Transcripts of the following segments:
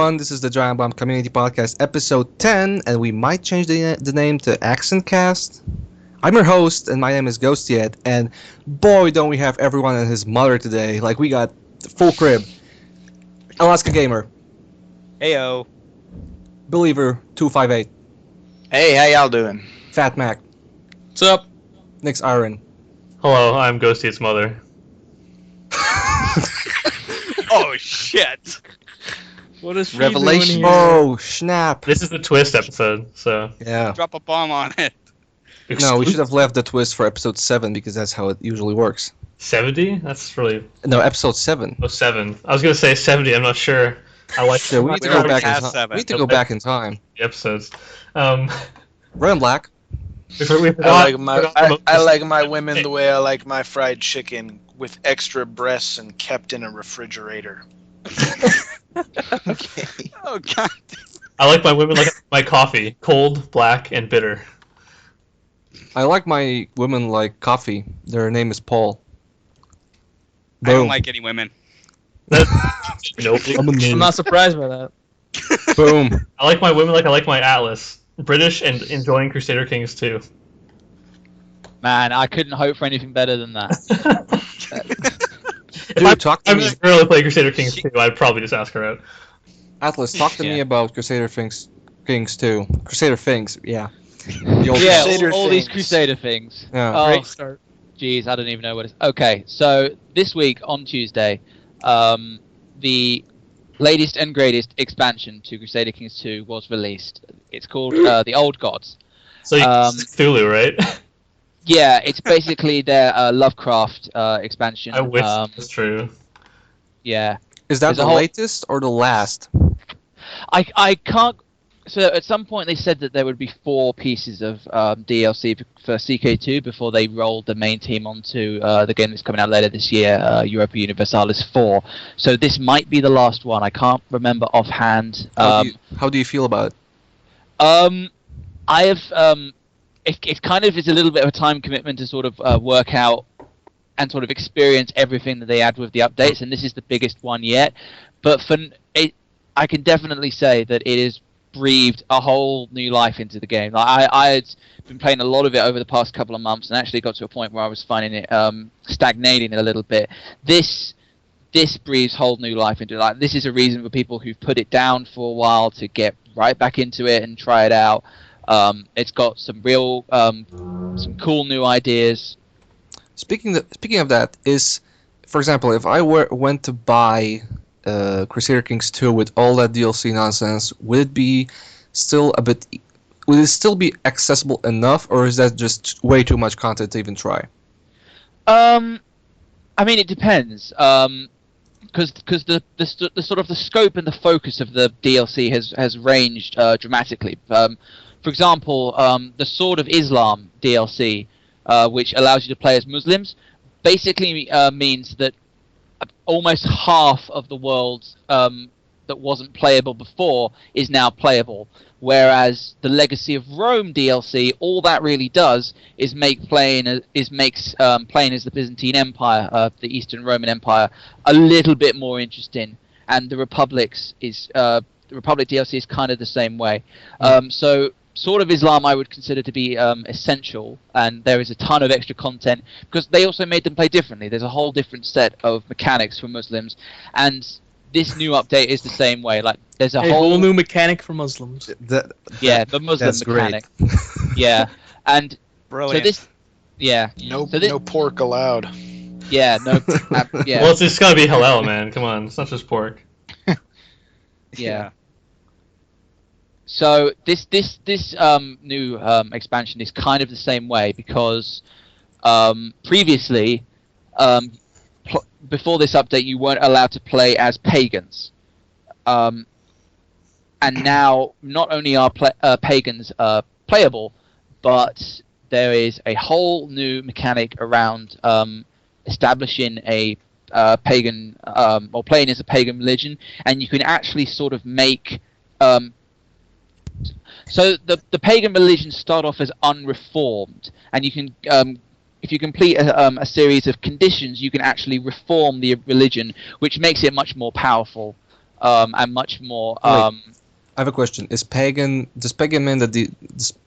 everyone. This is the Giant Bomb Community Podcast, episode 10, and we might change the name to Accent Cast. I'm your host, and my name is Ghostiet, and boy, don't we have everyone and his mother today. Like, we got full crib. Alaska Gamer. Heyo. Believer 258. Hey, how y'all doing? Fat Mac. What's up? Nick's Iron. Hello, I'm Ghostiet's mother. Oh shit! What is Revelation? Oh, snap. This is the twist episode, so... Yeah. Drop a bomb on it. No, we should have left the twist for episode 7 because that's how it usually works. 70? That's really... No, episode 7. Oh, 7. I was going to say 70, I'm not sure. I like Yeah, we need to go back in time. 7. We need to go back in time. the episodes. Red and Black. I like my women the way I like my fried chicken, with extra breasts and kept in a refrigerator. Okay. Oh god. I like my women like my coffee. Cold, black, and bitter. I like my women like coffee. Their name is Paul. I don't Boom. like any women. Nope. I'm not surprised by that. Boom. I like my women like I like my Atlas. British and enjoying Crusader Kings too. Man, I couldn't hope for anything better than that. Dude, talk to I'm me. just really play Crusader Kings 2. I'd probably just ask her out. Atlas, talk to me about Crusader Kings 2. Crusader Things, yeah. Yeah, Crusader all these things. Crusader things. Yeah. Oh, Great start. jeez, I don't even know what it's... Okay, so this week on Tuesday, the latest and greatest expansion to Crusader Kings 2 was released. It's called The Old Gods. So you Cthulhu, right? Yeah, it's basically their Lovecraft expansion. I wish that was true. Yeah. Is that There's the a whole- latest or the last? I can't... So at some point they said that there would be 4 pieces of DLC for CK2 before they rolled the main team onto the game that's coming out later this year, Europa Universalis 4. So this might be the last one. I can't remember offhand. How do you feel about it? I have... It kind of is a little bit of a time commitment to sort of work out and sort of experience everything that they add with the updates, and this is the biggest one yet. But I can definitely say that it has breathed a whole new life into the game. Like, I had been playing a lot of it over the past couple of months, and actually got to a point where I was finding it stagnating a little bit. This breathes whole new life into it. Like, this is a reason for people who've put it down for a while to get right back into it and try it out. It's got some real, some cool new ideas. Speaking of that, for example, if I went to buy Crusader Kings 2 with all that DLC nonsense, would it still be accessible enough, or is that just way too much content to even try? I mean, it depends. Because the sort of the scope and the focus of the DLC has ranged dramatically. For example, the Sword of Islam DLC, which allows you to play as Muslims, basically means that almost half of the world that wasn't playable before is now playable. Whereas the Legacy of Rome DLC, all that really does is makes playing as the Byzantine Empire, the Eastern Roman Empire, a little bit more interesting. And the Republic DLC is kind of the same way. So Sword of Islam I would consider to be essential, and there is a ton of extra content because they also made them play differently. There's a whole different set of mechanics for Muslims, and this new update is the same way. Like, there's a whole new mechanic for Muslims. the Muslim that's mechanic. Great. Yeah, and Brilliant. so this, No pork allowed. yeah, no, yeah, Well, it's gotta be halal, man. Come on, it's not just pork. yeah. So this new expansion is kind of the same way because previously, before this update, you weren't allowed to play as pagans, and now not only are pagans playable, but there is a whole new mechanic around establishing a pagan or playing as a pagan religion, and you can actually sort of make. So the pagan religions start off as unreformed, and you can, if you complete a series of conditions, you can actually reform the religion, which makes it much more powerful. and much more. Wait. I have a question. Does pagan mean that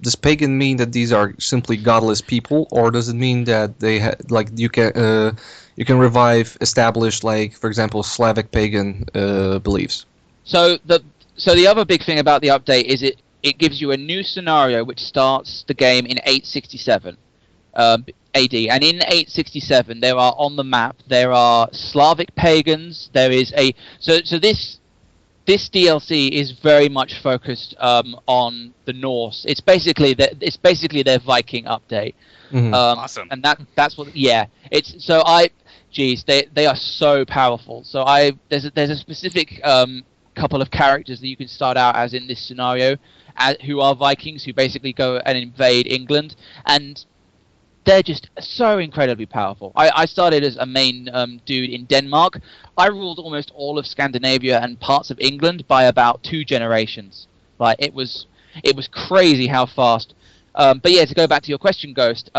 does pagan mean that these are simply godless people, or does it mean that they you can revive established, like, for example, Slavic pagan beliefs? So the other big thing about the update is it gives you a new scenario which starts the game in 867 AD, and in 867 there are on the map Slavic pagans. There is this DLC is very much focused on the Norse. It's basically their Viking update. Mm-hmm. Awesome. And that's what. Yeah. They are so powerful. So there's a specific couple of characters that you can start out as in this scenario, who are Vikings who basically go and invade England, and they're just so incredibly powerful. I started as a main dude in Denmark. I ruled almost all of Scandinavia and parts of England by about 2 generations. Like it was crazy how fast. But yeah, to go back to your question, Ghost.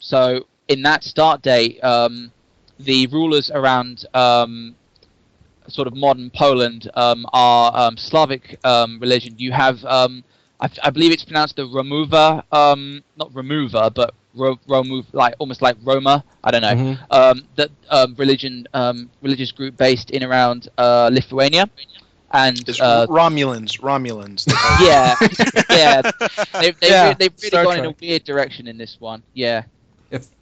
So in that start date, the rulers around sort of modern Poland are Slavic religion. You have I believe it's pronounced the Romuva, not remover, but Romove, like almost like Roma. I don't know. Mm-hmm. That religious group based in around Lithuania, and It's Romulans. yeah, yeah. They've really Star gone in a Trek. weird direction in this one. Yeah.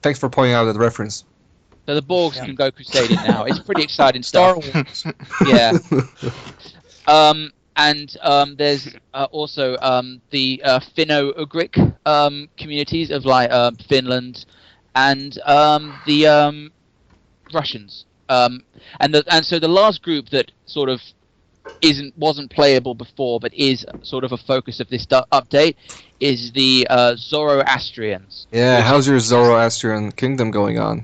Thanks for pointing out that reference. So the Borgs can go crusading now. It's pretty exciting Star stuff. Wars. Yeah. And there's also the Finno-Ugric communities of like Finland and the Russians. And so the last group that sort of wasn't playable before, but is sort of a focus of this update, is the Zoroastrians. Yeah, how's your Zoroastrian kingdom going on?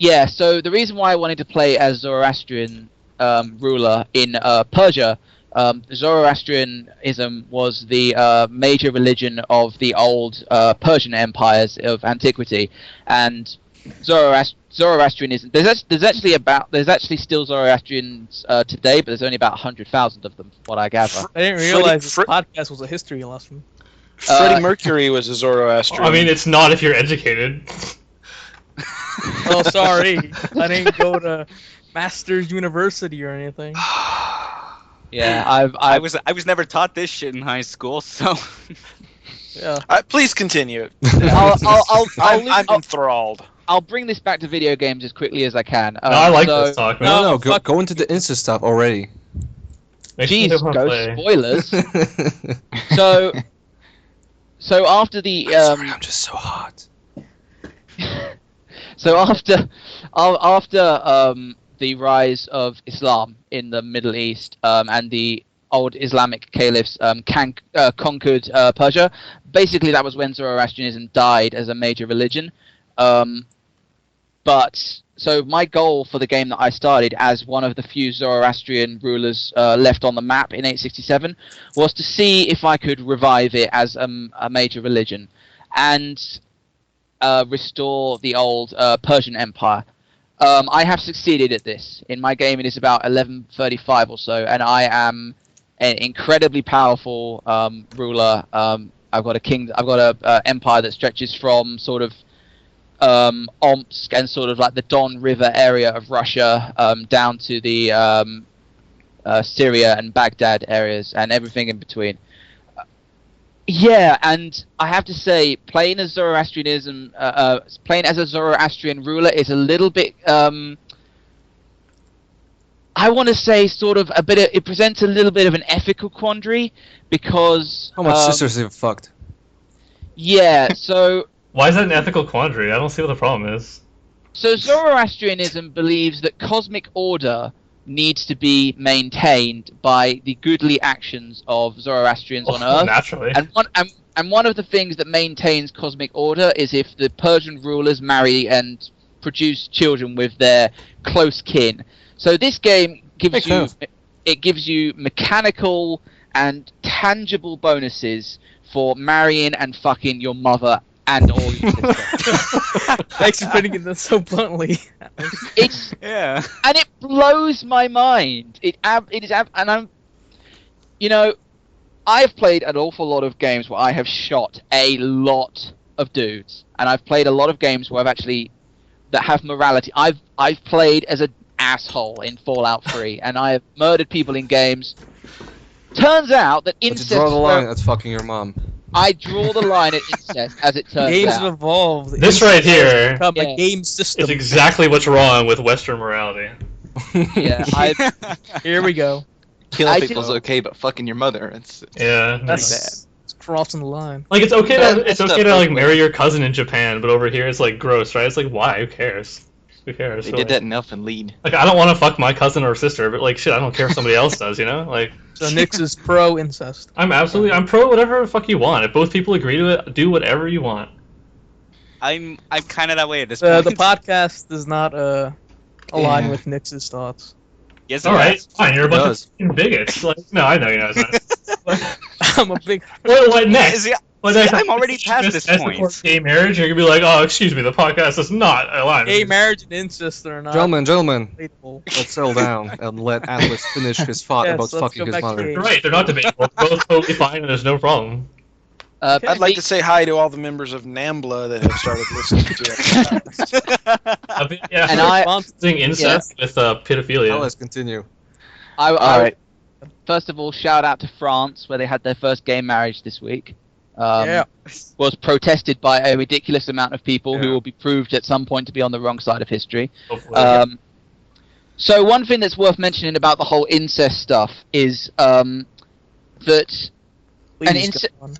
Yeah, so the reason why I wanted to play as Zoroastrian ruler in Persia, Zoroastrianism was the major religion of the old Persian empires of antiquity, and Zoroastrianism. There's actually still Zoroastrians today, but there's only about 100,000 of them, from what I gather. I didn't realize this podcast was a history lesson. Freddie Mercury was a Zoroastrian. I mean, it's not if you're educated. Oh, sorry. I didn't go to Masters University or anything. Yeah, I was never taught this shit in high school, so Yeah. Please continue. I'll I'm enthralled. I'll bring this back to video games as quickly as I can. No, I like this talk, man. No, go into the Insta stuff already. Makes me Jeez, wanna play. spoilers. So after the I'm just so hot. so after the rise of Islam in the Middle East and the old Islamic caliphs conquered Persia, basically that was when Zoroastrianism died as a major religion. But so my goal for the game that I started as one of the few Zoroastrian rulers left on the map in 867 was to see if I could revive it as a major religion and restore the old Persian Empire. I have succeeded at this. In my game, it is about 1135 or so, and I am an incredibly powerful ruler. I've got a empire that stretches from sort of Omsk and sort of like the Don River area of Russia down to the Syria and Baghdad areas and everything in between. Yeah, and I have to say, playing as Zoroastrian ruler is a little bit. I want to say, sort of a bit. It presents a little bit of an ethical quandary because. How much sisters have fucked? Yeah, so. Why is that an ethical quandary? I don't see what the problem is. So Zoroastrianism believes that cosmic order needs to be maintained by the goodly actions of Zoroastrians on Earth. Naturally. And one of the things that maintains cosmic order is if the Persian rulers marry and produce children with their close kin. So this game gives you mechanical and tangible bonuses for marrying and fucking your mother and all your sisters. Thanks for putting it so bluntly. It's yeah. and it blows my mind. And You know, I've played an awful lot of games where I have shot a lot of dudes, and I've played a lot of games where that have morality. I've played as an asshole in Fallout 3, and I have murdered people in games. Turns out that But you incest. draw the line at fucking your mom. I draw the line at incest, as it turns Games out. have evolved. This right here Become Yeah. a game system. is exactly what's wrong with Western morality. Yeah, Here we go. Killing I people's okay, but fucking your mother. It's Yeah. That's it's crossing the line. Like it's okay That- to it's that's okay not to like right. marry your cousin in Japan, but over here it's like gross, right? It's like why? Who cares? Who cares? they So, did that in Elf and Lead. Like I don't want to fuck my cousin or sister, but like shit, I don't care if somebody else does. You know, like So Nyx is pro incest. I'm pro whatever the fuck you want. If both people agree to it, do whatever you want. I'm kind of that way at this The point. podcast does not align Yeah. with Nyx's thoughts. Yes, it All right, does. fine. You're a It bunch does. of fucking bigots. Like no, I know you're not. I'm a big. What next? See, What see, next? I'm already past this As point. support gay marriage, you're gonna be like, oh, excuse me, the podcast does not align. Gay marriage and incest are not Gentlemen, debatable. let's settle down and let Atlas finish his thought Yes, about let's fucking go his back to mother. games. You're right, they're not debatable. They're both totally fine, and there's no problem. I'd like to say hi to all the members of NAMBLA that have started listening to it. Yeah, And I- balancing incest with pedophilia. Now let's continue. I, Alright. First of all, shout out to France, where they had their first gay marriage this week. Yeah. Was protested by a ridiculous amount of people who Yeah. will be proved at some point to be on the wrong side of history. Hopefully. So one thing that's worth mentioning about the whole incest stuff is that Please ince- go on.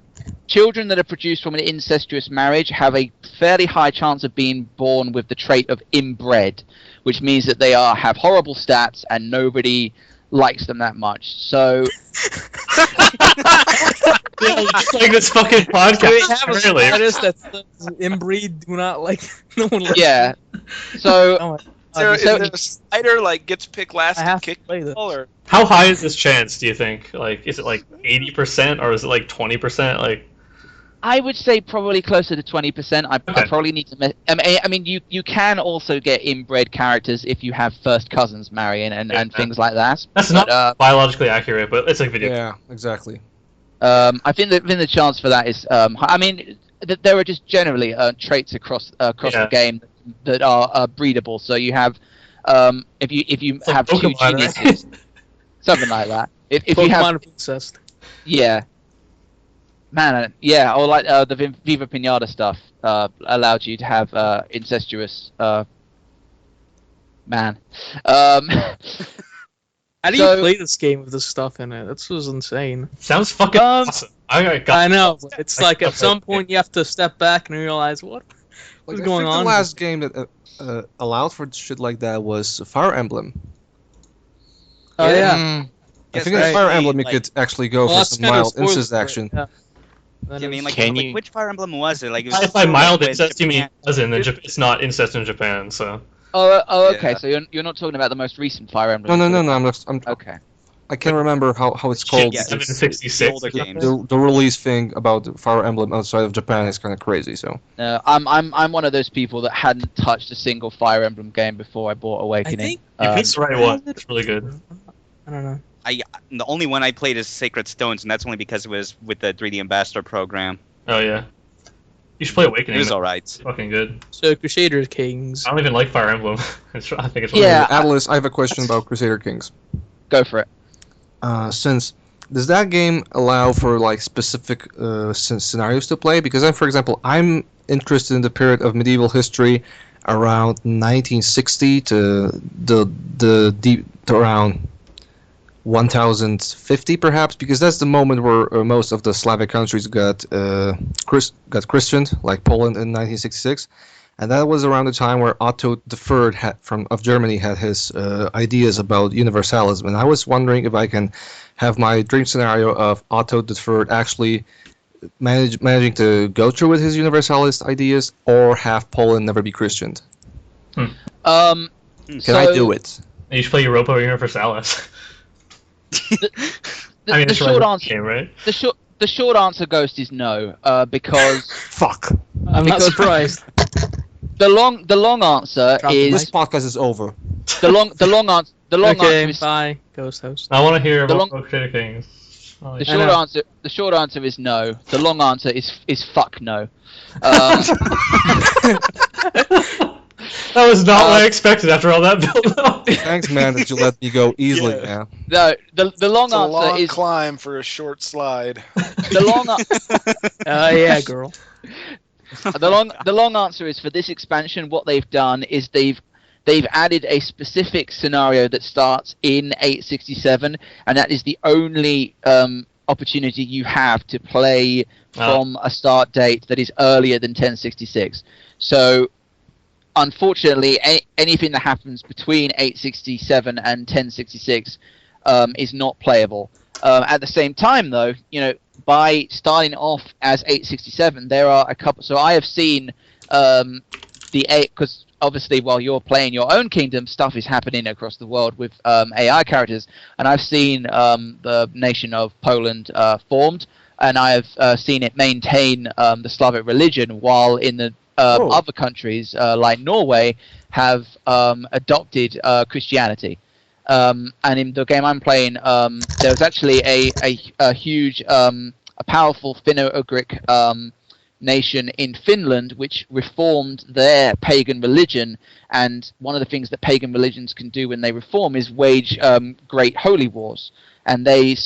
children that are produced from an incestuous marriage have a fairly high chance of being born with the trait of inbred, which means that they have horrible stats and nobody likes them that much. So Yeah, just like this fucking Do they have podcast. a Really. status that says inbreed do not like no one likes yeah, so Oh my Is there, God, is there a spider like gets picked last I and have to kicked play this. or How high is this chance? Do you think? Like, is it like 80% or is it like 20%? Like, I would say probably closer to 20%. I Okay. probably need to. I mean, you can also get inbred characters if you have first cousins marrying and things like that. that's But, not biologically accurate, but it's like video. Yeah, exactly. I think the chance for that is. I mean, there are just generally traits across Yeah. the game that are breedable. So you have, if you It's like have two Pokemon, right? geniuses, something like that. If you Pokemon have, of incest. yeah, man, yeah, or like the Viva Pinata stuff allowed you to have incestuous man. How do So- you play this game with this stuff in it? This was insane. Sounds fucking awesome. I know. It's like at some okay. point you have to step back and realize what's Like, going I on. think the last game that allowed for shit like that was Fire Emblem. Oh yeah. Mm, I Yes, think in right. Fire Emblem you Like- could actually go Well, for that's some kind of mild spoilers incest for it, action. yeah. That I mean, is- like, Can like, you- which Fire Emblem was it? Like, it was If by mild with incest, you mean Japan- cousin, and it's not incest in Japan, so. Oh, okay. Yeah. So you're not talking about the most recent Fire No, Emblem. no, no, no. I'm Okay. I can't remember how it's called. yeah, It's- 766. the older games. the release thing about the Fire Emblem outside of Japan is kind of crazy. So No, I'm one of those people that hadn't touched a single Fire Emblem game before I bought I Awakening. think You picked the right one. It's really good. I don't know. The only one I played is Sacred Stones, and that's only because it was with the 3D Ambassador program. Oh, yeah. You should play It Awakening. was It's alright. fucking good. So Crusader Kings. I don't even like Fire Emblem. I think it's Yeah. Atlas, I have a question about Crusader Kings. Go for it. Since does that game allow for like specific scenarios to play? Because for example, I'm interested in the period of medieval history around 1960 to to around 1050 perhaps, because that's the moment where most of the Slavic countries got Christianed, like Poland in 1966. And that was around the time where Otto III of Germany had his ideas about universalism. And I was wondering if I can have my dream scenario of Otto III actually managing to go through with his universalist ideas, or have Poland never be Christianed. Can I do it? You should play Europa Universalis. I mean, The it's short a answer, game, right? the short answer, Ghost, is no, because Fuck. I'm not Because- surprised. the long answer This is podcast is over. the long answer Okay, is bye, Ghost Host. I want to hear The about long- Crusader Kings. Oh, The yeah. short answer is no. The long answer is fuck no. That was not what I expected after all that build-up. Thanks, man, that you let me go easily, Yeah. man. No, the long It's a answer long is climb for a short slide. the long Yeah, girl. the long answer is for this expansion. What they've done is they've added a specific scenario that starts in 867, and that is the only opportunity you have to play from a start date that is earlier than 1066. So, unfortunately, anything that happens between 867 and 1066 is not playable. At the same time, though, by starting off as 867, there are a couple. So I have seen the 8, because obviously while you're playing your own kingdom, stuff is happening across the world with AI characters, and I've seen the nation of Poland formed, and I have seen it maintain the Slavic religion, while in the other countries like Norway have adopted Christianity. And in the game I'm playing, there was actually a huge, a powerful Finno-Ugric nation in Finland which reformed their pagan religion. And one of the things that pagan religions can do when they reform is wage great holy wars. And they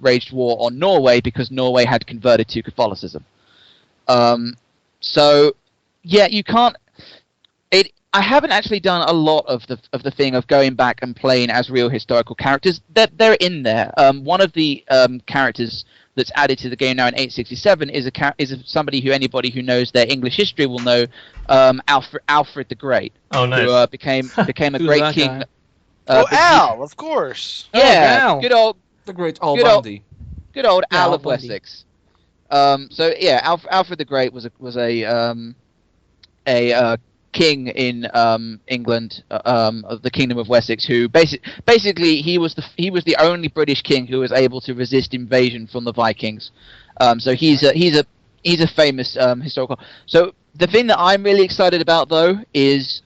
waged war on Norway because Norway had converted to Catholicism. So, yeah, you can't. I haven't actually done a lot of the thing of going back and playing as real historical characters. They're in there. One of the characters that's added to the game now in 867 is somebody who anybody who knows their English history will know, Alfred the Great. Oh, nice. Who became a Who's great that king. guy? Oh, Al, of course. Yeah, Al. good old The great Al Good old- Bundy. Al Al of Bundy. Wessex. So yeah, Alfred the Great was a king in England, of the Kingdom of Wessex, who basically he was the only British king who was able to resist invasion from the Vikings. So he's a famous historical. So the thing that I'm really excited about, though, is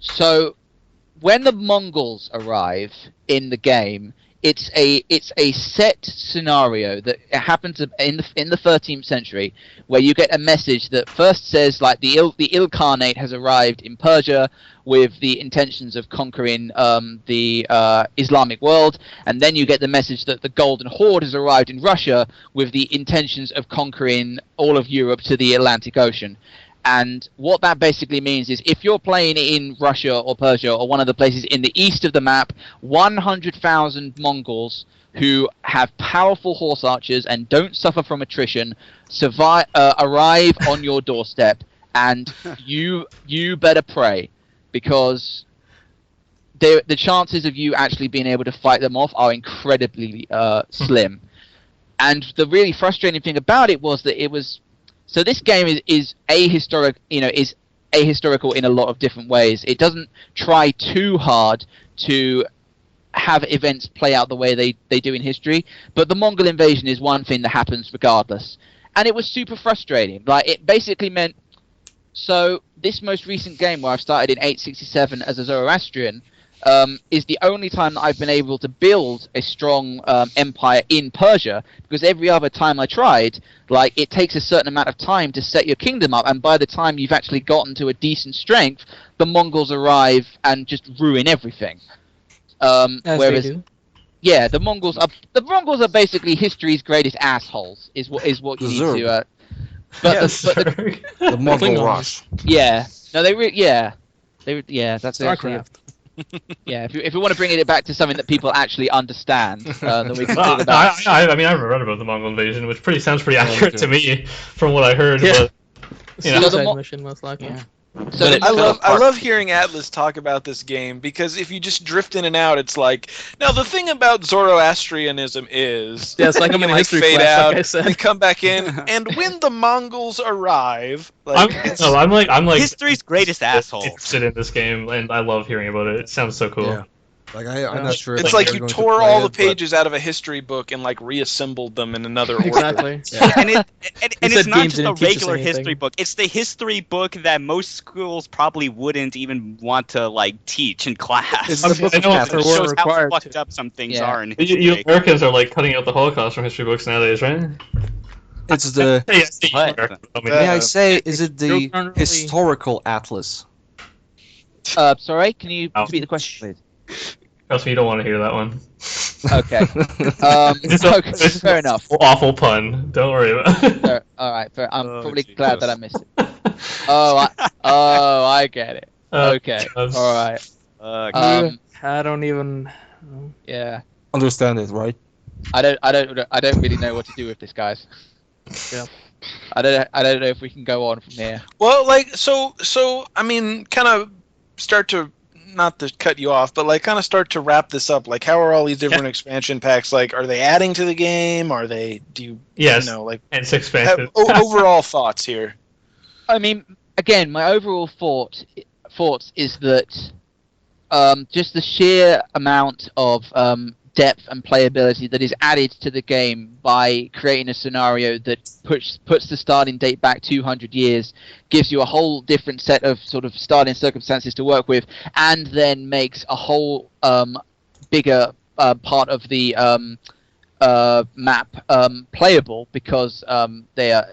so when the Mongols arrive in the game, it's a set scenario that happens in the 13th century, where you get a message that first says like the Ilkhanate has arrived in Persia with the intentions of conquering the Islamic world, and then you get the message that the Golden Horde has arrived in Russia with the intentions of conquering all of Europe to the Atlantic Ocean. And what that basically means is if you're playing in Russia or Persia or one of the places in the east of the map, 100,000 Mongols who have powerful horse archers and don't suffer from attrition arrive on your doorstep, and you better pray, because the chances of you actually being able to fight them off are incredibly slim. And the really frustrating thing about it was that it was. So this game is ahistorical in a lot of different ways. It doesn't try too hard to have events play out the way they do in history, but the Mongol invasion is one thing that happens regardless. And it was super frustrating. Like, it basically meant, so this most recent game where I've started in 867 as a Zoroastrian is the only time that I've been able to build a strong empire in Persia, because every other time I tried, like, it takes a certain amount of time to set your kingdom up, and by the time you've actually gotten to a decent strength, the Mongols arrive and just ruin everything. As Whereas, they do. yeah, the Mongols are basically history's greatest assholes. Is what you need Deserved. to. But Yes, the The Mongol Klingons. Rush. yeah, no, that's actually StarCraft. yeah. If we want to bring it back to something that people actually understand, then we can Well, talk about. I mean, I've read about the Mongol invasion, which sounds pretty Yeah, me accurate too. to me from what I heard. Yeah. But you know, So the Suicide Mo- mission, most likely. Yeah. So the I Mongol- love hearing Atlas talk about this game, because if you just drift in and out, it's like, now the thing about Zoroastrianism is, Yeah, it's like I'm in and, history fade class, out, like I said. and come back in, and when the Mongols arrive, like, I'm like History's greatest asshole. interested in this game, and I love hearing about it. It sounds so cool. Yeah. Like I'm not sure. If It's I'm like ever you going to tore play all the it, but- pages out of a history book and like reassembled them in another order. Exactly. And You it's said not games just a didn't teach us regular anything. history book. It's the history book that most schools probably wouldn't even want to like teach in class. It's The the book book of of math It or shows weren't how required fucked to. up some things Yeah. are in You history. Americans are like cutting out the Holocaust from history books nowadays, right? It's the. Hey, I What? mean, May I say, is it the Jokes aren't really- historical atlas? Sorry, can you Ouch. repeat the question, please? trust me, you don't want to hear that one. Okay. It's Okay, fair enough. Awful pun. Don't worry about it. Fair, all right, fair. I'm Oh, probably Jesus. glad that I missed it. I get it. Okay, all right. I don't even. Yeah. Understand it, right? I don't really know what to do with this, guys. Yeah. I don't know if we can go on from here. Well, like so I mean, kind of start to not to cut you off, but like kind of start to wrap this up. Like, how are all these different expansion packs? Like, are they adding to the game? Are they? Do you? Yes. You know, like And six expansion. overall thoughts here. I mean, again, my overall thoughts is that just the sheer amount of depth and playability that is added to the game by creating a scenario that puts the starting date back 200 years, gives you a whole different set of sort of starting circumstances to work with, and then makes a whole bigger part of the map playable because they are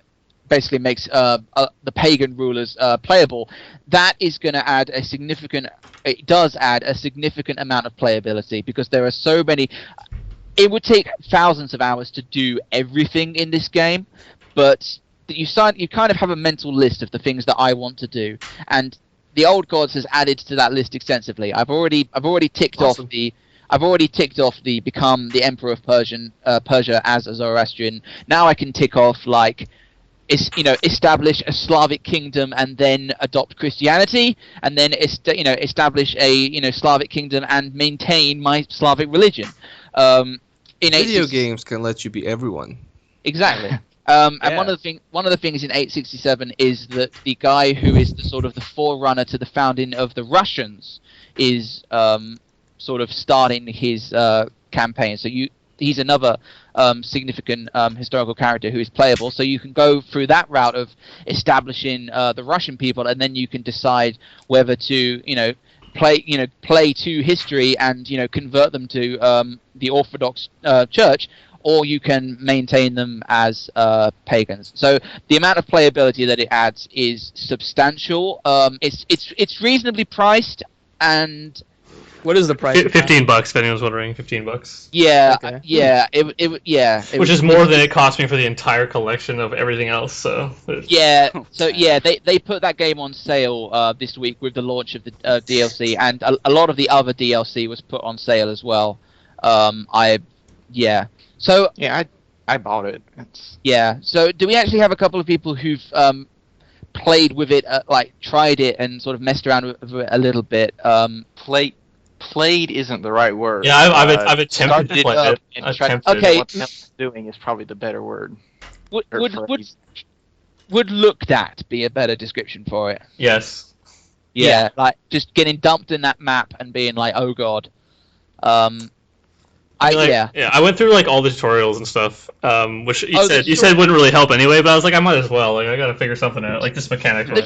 basically makes the pagan rulers playable. That is going to add a significant. It does add a significant amount of playability because there are so many. It would take thousands of hours to do everything in this game, but you kind of have a mental list of the things that I want to do, and the Old Gods has added to that list extensively. I've already ticked Awesome. off the become the Emperor of Persia as a Zoroastrian. Now I can tick off like establish a Slavic kingdom and then adopt Christianity, and then establish a Slavic kingdom and maintain my Slavic religion. In Video 860 games can let you be everyone. Exactly. And Yeah. one of the things in 867 is that the guy who is the sort of the forerunner to the founding of the Russians is sort of starting his campaign. So he's another significant historical character who is playable. So you can go through that route of establishing the Russian people, and then you can decide whether to play to history and convert them to the Orthodox Church, or you can maintain them as pagans. So the amount of playability that it adds is substantial. It's reasonably priced, and What is the price? of that? $15 if anyone's wondering. $15. yeah, Okay. it Which was- is more than it cost me for the entire collection of everything else. So Yeah, so yeah, they put that game on sale this week with the launch of the DLC, and a lot of the other DLC was put on sale as well. So Yeah, I bought it. It's yeah, so do we actually have a couple of people who've played with it, like tried it and sort of messed around with it a little bit? played isn't the right word. yeah, I've attempted Started to play up it. and tried to Attempted. Okay. what the hell it's doing is probably the better word. Would Or would, phrase. would looked at be a better description for it? Yes. Yeah, like just getting dumped in that map and being like, oh god. I went through like all the tutorials and stuff, which you Oh, said the wouldn't really help anyway. But I was like, I might as well. Like, I gotta figure something out, like just mechanically.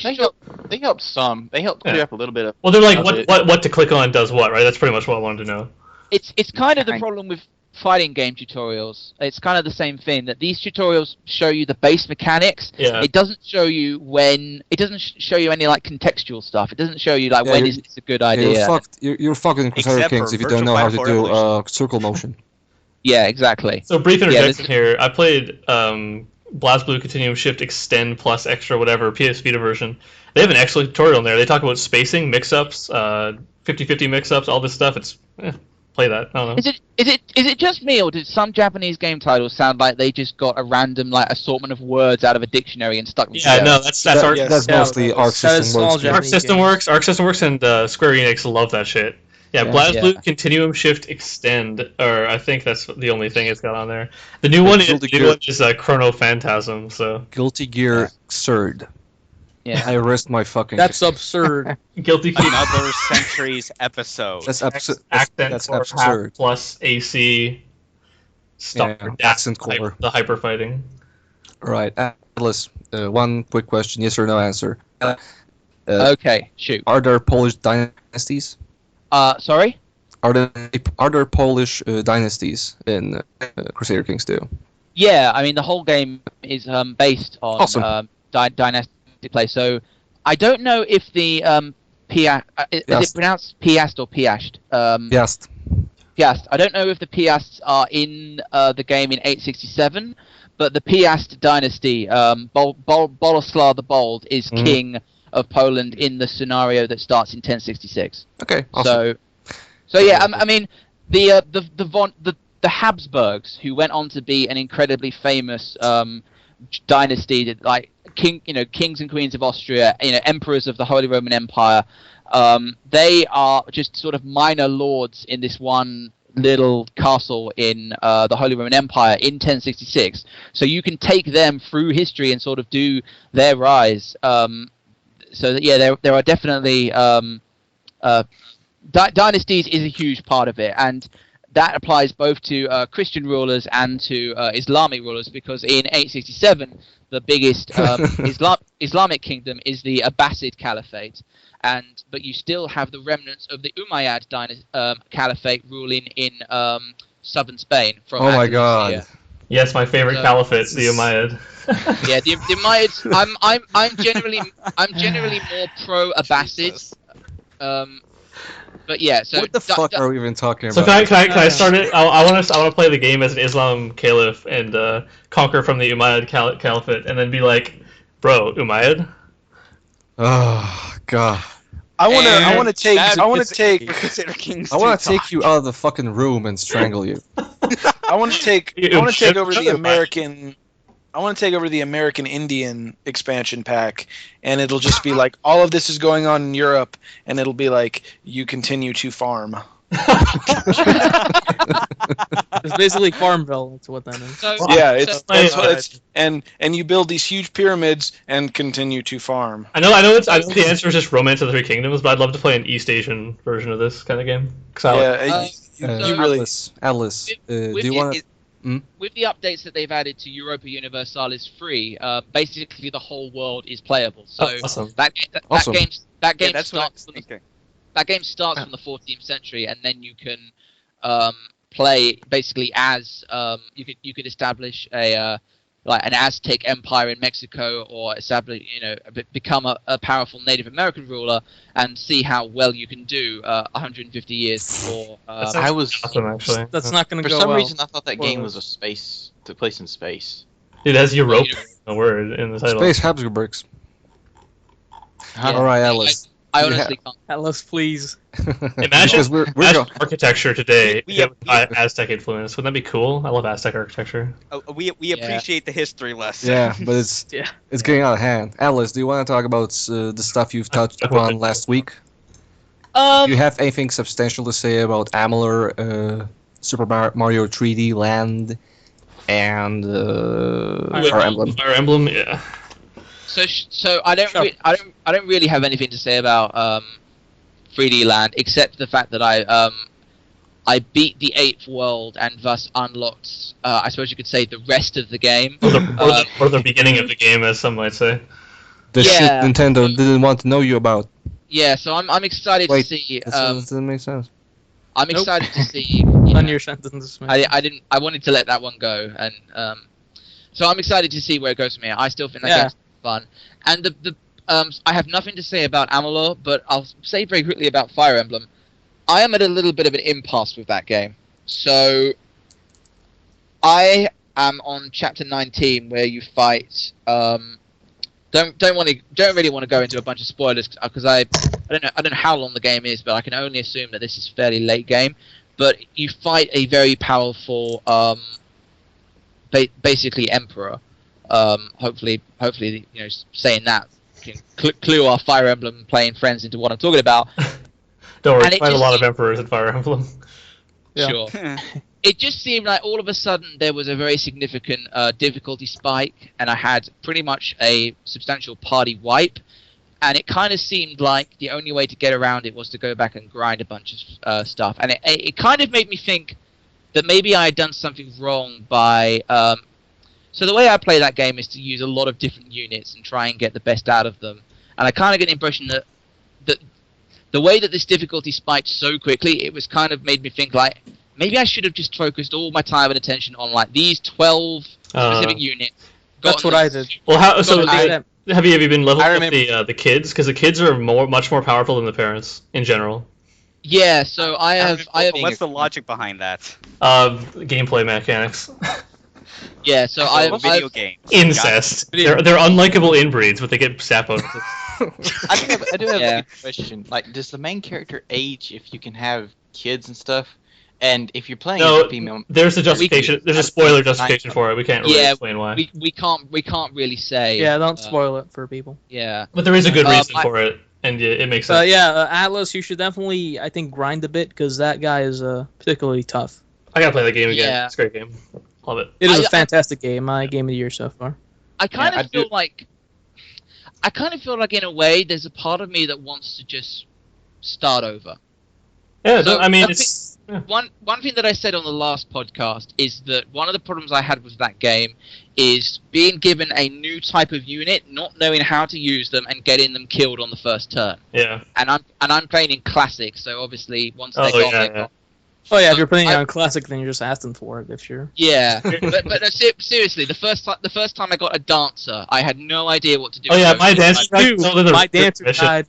They help some. They help clear Yeah. up a little bit of. Well, they're like, Does what to click on does what, right? That's pretty much what I wanted to know. It's kind of the Kind- problem with fighting game tutorials. It's kind of the same thing that these tutorials show you the base mechanics. Yeah. It doesn't show you show you any like contextual stuff. It doesn't show you like Yeah, when you're- is this a good Yeah, idea. you're fucking Crusader Except Kings for if you don't Virtual know how to Platform do Evolution. circle motion. Yeah, exactly. So brief interjection this- here. I played BlazBlue Continuum Shift Extend plus Extra whatever PS Vita version. They have an excellent tutorial in there. They talk about spacing, mix-ups, 50-50 mix-ups, all this stuff. It's play that. I don't know. Is it just me, or did some Japanese game titles sound like they just got a random like assortment of words out of a dictionary and stuck them Yeah, together? no, that's Arc. yes. That's Yeah, mostly that Arc is- that is System small Works. Japanese Arc System Works, and Square Enix love that shit. Yeah, Yeah. BlazBlue Yeah. Continuum Shift Extend, or I think that's the only thing it's got on there. The new one Guilty is Chrono Phantasm. So Guilty Gear Surd. Yeah. I rest my fucking. That's absurd. Guilty feet. Another Centuries episode. That's absurd. Accent That's core absurd. plus AC. Star Yeah, dash accent core. the hyper fighting. Right, Atlas. One quick question: yes or no answer. Okay, shoot. Are there Polish dynasties? Sorry? Are there Polish dynasties in Crusader Kings 2? Yeah, I mean the whole game is based on Awesome. dynastic play. So I don't know if the is Yes. it pronounced Piast or Piast? Yes. Piast. I don't know if the Piasts are in the game in 867, but the Piast dynasty, Boleslaw the Bold, is Mhm. king of Poland in the scenario that starts in 1066. Okay. Awesome. So yeah, I mean the Habsburgs, who went on to be an incredibly famous dynasty, that, like kings and queens of Austria, emperors of the Holy Roman Empire. They are just sort of minor lords in this one little castle in the Holy Roman Empire in 1066. So you can take them through history and sort of do their rise. So that, yeah, there are definitely dynasties is a huge part of it, and that applies both to Christian rulers and to Islamic rulers, because in 867 the biggest Islamic kingdom is the Abbasid Caliphate, but you still have the remnants of the Umayyad Caliphate ruling in southern Spain. From Oh my Andalusia. god. Yes, my favorite So- caliphate, the Umayyad. Yeah, the Umayyads. I'm generally more pro Abbasid. But yeah, so What the fuck are we even talking So about? can I start it? I want to play the game as an Islam caliph and conquer from the Umayyad caliphate, and then be like, bro, Umayyad. Oh god. I want to take Crusader Kings I want 2 to take you out of the fucking room and strangle you. I want to take over the American. I want to take over the American Indian expansion pack, and it'll just be like all of this is going on in Europe, and it'll be like you continue to farm. It's basically Farmville. That's what that is. So, Yeah, so- that's what it's and you build these huge pyramids and continue to farm. I know the answer is just Romance of the Three Kingdoms, but I'd love to play an East Asian version of this kind of game. 'Cause I like- You really Atlas, do with you the- want to? with the updates that they've added to Europa Universalis free, basically the whole world is playable. So Oh, awesome. that Awesome. game Yeah, that's what I was starts from the, thinking. that game starts from the 14th century, and then you can play basically as you could establish a like an Aztec empire in Mexico, or establish become a powerful Native American ruler, and see how well you can do 150 years before. I was awesome, actually. That's not going for to go some well. reason I thought that game Spoilers. was took place in space. It has Europa You know- in the word in the title. Space Habsburgs. Yeah. All right, Atlas. I Yeah. honestly can't. Atlas, please. Imagine, Because we're imagine architecture today We- if it had Aztec influence. Wouldn't that be cool? I love Aztec architecture. We appreciate the history lesson. yeah, but it's Yeah. it's getting out of hand. Atlas, do you want to talk about the stuff you've touched upon last week? Do you have anything substantial to say about Amalur, Super Mario 3D Land, and Fire Emblem? Fire Emblem, yeah. So I don't I don't really have anything to say about 3D Land, except the fact that I beat the 8th world and thus unlocked I suppose you could say the rest of the game. Or the beginning of the game, as some might say. The shit Yeah. Nintendo didn't want to know you about. Yeah, so I'm excited Wait, to see. That doesn't make sense. I'm Nope. excited to see. None of your sentences. man. I wanted to let that one go, and so I'm excited to see where it goes from here. I still think that Yeah. game's fun, and I have nothing to say about Amalur, but I'll say very quickly about Fire Emblem. I am at a little bit of an impasse with that game. So I am on chapter 19, where you fight. Don't really want to go into a bunch of spoilers, because I don't know how long the game is, but I can only assume that this is fairly late game. But you fight a very powerful, basically emperor. Hopefully, saying that can clue our Fire Emblem playing friends into what I'm talking about. Don't worry, And you it find a just lot of seems- emperors in Fire Emblem. Yeah. Sure. it just seemed like all of a sudden there was a very significant difficulty spike, and I had pretty much a substantial party wipe. And it kind of seemed like the only way to get around it was to go back and grind a bunch of stuff. And it kind of made me think that maybe I had done something wrong by... so the way I play that game is to use a lot of different units and try and get the best out of them. And I kind of get the impression that the way that this difficulty spiked so quickly, it was kind of made me think like, maybe I should have just focused all my time and attention on like these 12 specific units. That's what I did. Well, have you been leveling I up the kids? Because the kids are much more powerful than the parents in general. Yeah, so I have. What's the logic behind that? Gameplay mechanics. Yeah, so Video games. Incest. They're unlikable inbreeds, but they get stat bonuses. I do have Yeah. a question. Like, does the main character age if you can have kids and stuff? And if you're playing as No, a female, there's a justification. There's a spoiler justification for it. We can't really explain why. we can't really say. Yeah, don't spoil it for people. Yeah. But there is a good reason for it, and it makes sense. Atlas, you should definitely, I think, grind a bit because that guy is particularly tough. I gotta play that game again. Yeah. It's a great game. Love it. It is a fantastic game. My game of the year so far. I kind of feel like in a way there's a part of me that wants to just start over. Yeah, So, I mean, I it's... Yeah. One thing that I said on the last podcast is that one of the problems I had with that game is being given a new type of unit, not knowing how to use them, and getting them killed on the first turn. Yeah. And I'm playing in classic, so obviously once they're gone, they're gone. Oh yeah, if you're playing on classic, then you're just asking for it. If you're Yeah, but no, seriously, the first time I got a dancer, I had no idea what to do. Oh yeah, with my those. dancer. my dancer died.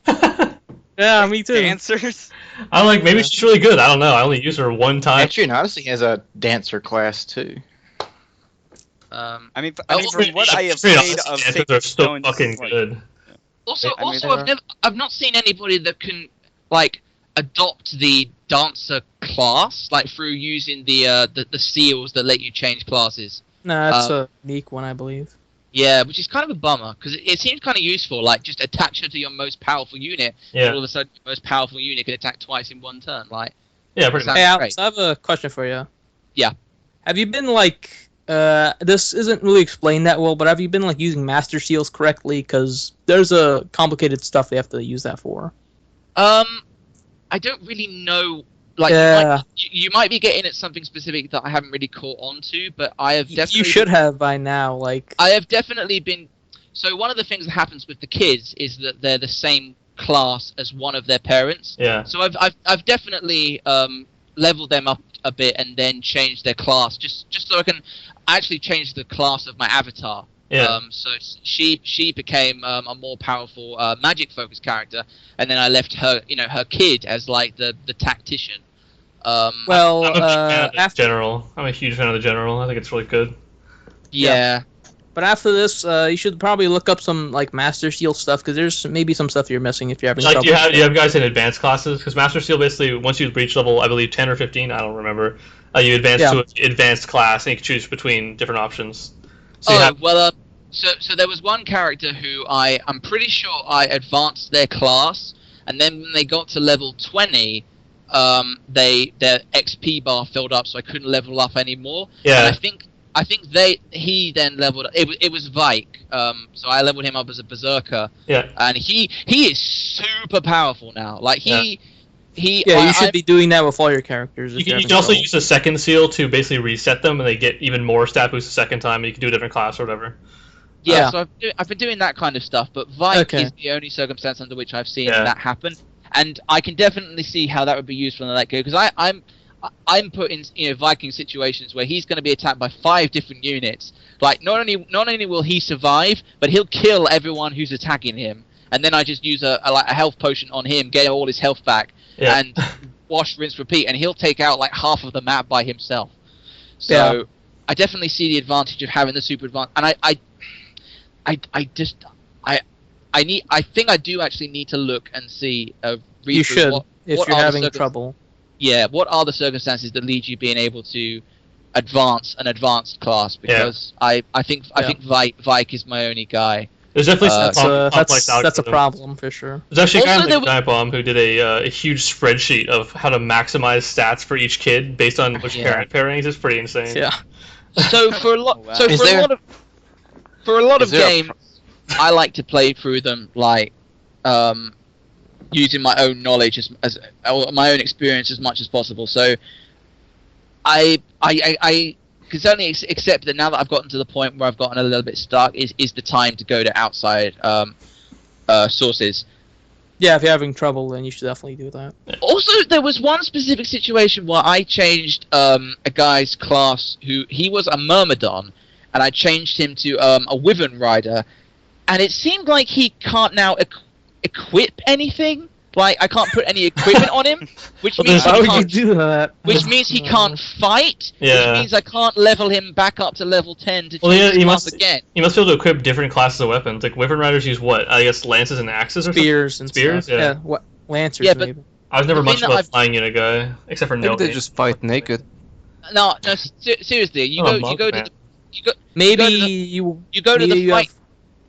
Yeah, me too. Dancers? I'm like, maybe she's really good. I don't know. I only used her one time. actually, and Odyssey has a dancer class too. I Oh, mean, from what I have played of dancers Sacred are so Stones, fucking like, good. Also, I mean, I've not seen anybody that can like adopt the dancer class like through using the seals that let you change classes. No, that's a unique one, I believe. Yeah, which is kind of a bummer because it seems kind of useful. Like just attach her to your most powerful unit. Yeah. And all of a sudden, your most powerful unit can attack twice in one turn. Like, Yeah, pretty much. Hey, Sounds Alex, I have a question for you. Yeah. Have you been like, this isn't really explained that well, but have you been like using master seals correctly? Because there's a complicated stuff they have to use that for. I don't really know. Like, Yeah. you might be getting at something specific that I haven't really caught on to, but I have definitely. You should have by now. Like, I have definitely been. So one of the things that happens with the kids is that they're the same class as one of their parents. Yeah. So I've definitely leveled them up a bit and then changed their class just so I can actually change the class of my avatar. Yeah. So she became a more powerful magic focused character, and then I left her her kid as like the tactician. well, I'm a fan of the after general. I'm a huge fan of the general. I think it's really good. Yeah. but after this, you should probably look up some like master seal stuff because there's maybe some stuff you're missing if you're having Like, trouble. do you have guys in advanced classes? Because Master Seal basically, once you reach level, I believe 10 or 15, I don't remember, you advance to an advanced class and you can choose between different options. So you have, So there was one character who I'm pretty sure I advanced their class, and then when they got to level 20, their XP bar filled up, so I couldn't level up anymore. Yeah. And I think he then leveled. It was Vike. So I leveled him up as a berserker. Yeah. And he is super powerful now. Like you should be doing that with all your characters. You can also use a second seal to basically reset them, and they get even more stat boost the second time, and you can do a different class or whatever. Yeah, so I've been doing that kind of stuff, but Vike Okay. is the only circumstance under which I've seen Yeah. that happen, and I can definitely see how that would be useful in that go because I'm put in Viking situations where he's going to be attacked by 5 different units. Like not only will he survive, but he'll kill everyone who's attacking him, and then I just use a health potion on him, get all his health back, and wash, rinse, repeat, and he'll take out like half of the map by himself. So I definitely see the advantage of having the super advantage, and I think I do actually need to look and see. You should if what you're are the having trouble. Yeah, what are the circumstances that lead you being able to advance an advanced class? Because I think Vike is my only guy. There's definitely some complex that's a algorithms. problem for sure. There's actually a guy Also, on there the Giant Bomb who did a huge spreadsheet of how to maximize stats for each kid based on which Yeah. parent pairings. It's pretty insane. Yeah. So for a lot, Oh, wow. so Is for there- a lot of, for a lot is of there a games, I like to play through them like, using my own knowledge as or my own experience as much as possible. So, I can certainly accept that now that I've gotten to the point where I've gotten a little bit stuck is the time to go to outside sources. Yeah, if you're having trouble, then you should definitely do that. Also, there was one specific situation where I changed a guy's class he was a Myrmidon, and I changed him to a Wyvern Rider, and it seemed like he can't now equip anything. Like, I can't put any equipment on him, which means Why he would you can't, do that? which means he can't fight, Yeah. which means I can't level him back up to level 10 to Well, change yeah, his you class must- again. You must be able to equip different classes of weapons. Like Wyvern Riders use what? I guess lances and axes or Spears and Spears? stuff. Yeah. What Lancers Yeah, but- maybe. I was never The much thing of that a I've- flying unit guy, except for Maybe no. they just fight naked. No, seriously, you Oh, go monk, to man. the you go Maybe to the- you you go to maybe the you fight.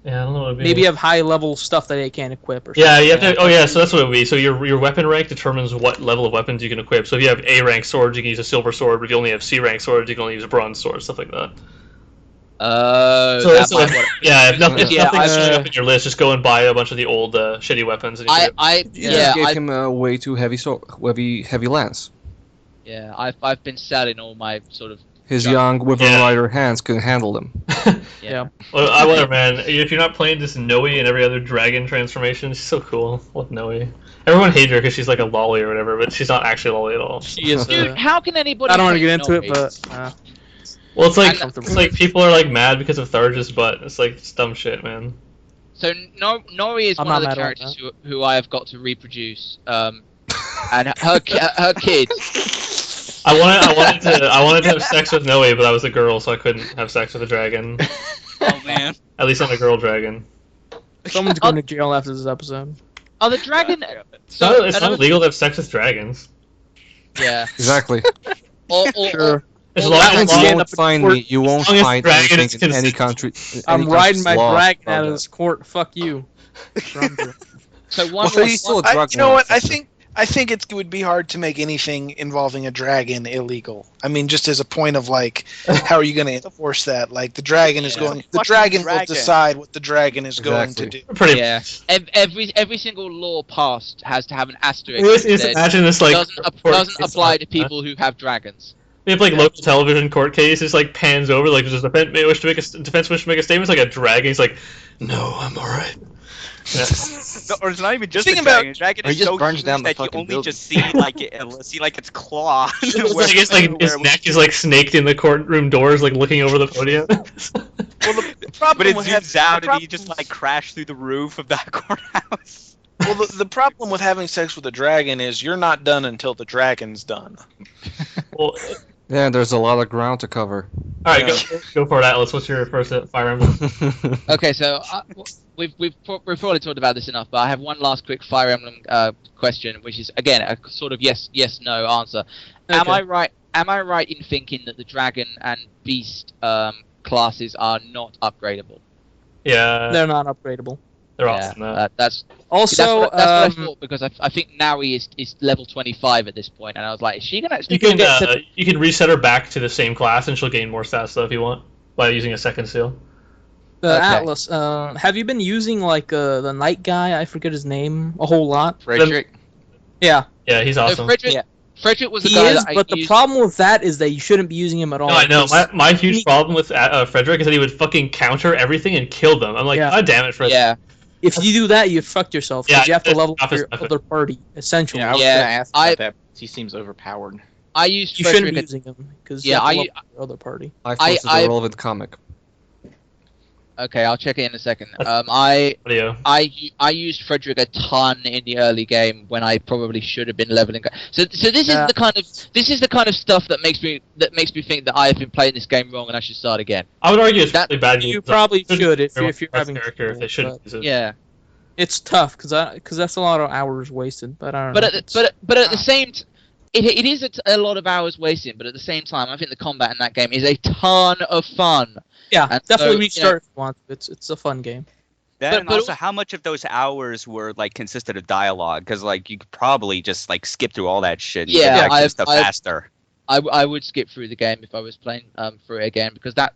Yeah, I don't know what it maybe you have high level stuff that they can't equip or Yeah, something. you have to. Oh, yeah. So that's what it would be. So your weapon rank determines what level of weapons you can equip. So if you have A rank swords, you can use a silver sword. But if you only have C rank swords, you can only use a bronze sword, stuff like that. So That that's might like, what yeah, if nothing, Yeah, nothing's I- showing up in your list, just go and buy a bunch of the old shitty weapons. And you can- You gave him a way too heavy heavy lance. I've been selling all my sort of His Yeah. young Wyvern Yeah. Rider hands couldn't handle them. Yeah. Well, I whatever, man. If you're not playing this Noe and every other dragon transformation, she's so cool. Love Noe. Everyone hates her because she's like a lolly or whatever, but she's not actually a lolly at all. She is. Dude, how can anybody? I don't want to hate get into it, Noe? but Well, it's like And- it's like people are like mad because of Tharja's butt. It's like it's dumb shit, man. So Nori is I'm one of not the mad about characters who I have got to reproduce, and her kids. I wanted to have sex with Noe, but I was a girl, so I couldn't have sex with a dragon. Oh man. At least I'm a girl dragon. someone's going to jail after this episode. Oh, the dragon. It's So not another- illegal to have sex with dragons. Yeah. Exactly. Or, Sure. As Well, long that as one's You stand won't up in find court. me. You won't As long as find dragons anything in any consent. country. I'm any riding my country's law dragon about out of that. this court. Fuck you. Rumble. so one. Well, one- he's still a I, drug you know lord. what? I think it would be hard to make anything involving a dragon illegal. I mean, just as a point of like, how are you going to enforce that? Like, the dragon is Yeah. going. It's a The fucking dragon will dragon. decide what the dragon is going to Exactly. do. pretty Yeah. much. Every single law passed has to have an asterisk. Just that says imagine this like doesn't court doesn't case apply like to that. people who have dragons. We have like local television court case. Just like pans over, like does the defense wish to make a statement? It's like a dragon. He's like, no, I'm all right. Yeah. Or it's not even just Thinking a dragon. about- A dragon Or he is just so burns huge down the that you fucking only building. just see like its claw. I guess like his neck is like snaked in the courtroom doors, like looking over the podium. Well, the problem But it with zooms having- out the and you problem- just like crash through the roof of that courthouse. Well, the problem with having sex with a dragon is you're not done until the dragon's done. Well, Yeah, there's a lot of ground to cover. all right, go for it, Atlas. What's your first Fire Emblem? Okay, so we've probably talked about this enough, but I have one last quick Fire Emblem question, which is again a sort of yes no answer. Am Okay. I right? Am I right in thinking that the dragon and beast classes are not upgradable? Yeah, They're not upgradable. they're awesome. That's Also, what I thought, because I think Naui is level 25 at this point, and I was like, is she gonna actually You can get to- you can reset her back to the same class, and she'll gain more stats though if you want by using a second seal. the okay. Atlas. Have you been using like the night guy? I forget his name a whole lot. Frederick. Yeah, Yeah, he's So awesome. Frederick was the he guy is. that I But the used- problem with that is that you shouldn't be using him at all. No, I know. 'cause My huge he- problem with Frederick is that he would fucking counter everything and kill them. I'm like, Yeah. God damn it, Frederick. Yeah, if you do that, you fucked yourself. Yeah, Because you have to it's level up opposite your method. other party essentially. Yeah, I was Yeah, gonna ask I- about that. He seems overpowered. I used You shouldn't be Frederick. using him because Yeah, you have to level up your other party. I posted I- a relevant comic. Okay, I'll check it in a second. That's- I Audio. used Frederick a ton in the early game when I probably should have been leveling. So this Yeah. is the kind of stuff that makes me think that I have been playing this game wrong and I should start again. I would argue it's That- really bad. You games. probably Shouldn't should if everyone you're press having character if trouble, they shouldn't but use it. Yeah, it's tough because that's a lot of hours wasted. But I don't but know. at the same it is a lot of hours wasted. But at the same time, I think the combat in that game is a ton of fun. yeah, and definitely so, restart if you want. It's a fun game. That But- and but also, also- how much of those hours were like consisted of dialogue? Because like you could probably just like skip through all that shit. And Yeah, get back to stuff I've- faster. I would skip through the game if I was playing through it again, because that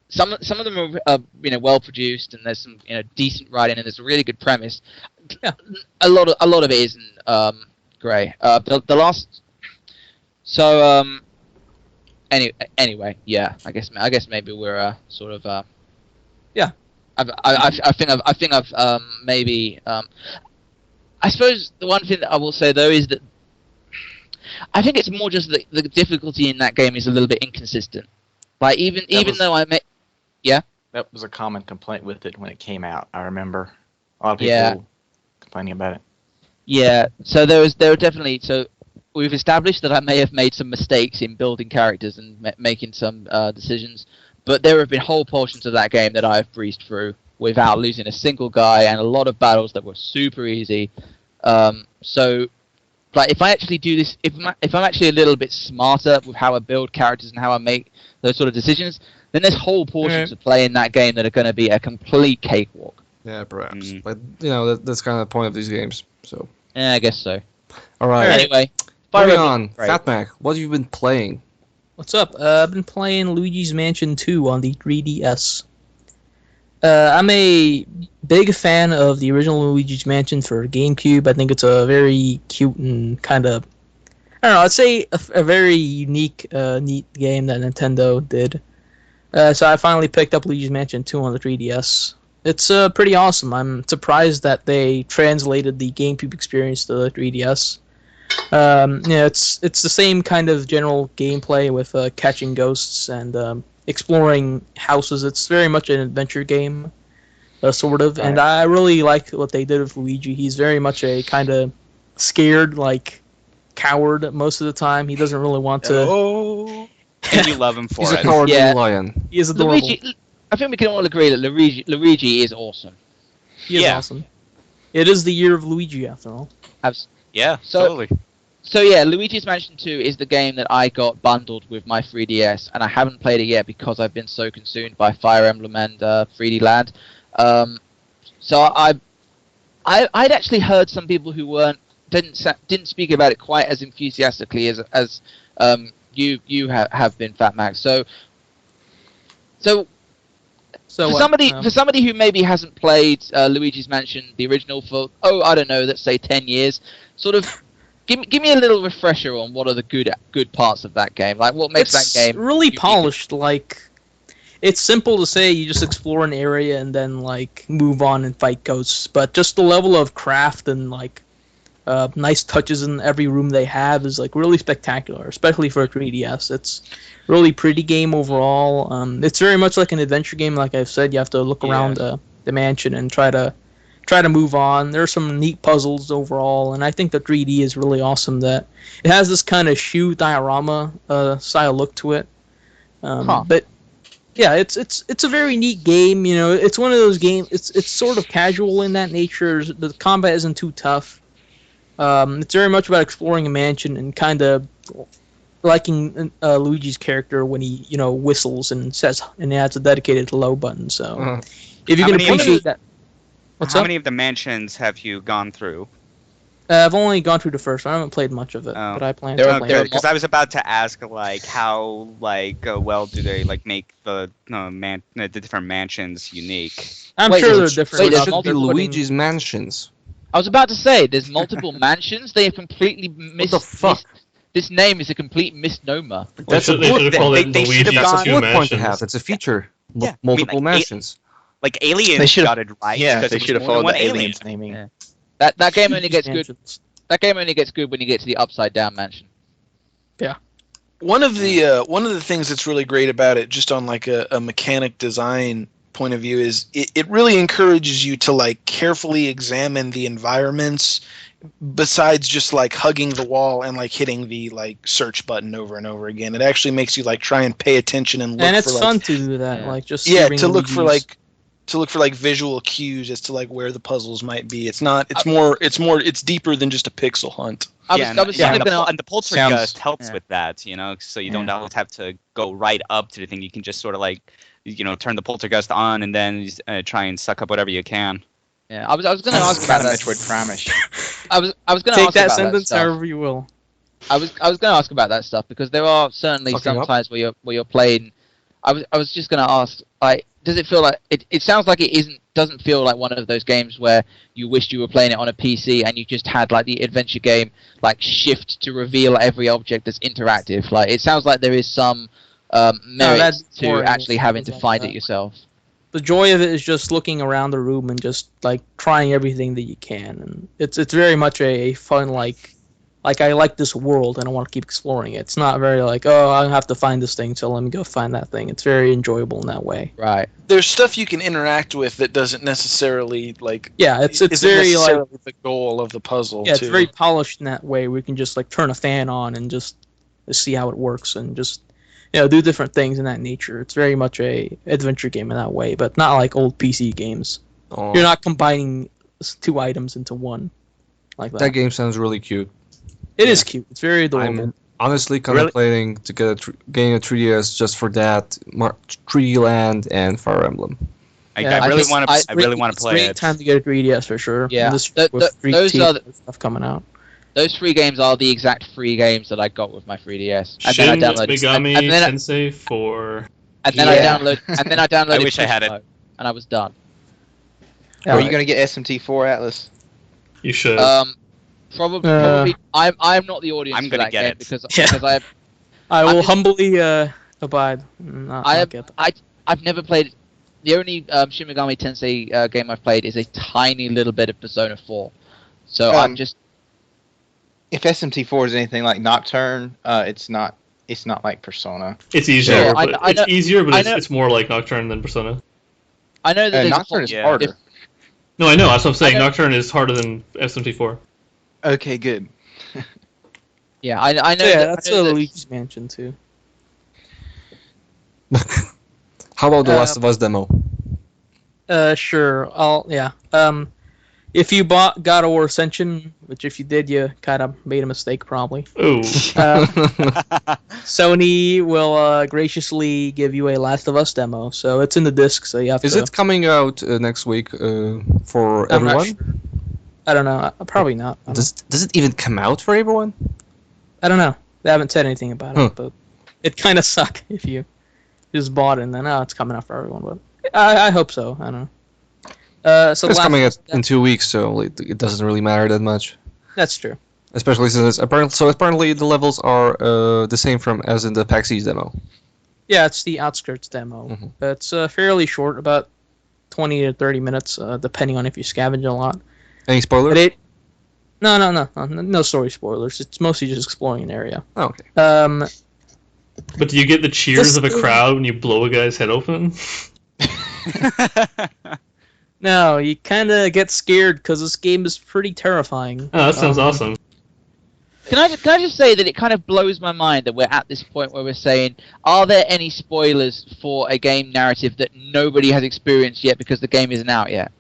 some of them are well produced, and there's some decent writing, and there's a really good premise. Yeah. A lot of it isn't great. The last anyway, yeah. I guess maybe we're sort of Yeah. I think I've maybe I suppose the one thing that I will say though is that I think it's more just the difficulty in that game is a little bit inconsistent. Like even though I may, That was a common complaint with it when it came out. I remember a lot of people Yeah. complaining about it. yeah. So there were definitely we've established that I may have made some mistakes in building characters and making some decisions, but there have been whole portions of that game that I've breezed through without losing a single guy, and a lot of battles that were super easy. So, like, if I actually do this, if I'm actually a little bit smarter with how I build characters and how I make those sort of decisions, then there's whole portions of play in that game that are going to be a complete cakewalk. Yeah, perhaps. Mm. But that's kind of the point of these games. So, Yeah, I guess so. all right. Anyway, Fire Moving Emblem, on, right. Fat Mac, what have you been playing? What's up? I've been playing Luigi's Mansion 2 on the 3DS. I'm a big fan of the original Luigi's Mansion for GameCube. I think it's a very cute and kind of, I don't know, I'd say a very unique, neat game that Nintendo did. So I finally picked up Luigi's Mansion 2 on the 3DS. It's pretty awesome. I'm surprised that they translated the GameCube experience to the 3DS. It's the same kind of general gameplay with catching ghosts and exploring houses. It's very much an adventure game, sort of. And I really like what they did with Luigi. He's very much a kind of scared, like, coward most of the time. He doesn't really want to. Oh, And you love him for He's a it. cowardly Yeah. lion. He is adorable. Luigi, I think we can all agree that Luigi is awesome. He is Yeah. awesome. It is the year of Luigi, after all. Yeah, So- totally. So yeah, Luigi's Mansion 2 is the game that I got bundled with my 3DS, and I haven't played it yet because I've been so consumed by Fire Emblem and 3D Land. So I'd actually heard some people who didn't speak about it quite as enthusiastically as you have been, Fat Max. So So for what, somebody who maybe hasn't played Luigi's Mansion, the original, for I don't know, let's say 10 years, sort of. Give me a little refresher on what are the good parts of that game. Like what makes it's that game really unique. polished. Like, it's simple to say you just explore an area and then like move on and fight ghosts, but just the level of craft and like nice touches in every room they have is like really spectacular, especially for a 3DS. It's really pretty game overall. It's very much like an adventure game. Like I've said, you have to look around the mansion and try to move on. There's some neat puzzles overall, and I think the 3D is really awesome. That it has this kind of shoe diorama style look to it. But yeah, it's a very neat game. You know, it's one of those games. It's sort of casual in that nature. The combat isn't too tough. It's very much about exploring a mansion and kind of liking Luigi's character when he whistles and says and adds a dedicated hello button. So if you How can many of appreciate the- that. What's How up? many of the mansions have you gone through? I've only gone through the first one. I haven't played much of it, Oh. but I plan There to are- play there are it. Because I was about to ask, like, how well do they like make the the different mansions unique? I'm Wait, sure there's- they're different. wait, It there's should be multiple Luigi's Mansions. I was about to say, there's multiple mansions. They have completely missed. the fuck? This name is a complete misnomer. They should have called it they should have Luigi's gone- Two Bullet point to Mansions. have. It's a feature. Yeah, I mean, Multiple like, mansions. Like Aliens They should've- got it right. Yeah, because they it was should have more than followed one the alien. aliens naming. Yeah. That game only Luigi's gets good. Mansions. That game only gets good when you get to the upside down mansion. one of the things that's really great about it, just on like a mechanic design point of view, is it really encourages you to like carefully examine the environments, besides just like hugging the wall and like hitting the like search button over and over again. It actually makes you like try and pay attention and look And it's for fun like, to do that, Yeah. like just yeah, hearing to look for Luigi's- like visual cues as to like where the puzzles might be. It's deeper than just a pixel hunt. I Yeah, was and gonna- the poltergust Sounds- helps yeah. with that, so you don't Yeah. always have to go right up to the thing. You can just sort of like turn the poltergeist on and then try and suck up whatever you can. Yeah, I was going to ask about Kind of that. Metroid Prime-ish. I was going to Take ask that about sentence stuff. however you will. I was going to ask about that stuff because there are certainly Fucking some up. times where you're playing. I was just going to ask, like, does it feel like it sounds like it doesn't feel like one of those games where you wished you were playing it on a PC and you just had like the adventure game like shift to reveal every object that's interactive. Like it sounds like there is some merit that's to boring actually if it having was to like find that. it yourself. The joy of it is just looking around the room and just like trying everything that you can, and it's very much a fun like I like this world and I want to keep exploring it. It's not very like, oh, I have to find this thing, so let me go find that thing. It's very enjoyable in that way. Right. There's stuff you can interact with that doesn't necessarily like. Yeah, it's isn't very like necessarily the goal of the puzzle. yeah, it's too. very polished in that way. We can just like turn a fan on and just see how it works and just do different things in that nature. It's very much a adventure game in that way, but not like old PC games. Oh, You're not combining two items into one like that. that game sounds really cute. It is cute. It's very adorable. I'm honestly contemplating to getting a 3DS just for that, 3D Land and Fire Emblem. I really want to. I really want to It's play great it. time to get a 3DS for sure. Yeah. And this Th- with th- free those teeth are the- and stuff coming out. Those 3 games are the exact 3 games that I got with my 3DS. And Shin then I downloaded Megami and then, Tensei 4. and then Yeah. I downloaded I wish I had it. Pushmo, and I was done. Are you going to get SMT4 Atlas? You should. Probably. I'm not the audience I'm for gonna that get game it. because I will just- humbly abide. Not get that. I've never played. The only Shin Megami Tensei game I've played is a tiny little bit of Persona 4. So I'm just. If SMT4 is anything like Nocturne, it's not like Persona. It's easier, Yeah, but I know- it's easier, but I know- it's more like Nocturne than Persona. I know that there's Nocturne is Yeah. harder. No, I know. That's what I'm saying. I know- Nocturne is harder than SMT4. Okay, good. Yeah, I know. Yeah, that, that's I know that- Luigi's Mansion too. How about the Last of Us demo? Sure. If you bought God of War Ascension, which if you did, you kind of made a mistake probably. Oh, Sony will graciously give you a Last of Us demo, so it's in the disc. So you have Is to. it coming out next week for I'm not everyone? sure. I don't know. Probably not. I don't, Does it even come out for everyone? I don't know. They haven't said anything about Huh. it, but it kind of suck if you just bought it and then it's coming out for everyone. But I hope so. I don't know. So It's Last coming of out Us- in 2 weeks, so it doesn't really matter that much. That's true. Especially since apparently the levels are the same as in the PAX East demo. Yeah, it's the Outskirts demo. Mhm. It's fairly short, about 20 to 30 minutes, depending on if you scavenge a lot. Any spoilers? But no story spoilers. It's mostly just exploring an area. Oh, okay. but do you get the cheers This of a is- crowd when you blow a guy's head open? No, you kind of get scared because this game is pretty terrifying. Oh, that sounds awesome. Can I just say that it kind of blows my mind that we're at this point where we're saying, are there any spoilers for a game narrative that nobody has experienced yet because the game isn't out yet?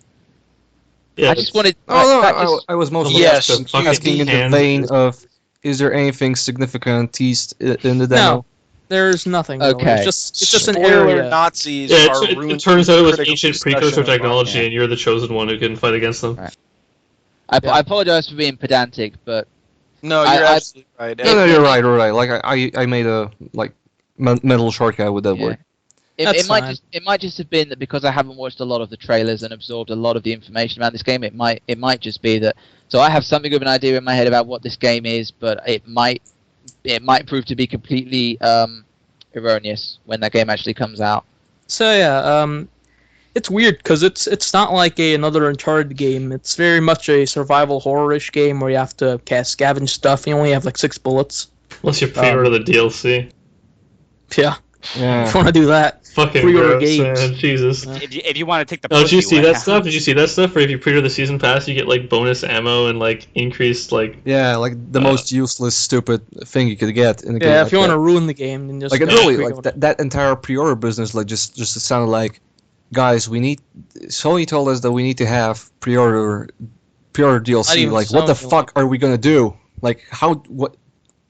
Yeah, I just wanted. Oh, that no, just- I was mostly Yes. asking in the vein of, is there anything significant teased in the demo? No, there's nothing. Really. Okay. It's just an Spoiler area. Nazis Yeah, are it ruining turns out it was critical ancient discussion precursor about- technology, Yeah. and you're the chosen one who can fight against them. Right. I apologize for being pedantic, but No, I- you're I- absolutely right. No, you're right, you're right. Like I made a mental shortcut with that yeah. word. That's it might fine. just have been that because I haven't watched a lot of the trailers and absorbed a lot of the information about this game. It might just be that. So I have something of an idea in my head about what this game is, but it might prove to be completely erroneous when that game actually comes out. So yeah, it's weird because it's not like another Uncharted game. It's very much a survival horror-ish game where you have to scavenge stuff. You only have like 6 bullets. Unless you pre-order the DLC. Yeah, Yeah. if you want to do that. Fucking Pre-order gross, games. man. Jesus. If you want to take the Oh, did you pussy see way that out. stuff? Did you see that stuff? Where if you pre-order the season pass, you get like bonus ammo and like increased like. Yeah, like the most useless, stupid thing you could get in a game. Yeah, like if you want that. to ruin the game, then just Like it go really, pre-order. like that entire pre-order business, like just sounded like, guys, Sony told us that we need to have pre-order Not DLC. even Like, what the Sony, fuck are we gonna do? Like,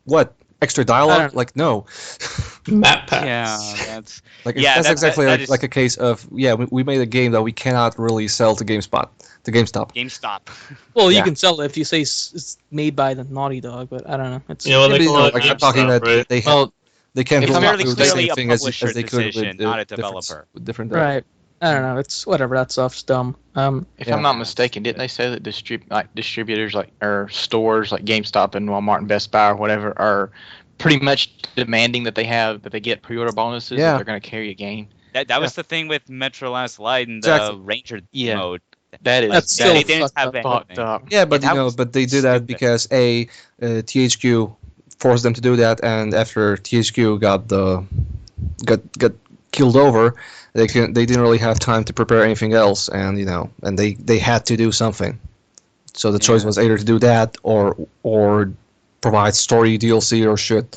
what? extra I dialogue. don't- Like no. Map packs. Yeah, that's Like Yeah, that's that- exactly that like, is- like a case of we made a game that we cannot really sell to GameStop. GameStop. Well, you Yeah. can sell it if you say it's made by the Naughty Dog, but I don't know. It's You know, Yeah, they but, call it like, I'm GameStop, talking that right? they Well, they can't It's really fairly do the clearly same a thing as publisher they could decision, with not a different- developer. with different right. I don't know. It's whatever. That stuff's dumb. If Yeah. I'm not mistaken, didn't they say that distributors or stores like GameStop and Walmart and Best Buy or whatever are pretty much demanding that they get pre-order bonuses Yeah. if they're going to carry a game? That was the thing with Metro Last Light and Exactly. the Ranger Yeah. mode. That is That's still They didn't fucked have up. anything. fucked up. Yeah, but Yeah, that you know, was but they did that stupid. because THQ forced them to do that, and after THQ got killed over, they didn't really have time to prepare anything else, and and they had to do something. So the choice Yeah. was either to do that or provide story DLC or shit.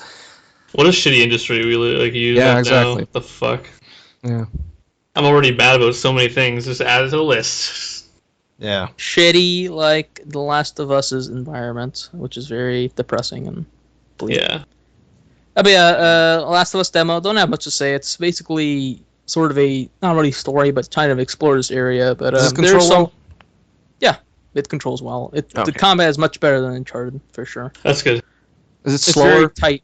What a shitty industry we use Yeah, have now. exactly. What the fuck? Yeah. I'm already mad about so many things. Just add it to the list. Yeah. Shitty, like The Last of Us's environment, which is very depressing and bleak. Yeah. But Last of Us demo, don't have much to say. It's basically sort of a, not really story, but kind of explores area. But Does it there's control some, well? yeah, it controls well. The Okay. combat is much better than Uncharted, for sure. That's good. Is it It's slower? very tight.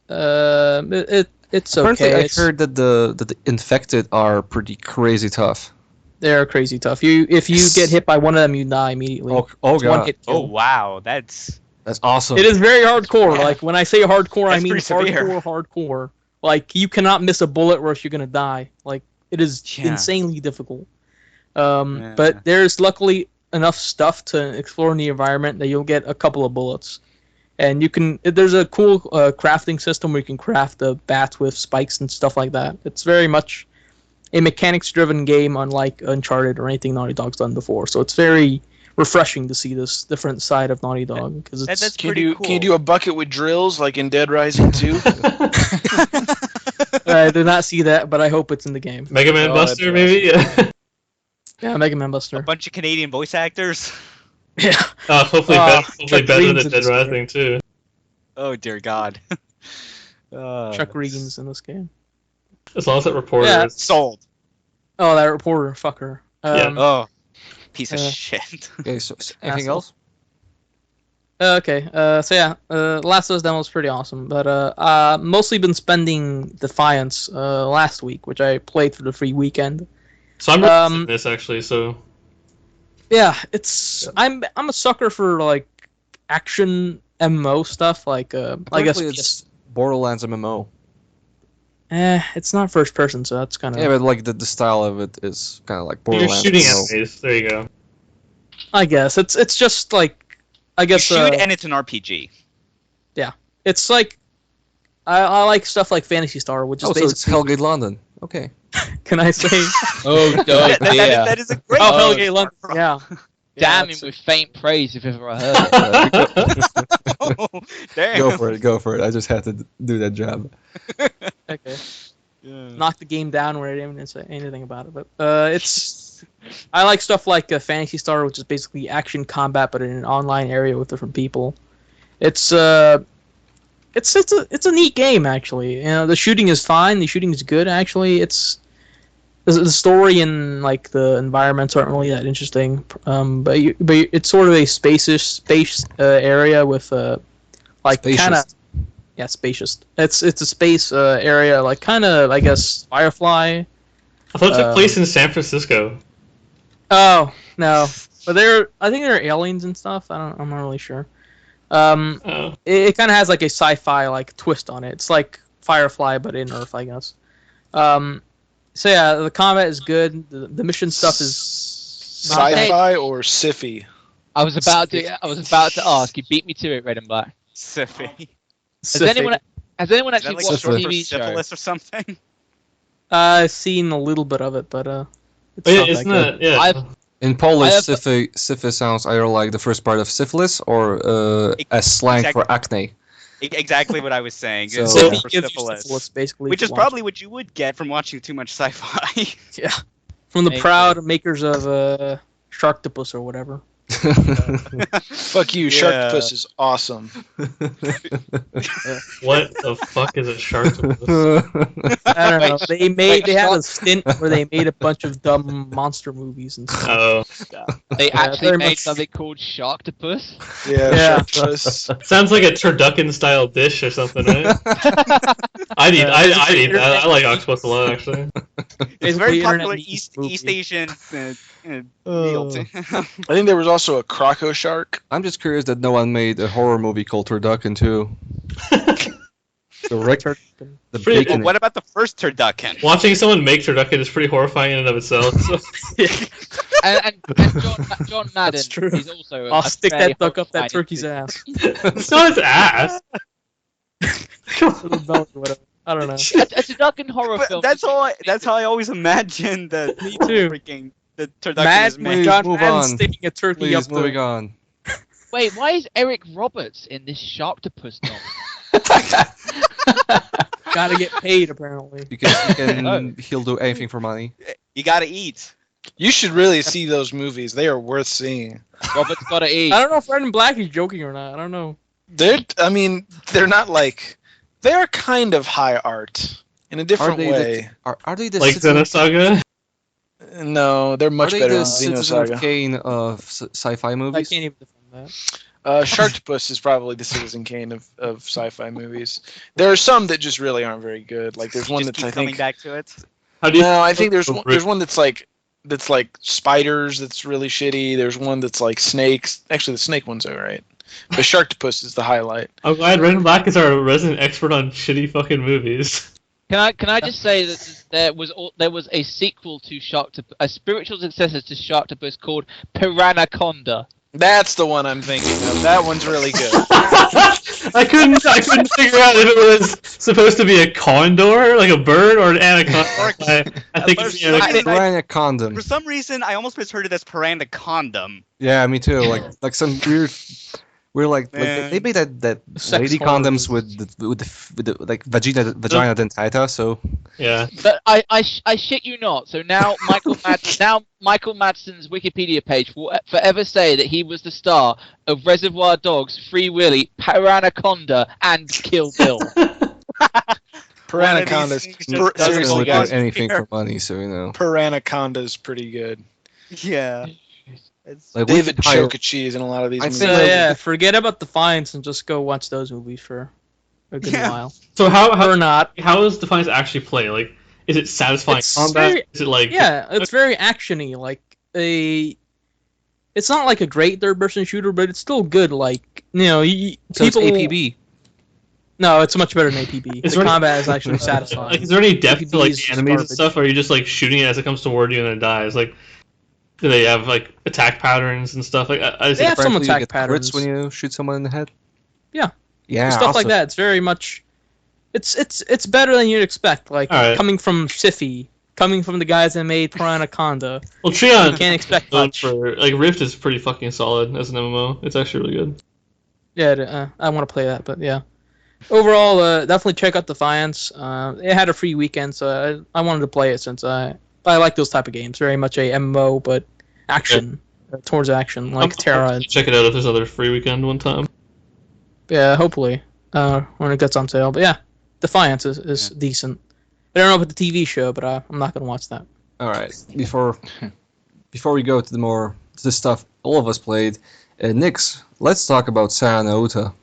It's Apparently, okay. I heard that the infected are pretty crazy tough. They're crazy tough. If you get hit by one of them, you die immediately. Oh It's one god, hit Oh kill. wow, that's that's awesome. It is very hardcore. Yeah. Like when I say hardcore, I That's mean pretty severe. hardcore. Like you cannot miss a bullet, or else you're gonna die. Like it is Yeah. insanely difficult. Yeah. But there's luckily enough stuff to explore in the environment that you'll get a couple of bullets, and you can. There's a cool crafting system where you can craft the bats with spikes and stuff like that. It's very much a mechanics-driven game, unlike Uncharted or anything Naughty Dog's done before. So it's very refreshing to see this different side of Naughty Dog because it's that's Can pretty you cool. can you do a bucket with drills like in Dead Rising 2? I did not see that, but I hope it's in the game. Mega Man Oh, Buster, that'd maybe? Yeah. Yeah, Mega Man a Buster. bunch of Canadian voice actors. Yeah. Hopefully, hopefully Chuck better Green's than in Dead this game. Rising, too. Oh dear God. Chuck Regan's in this game. As long as that reporter Yeah. is. Sold. Oh, that reporter fucker. Yeah. Oh, piece of Uh, shit. Okay, so anything Asshole. else? Okay. So yeah, Last of Us demo is pretty awesome, but mostly been spending Defiance last week, which I played for the free weekend. So I'm interested in Um, this, actually, so. Yeah, I'm a sucker for like action MMO stuff, like I guess Apparently it's Borderlands MMO. it's not first person, so that's kind of Yeah, but like the style of it is kind of like You're Borderlands shooting MMO. enemies. There you go. I guess it's just like I You guess shoot and it's an RPG. it's like I like stuff like Phantasy Star, which is Oh, so it's basically Hellgate London. Okay. can I say Oh, That- that- dear. that is a great. oh Oh, Hellgate London, yeah. Damn him with faint praise if ever I heard it. Oh, damn. Go for it. I just had to do that job. Okay. Yeah. Knock the game down where I didn't even say anything about it, but it's I like stuff like Phantasy Star, which is basically action combat but in an online area with different people. It's a neat game actually. You know, the shooting is fine. The shooting is good actually. It's the story and like the environments aren't really that interesting. But it's sort of a space area with like kind of Spacious. spacious. It's a space area like kind of I guess Firefly. I thought it took place in San Francisco. Oh no, but I think they're aliens and stuff. I'm not really sure. Oh. It kind of has like a sci-fi like twist on it. It's like Firefly but in Earth, I guess. So yeah, the combat is good. The mission stuff is Sci-fi or sci-fi? I was about to ask. You beat me to it, Red and Black. Siffy. Has anyone Is that actually like watched short the for TV show? syphilis or something? I've seen a little bit of it, but it's Oh, yeah, not that isn't good. it? Yeah. I've- In Polish, I have- syphilis sounds either like the first part of syphilis or as slang for acne. Exactly what I was saying. So- It's So short He for gives you syphilis. syphilis, basically, Which to is watch. probably what you would get from watching too much sci-fi. from the Maybe. proud makers of Sharktopus or whatever. Fuck you, Yeah. Sharktopus is awesome. What the fuck is a shark? I don't know. Wait, They had a Shark- stint where they made a bunch of dumb monster movies and stuff. Oh, They Yeah, actually very made much- something called Sharktopus. Yeah, Yeah. Sharktopus. sounds like a turducken style dish or something, right? I'd eat that. I like octopus a lot, actually. It's very Basically, Internet popular News East movie. Asian meal. Too. I think there was also a Croco Shark. I'm just curious that no one made a horror movie called Turducken too. The the Pretty- bacon. What about the first turducken? Watching someone make turducken is pretty horrifying in and of itself. So. And John Madden That's true. is also. I'll a stick fairly that duck up that horrifying turkey's ass. It's not his ass. Little belly, whatever. I don't know. A turducken horror But film. that's how I always imagined that. Me too. Freaking the turducken Mad, is made. John Move Madden on. sticking a turkey Please, up moving the... on. Wait, why is Eric Roberts in this Sharktopus novel? Gotta get paid, apparently. Because he'll do anything for money. You gotta eat. You should really see those movies. They are worth seeing. Roberts gotta eat. I don't know if Red and Black is joking or not. I don't know. They're not like, they're kind of high art in a different they way. Are they the Like Citizen, Xenosaga? No, they're are much they better the than Citizen of Xenosaga. Kane of sci-fi I movies? can't even defend that. Sharktopus is probably the Citizen Kane of sci-fi movies. There are some that just really aren't very good. Like there's You one just that's keep I coming think. back to it. How do you? No, I think there's Oh, one, there's one that's like spiders that's really shitty. There's one that's like snakes. Actually, the snake one's alright. But Sharktopus is the highlight. I'm glad Red and Black is our resident expert on shitty fucking movies. Can I just say that there was a sequel to Sharktopus, a spiritual successor to Sharktopus called Piranhaconda. That's the one I'm thinking of. That one's really good. I couldn't figure out if it was supposed to be a condor, like a bird, or an anaconda. I think it's the anaconda. Piranha condom. For some reason, I almost misheard it as Piranda condom. Yeah, me too. Like some weird. We're like Man. they made that Sex lady horror condoms with the like vagina dentata. So Yeah. But I shit you not. So now Michael Madsen's Wikipedia page will forever say that he was the star of Reservoir Dogs, Free Willy, Piranhaconda, and Kill Bill. Piranhaconda's One of these things doesn't just doesn't seriously look belong like anything here. for money. So you know, Piranhaconda's pretty good. Yeah. It's, like we David could hire- Chokachi in a lot of these I movies. think So that- yeah, forget about Defiance and just go watch those movies for a good Yeah. while. So how Or not. does Defiance actually play? Like, is it satisfying It's combat? very- Is it like Yeah, it's very actiony. Like it's not like a great third-person shooter, but it's still good. Like So it's people. APB. No, it's much better than APB. Is The there any- combat is actually satisfying. Like, is there any depth to like APB is the enemies and garbage. stuff, or are you just like shooting it as it comes toward you and then it dies? Like, do they have like attack patterns and stuff? Like, I just They have some Apparently you attack get patterns. crits when you shoot someone in the head. Yeah. Yeah. Stuff like awesome. that. It's very much. It's better than you'd expect. Like Alright. coming from Siffy, coming from the guys that made Piranhaconda, well, Trion you can't expect known much. for like Rift is pretty fucking solid as an MMO. It's actually really good. Yeah, I want to play that, but yeah. Overall, definitely check out Defiance. It had a free weekend, so I wanted to play it since I like those type of games. Very much a MMO, but action towards action, like Terra. I'll check it out if there's another free weekend one time. Yeah, hopefully when it gets on sale. But yeah, Defiance is decent. I don't know about the TV show, but I'm not gonna watch that. All right. Before we go to the stuff all of us played, Nix, let's talk about Sayonara.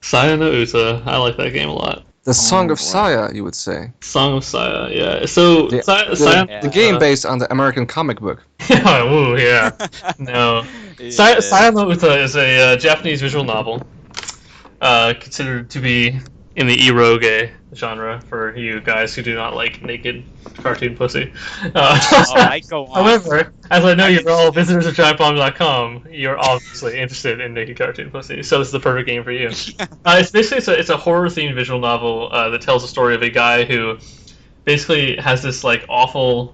Sayonara Uta, I like that game a lot. The Song of boy. Saya, you would say. Song of Saya, yeah. So The, Sayonara, the game based on the American comic book. Ooh, yeah. No. Sayonara Uta is a Japanese visual novel, considered to be in the eroge genre for you guys who do not like naked cartoon pussy. Alright, go on. However, as I know you're all visitors of giantbomb.com, you're obviously interested in naked cartoon pussy, so this is the perfect game for you. It's basically it's a horror-themed visual novel that tells the story of a guy who basically has this like awful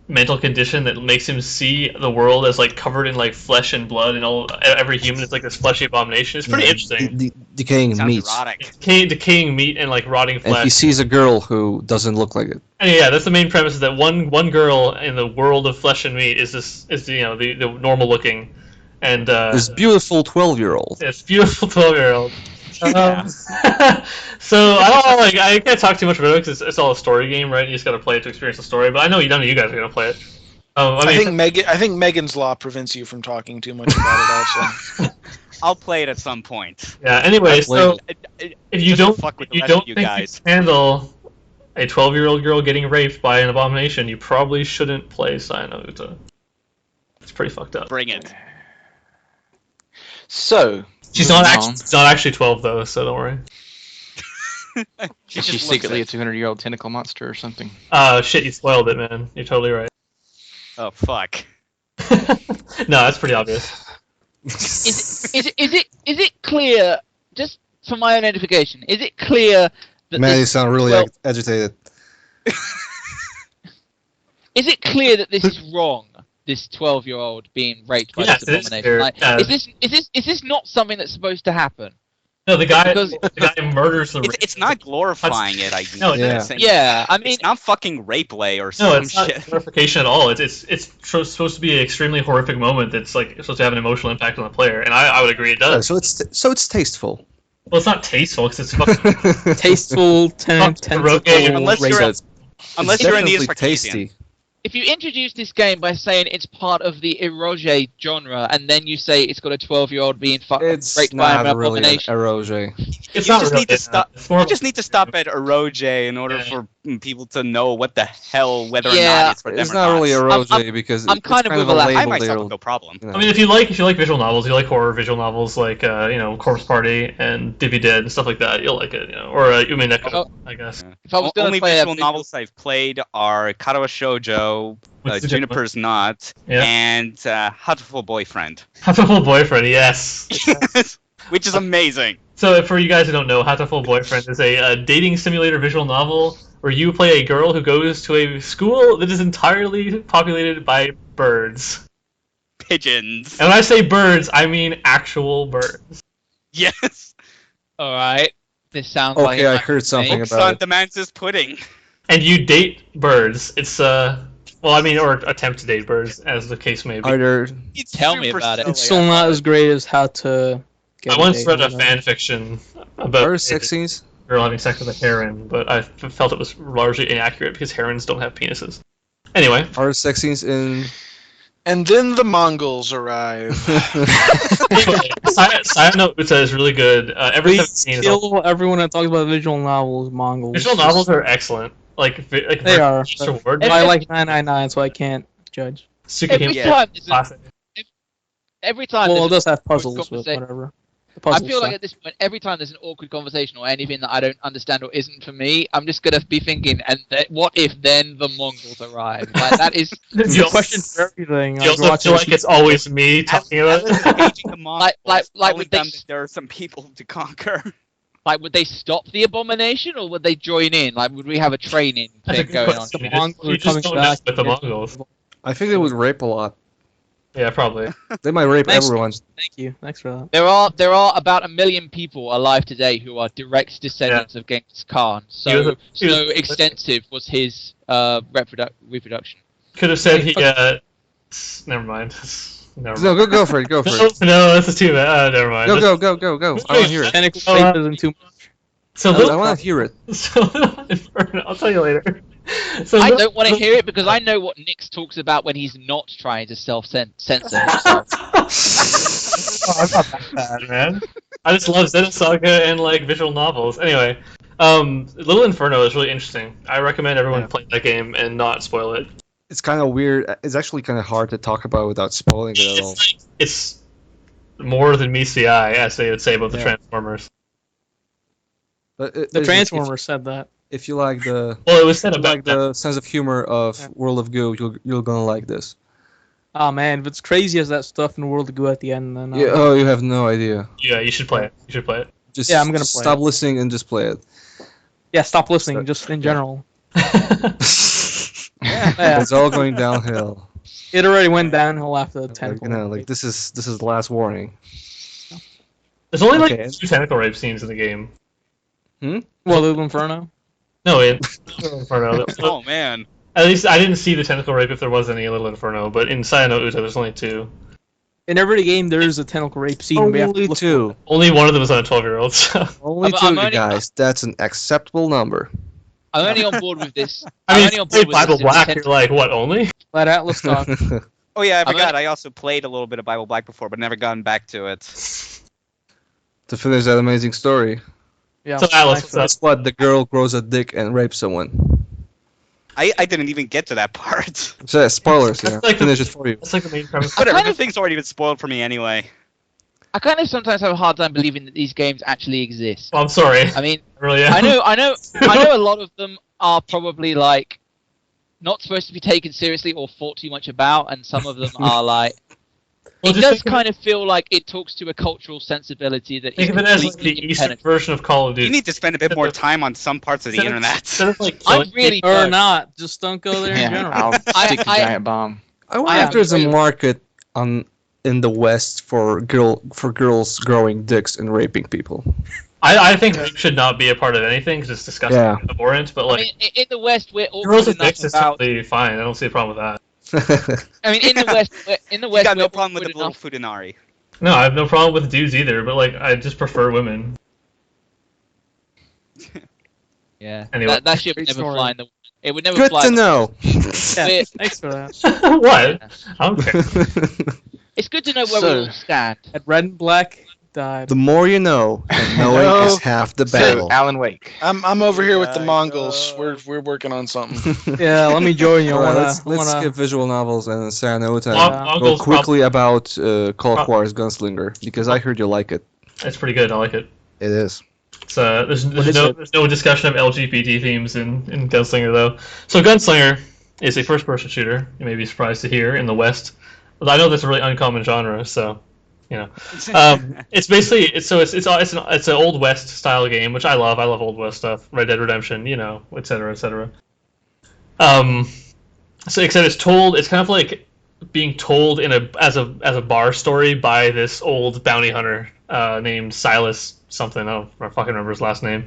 mental condition that makes him see the world as like covered in like flesh and blood, and every human is like this fleshy abomination. It's pretty interesting. decaying Sounds meat, erotic. Decaying meat and like rotting and he flesh. sees a girl who doesn't look like it. And yeah, that's the main premise. Is that one girl in the world of flesh and meat is the normal looking, and This beautiful 12-year-old. this beautiful 12-year-old. Yeah. So I don't know, like I can't talk too much about it because it's all a story game, right? You just got to play it to experience the story. But I know none of you guys are gonna play it. I think Megan's Law prevents you from talking too much about it. Also, I'll play it at some point. yeah. Anyway, so if you Just don't to fuck with the you rest don't of you think guys. you can handle a 12-year-old girl getting raped by an abomination, you probably shouldn't play Sayonara. It's pretty fucked up. Bring it. So She's moving not on. she's not actually 12 though, so don't worry. Is she just looks secretly a it. 200-year-old tentacle monster or something? Shit, you spoiled it, man. You're totally right. Oh fuck. No, that's pretty obvious. Is it clear? Just for my own edification, is it clear that Man, you this, sound really well- agitated. is it clear that this is wrong? This 12-year-old being raped by Yes, this it is abomination. clear. Like, Yeah. is this not something that's supposed to happen? No, the guy Because- the guy murders the It's not glorifying it. I No, it's guess. not. Yeah, I mean, It's not fucking rape play or No, some it's not shit. glorification at all. It's supposed to be an extremely horrific moment that's like supposed to have an emotional impact on the player, and I would agree it Yeah, does. so it's tasteful. Well, it's not tasteful because it's fucking Tasteful, Fuck the road game. Unless rape. you're unless you're in the Definitely Sarkisian. tasty. if you introduce this game by saying it's part of the eroge genre, and then you say it's got a 12-year-old being It's raped by an not really an abomination, eroge. It's You not just really, need to stop- It's more You just need to stop at eroge in order Yeah. for people to know what the hell whether or Yeah. not it's for them It's or not really not. eroge because I'm it's kind of kind of a with that. label I myself there. have no problem. you know. I mean, if you like visual novels, you like horror visual novels like Corpse Party and Divi Dead and stuff like that, you'll like it, or Ume Neko, Oh. I guess. if I was going Only to play visual a novels I've played are Karawa Shoujo, What's the Juniper's Knot, Yeah. and Hatoful Boyfriend, Hatoful Boyfriend, yes. which is amazing. So for you guys who don't know, Hatoful Boyfriend is a dating simulator visual novel where you play a girl who goes to a school that is entirely populated by birds. Pigeons. And when I say birds, I mean actual birds. Yes. All right, this sounds like Okay, it I might heard be something me. about Son it. demands his pudding. And you date birds. It's or attempt to date birds, as the case may be. Are there It's Tell me super about it. silly. It's still not as great as how to. Get I once date read or a whatever. fan fiction are about there a sex scenes? girl having sex with a heron, but I felt it was largely inaccurate because herons don't have penises. Anyway, Are there sex scenes in? and then the Mongols arrive. Sayano Uta is really good. Every Please 17 is kill everyone that talks about visual novels, Mongols. visual novels are excellent. Like They are. Mr. But Ward, I like 999, so I can't judge. Every Tsukahime time, there's classic. every time. Well, there's it does have puzzles, but conversation. whatever. The I puzzles feel like suck. at this point, every time there's an awkward conversation or anything that I don't understand or isn't for me, I'm just gonna be thinking, what if then the Mongols arrive? Like that is It's Do a you, question for everything. do I you was also watching feel like it's always me talking about Atlas is it? engaging the Mongols, like telling with they- them that there are some people to conquer. like, would they stop the abomination or would they join in? Like, would we have a training That's a thing good going on? question. The Mongols You are just coming don't back. mess with the Mongols. I think they would rape a lot. Yeah, probably. They might rape Thanks. everyone. Thank you. Thanks for that. There are about 1 million people alive today who are direct descendants of Genghis Khan. He was So a- extensive was his reproduction. Could have said he. Never mind. Never No, mind. go for it. Go for No, it. no, this is too bad. Never mind. Go. I want to hear it. Tentacle Oh, shape isn't too much. So I Little want to hear it. So Inferno, I'll tell you later. So I Little- don't want to hear it because I know what Nix talks about when he's not trying to self-censor himself. Oh, I'm not that bad, man. I just love Zen Saga and like visual novels. Anyway, Little Inferno is really interesting. I recommend everyone play that game and not spoil it. It's kind of weird. It's actually kind of hard to talk about without spoiling it at all. It's more than meets the eye, as they would say about the Yeah. Transformers. But The Transformers said that. If you like the Well, it was said if you about like the sense of humor of Yeah. World of Goo, you're gonna like this. Oh man, if it's crazy as that stuff in World of Goo at the end, then Yeah, oh, you have no idea. Yeah, you should play it. You should play it. Just Yeah, I'm gonna play stop listening and just play it. yeah, stop listening. So- Just in general. Yeah. Yeah, It's all going downhill. it already went downhill after the Like, tentacle. this is the last warning. There's only like Okay. 2 tentacle rape scenes in the game. Well, Little Inferno. No, in Little Inferno. Oh man. At least I didn't see the tentacle rape if there was any in Little Inferno, but in Sayano Uta there's only 2. In every game, there is a tentacle rape scene. We have to Only look 2. Only one of them is on a 12-year-old. So. Only I'm 2, you only- guys. That's an acceptable number. I'm only on board with this. I mean, only on if you board play with Bible this Black, intent- you're like, what, only? Let Atlas talk. Oh yeah, I I'm forgot. only- I also played a little bit of Bible Black before, but never gotten back to it. To finish that amazing story. Yeah. So Atlas, thanks for what's That's what the girl grows a dick and rapes someone. I didn't even get to that part. So, spoilers, yeah. That's like Finish it for you. That's like the main premise. Whatever, kind the of- thing's already been spoiled for me anyway. I kind of sometimes have a hard time believing that these games actually exist. Well, I'm sorry. I mean, I really am. I know a lot of them are probably like not supposed to be taken seriously or thought too much about, and some of them are like. Well, It just does think of- kind of feel like it talks to a cultural sensibility that is Think of it as like completely the Eastern impenetrable. version of Call of Duty. You need to spend a bit more time on some parts of the internet. Instead of like I killing really Or don't. not. Just don't go there in Yeah, general. I'll stick a I- giant bomb. I wonder I if there's a am- market in the West for girls growing dicks and raping people. I think rape should not be a part of anything because it's disgusting Yeah. and abhorrent. But I like, mean, in the West, we're all girls good with dicks enough is about. totally fine. I don't see a problem with that. I mean, in the West, You got no we're problem with good the little enough. Fudanari. No, I have no problem with dudes either. But like, I just prefer women. Yeah, Anyway. that shit would Great never story. fly in the. It would never Good fly. to in the- know. Yeah, We're- thanks for that. What? I don't care. It's good to know where So- we all stand. At Red and Black died. The more you know, and knowing No. is half the So, battle. Alan Wake. I'm over here with the Yeah, Mongols. no. We're working on something. Yeah, let me join you. I Alright, wanna, let's I wanna, skip visual novels and Saranota Mon- and go Mongols quickly about Call Prob- of Juarez Gunslinger because I heard you like it. It's pretty good. I like it. It is. So there's is no it? there's no discussion of LGBT themes in Gunslinger though. So Gunslinger is a first-person shooter. You may be surprised to hear in the West. Although I know that's a really uncommon genre, so you know. It's basically it's an old West style game, which I love. I love old West stuff. Red Dead Redemption, you know, etc. etc. So except it's told. It's kind of like being told as a bar story by this old bounty hunter named Silas something. I don't fucking remember his last name.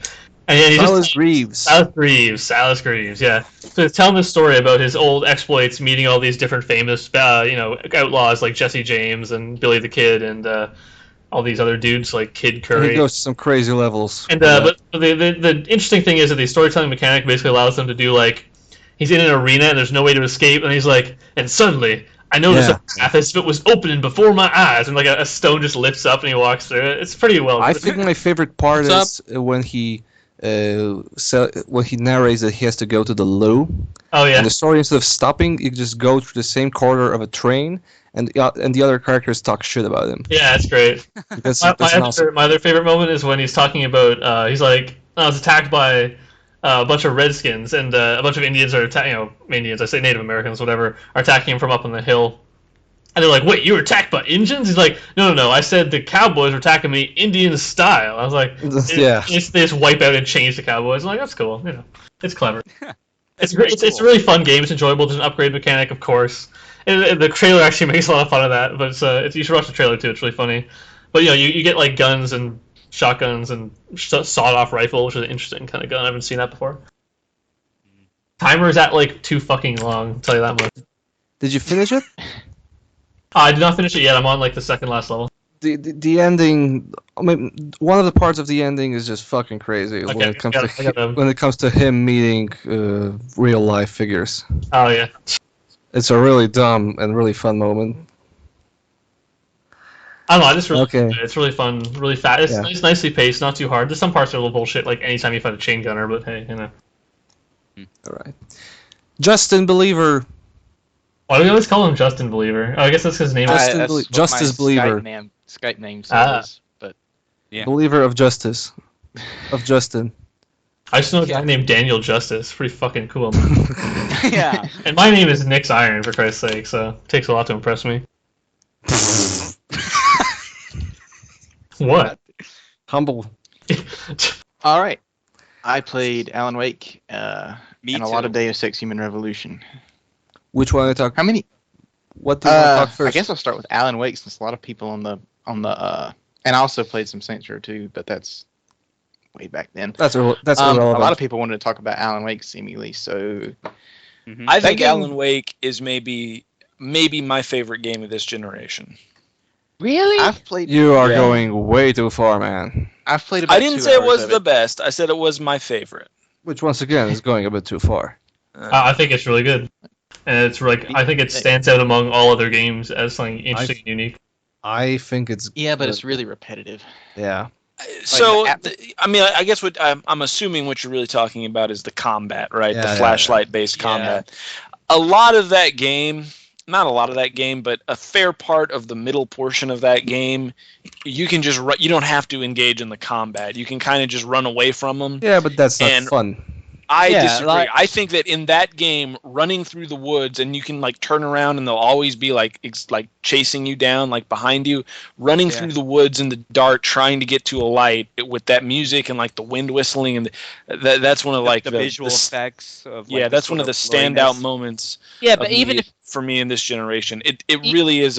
And he Silas Reeves. Silas Greaves, yeah. So it's telling this story about his old exploits, meeting all these different famous, outlaws like Jesse James and Billy the Kid and all these other dudes like Kid And Curry. he goes to some crazy levels. And Yeah. but the interesting thing is that the storytelling mechanic basically allows them to do like he's in an arena and there's no way to escape, and he's like, and suddenly I noticed Yeah. a path as if it was opening before my eyes, and like a stone just lifts up and he walks through it. It's pretty well. I think my favorite part What's is when he narrates that he has to go to the loo. Oh yeah. And the story, instead of stopping, you just go through the same corridor of a train, and the other characters talk shit about him. Yeah, it's great. That's, My that's an awesome. other favorite moment is when he's talking about. He's like, I was attacked by a bunch of Redskins, and a bunch of Indians are attacking. Indians, I say Native Americans, whatever, are attacking him from up on the hill. And they're like, "Wait, you were attacked by Indians?" He's like, "No. I said the Cowboys were attacking me Indian style." I was like, Yeah. they just wipe out and change the Cowboys." I'm like, "That's cool. You know, it's clever. It's great. It's a really fun game. It's enjoyable. There's an upgrade mechanic, of course. And the trailer actually makes a lot of fun of that. But you should watch the trailer too. It's really funny. But you get like guns and shotguns and sawed-off rifle, which is an interesting kind of gun. I haven't seen that before. Timer is at like too fucking long. I'll tell you that much. Did you finish it? I did not finish it yet. I'm on like the second last level. The ending. I mean, one of the parts of the ending is just fucking crazy Okay, when it comes I gotta- when it comes to him meeting real life figures. Oh yeah. It's a really dumb and really fun moment. I don't know. I just really Okay. It's really fun, really fast. It's Yeah. nice, nicely paced, not too hard. There's some parts that are a little bullshit, like anytime you find a chain gunner, but hey, you know. All right. Justin Believer. Why do we always call him Justin Believer? Oh, I guess that's his name. Justin That's Belie- what Justice my Believer. Skype name Ah. says, but Yeah. Believer of justice. Of Justin. I just know a guy named Daniel Justice. Pretty fucking cool. Yeah. And my name is Nick's Iron, for Christ's sake, so it takes a lot to impress me. What? Humble. all right. I played Alan Wake Me and too. a lot of Deus Ex Human Revolution. Which one I talk? How many? What do you want to talk I first? guess I'll start with Alan Wake since a lot of people on the And I also played some Saints Row 2, but that's way back then. That's A irrelevant. lot of people wanted to talk about Alan Wake, seemingly. So I think game- Alan Wake is maybe my favorite game of this generation. Really? I've played. You are Yeah. going way too far, man. I've played about I didn't 2 say it hours was of the best. I said it was my favorite. Which once again is going a bit too far. I think it's really good, and it's like I think it stands out among all other games as something interesting and unique. I think it's Yeah, but good. it's really repetitive. Yeah. So, the I mean, I guess what I'm assuming what you're really talking about is the combat, right? Yeah, The yeah, flashlight-based yeah. combat. A lot of that game, not a lot of that game, but a fair part of the middle portion of that game, you can just you don't have to engage in the combat. You can kind of just run away from them. Yeah, but that's not And- fun. I Yeah, disagree. like- I think that in that game, running through the woods and you can like turn around and they'll always be like like chasing you down, like behind you. Running through the woods in the dark, trying to get to a light with that music and like the wind whistling, and that's one of like the visual effects of like, yeah, that's one of the standout blurriness. moments. Yeah, of but even me- if for me in this generation, it really is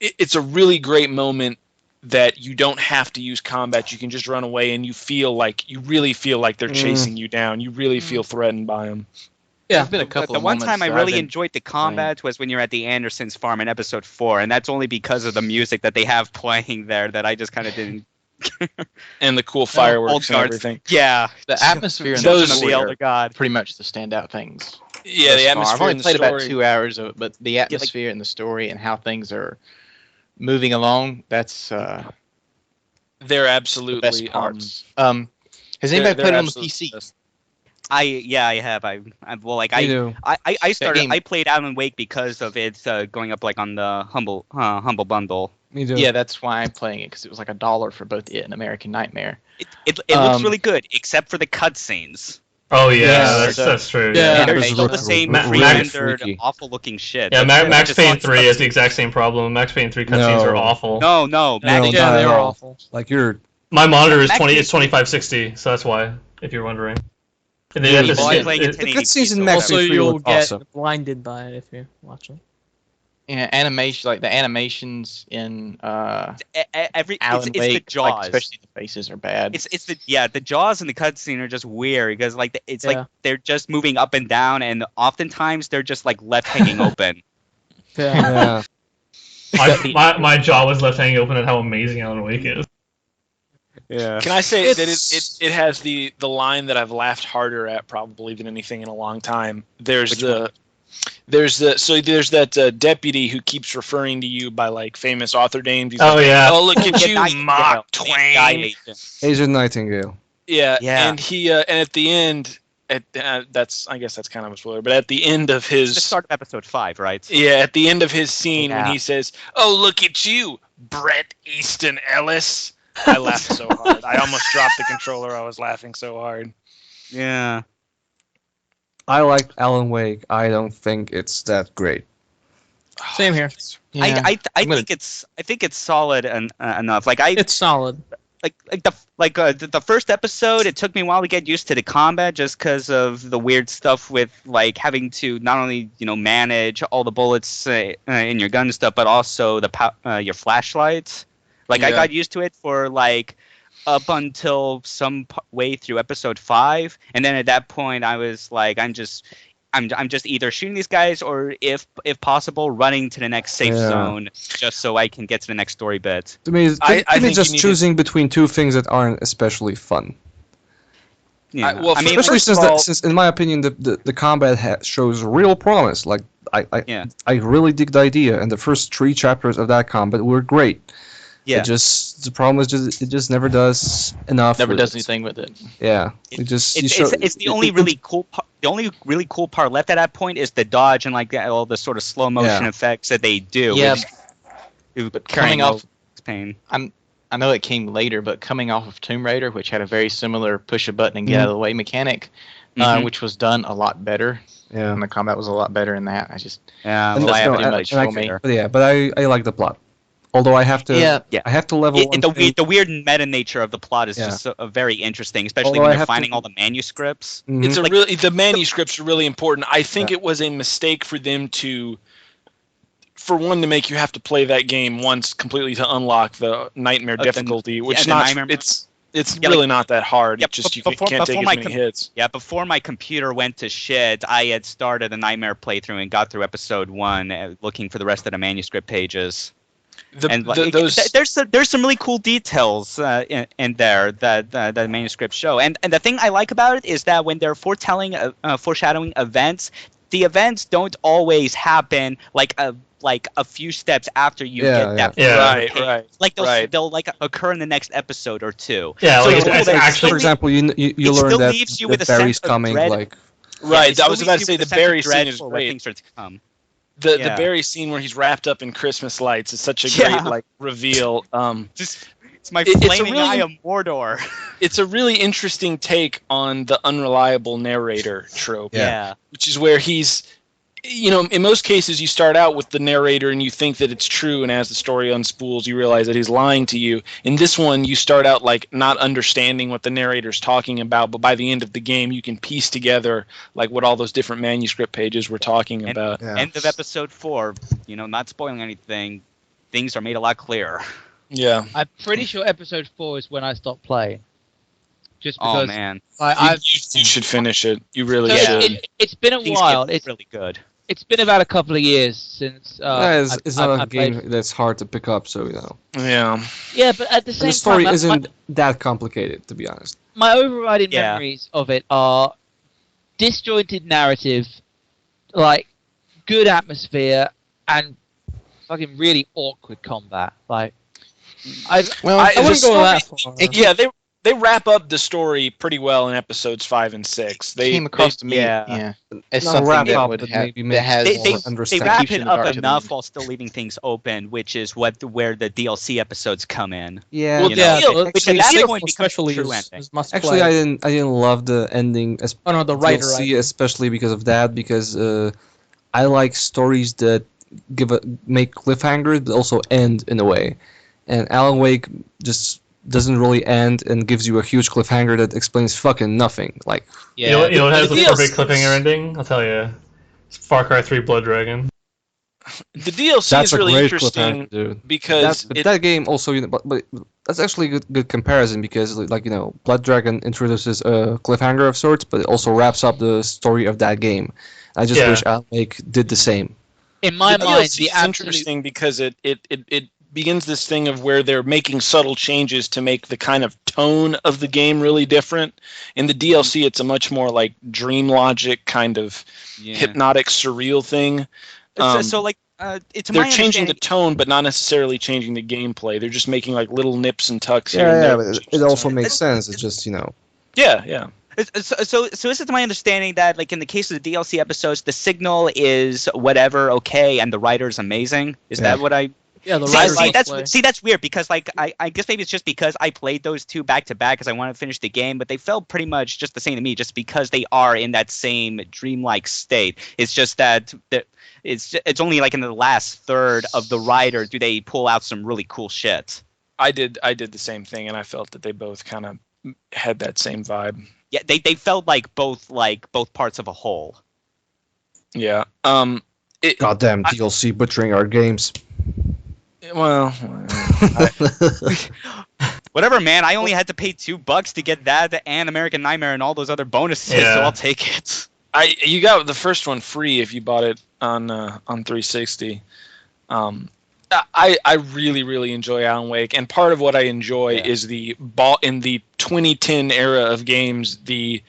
it's a really great moment that you don't have to use combat. You can just run away, and you really feel like they're chasing you down. You really feel threatened by them. yeah, There's been a couple The of one moments time I that really I've been enjoyed the combat was when you're at the Andersons farm in episode 4, and that's only because of the music that they have playing there that I just kind of didn't. And the cool fireworks Old and guards. everything. Yeah, The atmosphere and Those- the of the story Elder are God. pretty much the standout things. Yeah, the thus far. atmosphere I've only and the played story. about 2 hours of it, but the atmosphere and the story and how things are moving along, that's They're the absolutely best parts. Has they're anybody played it on the absolutely PC? the best. I have. Well, like Me too. I started. game- I played Alan Wake because of it going up like on the humble bundle. Me too. Yeah, that's why I'm playing it, because it was like $1 for both it and American Nightmare. It looks Um, really good, except for the cutscenes. Oh yeah, Yeah, that's true. Yeah. They're Animation still the looks same really pre-rendered, freaky. awful looking shit. Yeah, That's- Max just Payne like 3 has the exact same problem. Max Payne 3 cutscenes No. are awful. No, No, Max. not they at are all. awful. Like you're My monitor is Max 2560, so that's why, if you're wondering. And they Yeah, have well, to I'm skip- playing it the 1080p, cutscenes in so Max Also, Payne 3 you'll look get awesome. blinded by it if you watch it. Yeah, animation, like the animations in every Alan it's the Wake, jaws. like, especially the faces are bad. It's the the jaws in the cutscene are just weird because like it's Yeah. like they're just moving up and down, and oftentimes they're just like left hanging open. Yeah. Yeah. my jaw was left hanging open at how amazing Alan Wake is. Yeah. Can I say that It's- it has the line that I've laughed harder at probably than anything in a long time. There's Which there's that deputy who keeps referring to you by like famous author names. He's Oh like, yeah. oh look at you, Nightingale. Mark Guy Twain. agent. Agent Nightingale. Yeah, Yeah. and he and at the end, that's I guess that's kind of a spoiler, but at the end of The his start of episode 5, right? yeah, at the end of his scene when Yeah. he says, "Oh look at you, Brett Easton Ellis," I laughed so hard. I almost dropped the controller. I was laughing so hard. Yeah. I liked Alan Wake. I don't think it's that great. Same here. Yeah. I I'm gonna- think it's solid enough. Like It's solid. the first episode, it took me a while to get used to the combat just because of the weird stuff with like having to not only manage all the bullets in your gun and stuff, but also your flashlights. Like I Yeah. got used to it for like up until some way through episode 5, and then at that point I was like, I'm just either shooting these guys or if possible running to the next safe Yeah. zone just so I can get to the next story bit. To me, I to me think you just need to- choosing between two things that aren't especially fun. Yeah. well, I mean, Especially first of since, all- since, in my opinion, the combat shows real promise. Like Yeah. I really dig the idea, and the first 3 chapters of that combat were great. yeah. The problem is it just never does enough. Never with does it. anything with it. Yeah, it just you show- It's the only really cool part. The only really cool part left at that point is the dodge and like all the sort of slow motion Yeah. effects that they do. Yeah, but coming off- pain. I know it came later, but coming off of Tomb Raider, which had a very similar push a button and get out of the way mechanic, Mhm. which was done a lot better, yeah. and the combat was a lot better in that. I just Yeah, And well, that's I no, pretty and- much and I told me. can- but yeah, but I like the plot. Although I have to, Yeah. I have to level. one thing. the weird meta nature of the plot is Yeah. just very interesting, especially Although when I you're have to- finding all the manuscripts. Mhm. It's a really the manuscripts are really important. I think Yeah. it was a mistake for them to for one to make you have to play that game once completely to unlock the nightmare difficulty, which it's really not that hard. Yeah, It's just you can't take as many hits. Yeah, before my computer went to shit, I had started a nightmare playthrough and got through episode 1, looking for the rest of the manuscript pages. There's some really cool details in there that the manuscripts show, and the thing I like about it is that when they're foreshadowing events, the events don't always happen like a few steps after you get that. Right. Like they'll like occur in the next episode or two. Yeah, so like it's actually, for example, you learn that leaves you with the a sense berry's of coming. dread. Like Right. I was about to say the berry scene is when great. things are to come. The berry scene where he's wrapped up in Christmas lights is such a great like reveal. It's my flaming eye of Mordor. It's a really interesting take on the unreliable narrator trope. Yeah. Which is where he's, in most cases you start out with the narrator and you think that it's true, and as the story unspools you realize that he's lying to you. In this one you start out like not understanding what the narrator's talking about, but by the end of the game you can piece together like what all those different manuscript pages were talking about. End of episode 4, not spoiling anything, things are made a lot clearer. Yeah. I'm pretty sure episode 4 is when I stopped playing. Just because. Oh man, you should finish it. You really should. It's been a things while. get It's really good. It's been about a couple of years since. it's not a game played. that's hard to pick up, so Yeah. Yeah, but at the same the story time, isn't that complicated, to be honest. my overriding Yeah. memories of it are disjointed narrative, like good atmosphere, and fucking really awkward combat. Like, I wouldn't go that far. Yeah, they wrap up the story pretty well in episodes 5 and 6. They came across to me, yeah. as Not something wrap that up, would but have maybe that make has more They understand. wrap keeps it in the up dark to the enough end. while still leaving things open, which is where the DLC episodes come in. Yeah, Well, You know, yeah, which at that point becomes especially a true is ending. must actually, play. I didn't love the ending. Oh no, the writer. DLC, especially because of that. Because I like stories that make cliffhangers, but also end in a way. And Alan Wake just doesn't really end and gives you a huge cliffhanger that explains fucking nothing. Like, yeah, you know what has The the perfect DLCs cliffhanger ending? I'll tell you. It's Far Cry 3 Blood Dragon. the DLC that's is a really great interesting cliffhanger, dude. because That game also, but that's actually a good comparison because, like, Blood Dragon introduces a cliffhanger of sorts, but it also wraps up the story of that game. I just wish Alan Wake did the same. in my the mind, DLC the is absolute interesting because it begins this thing of where they're making subtle changes to make the kind of tone of the game really different. In the DLC, it's a much more like dream logic kind of hypnotic, surreal thing. So like, it's They're my changing the understanding- tone, but not necessarily changing the gameplay. They're just making like little nips and tucks here Yeah, and there. but it also makes sense. It's just, Yeah. So this is my understanding that, like, in the case of the DLC episodes, the signal is whatever, okay, and the writer's amazing. Is that what I? Yeah, the writer. That's weird because, like, I guess maybe it's just because I played those two back to back because I wanted to finish the game, but they felt pretty much just the same to me, just because they are in that same dreamlike state. It's just that it's only like in the last third of the writer do they pull out some really cool shit. I did the same thing, and I felt that they both kind of had that same vibe. Yeah, they felt like both parts of a whole. Yeah. goddamn DLC butchering our games. Well, Whatever, man. I only had to pay $2 to get that and American Nightmare and all those other bonuses, Yeah. so I'll take it. you got the first one free if you bought it on 360. I really, really enjoy Alan Wake, and part of what I enjoy is in the 2010 era of games, the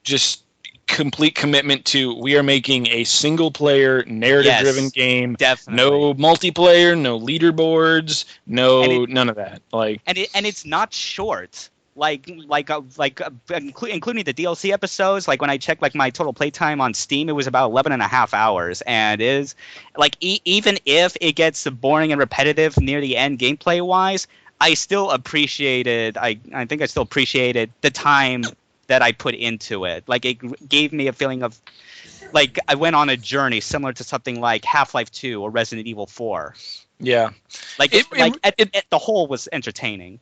just complete commitment to we are making a single player narrative-driven game. Definitely. No multiplayer, no leaderboards, none of that. Like, and it's not short. Including the DLC episodes, like when I checked like my total playtime on Steam, it was about 11 and a half hours, and it is like even if it gets boring and repetitive near the end gameplay wise, I still appreciated. I think I still appreciated the time that I put into it. Like, it gave me a feeling of like I went on a journey similar to something like Half-Life 2 or Resident Evil 4. yeah, Like the whole was entertaining.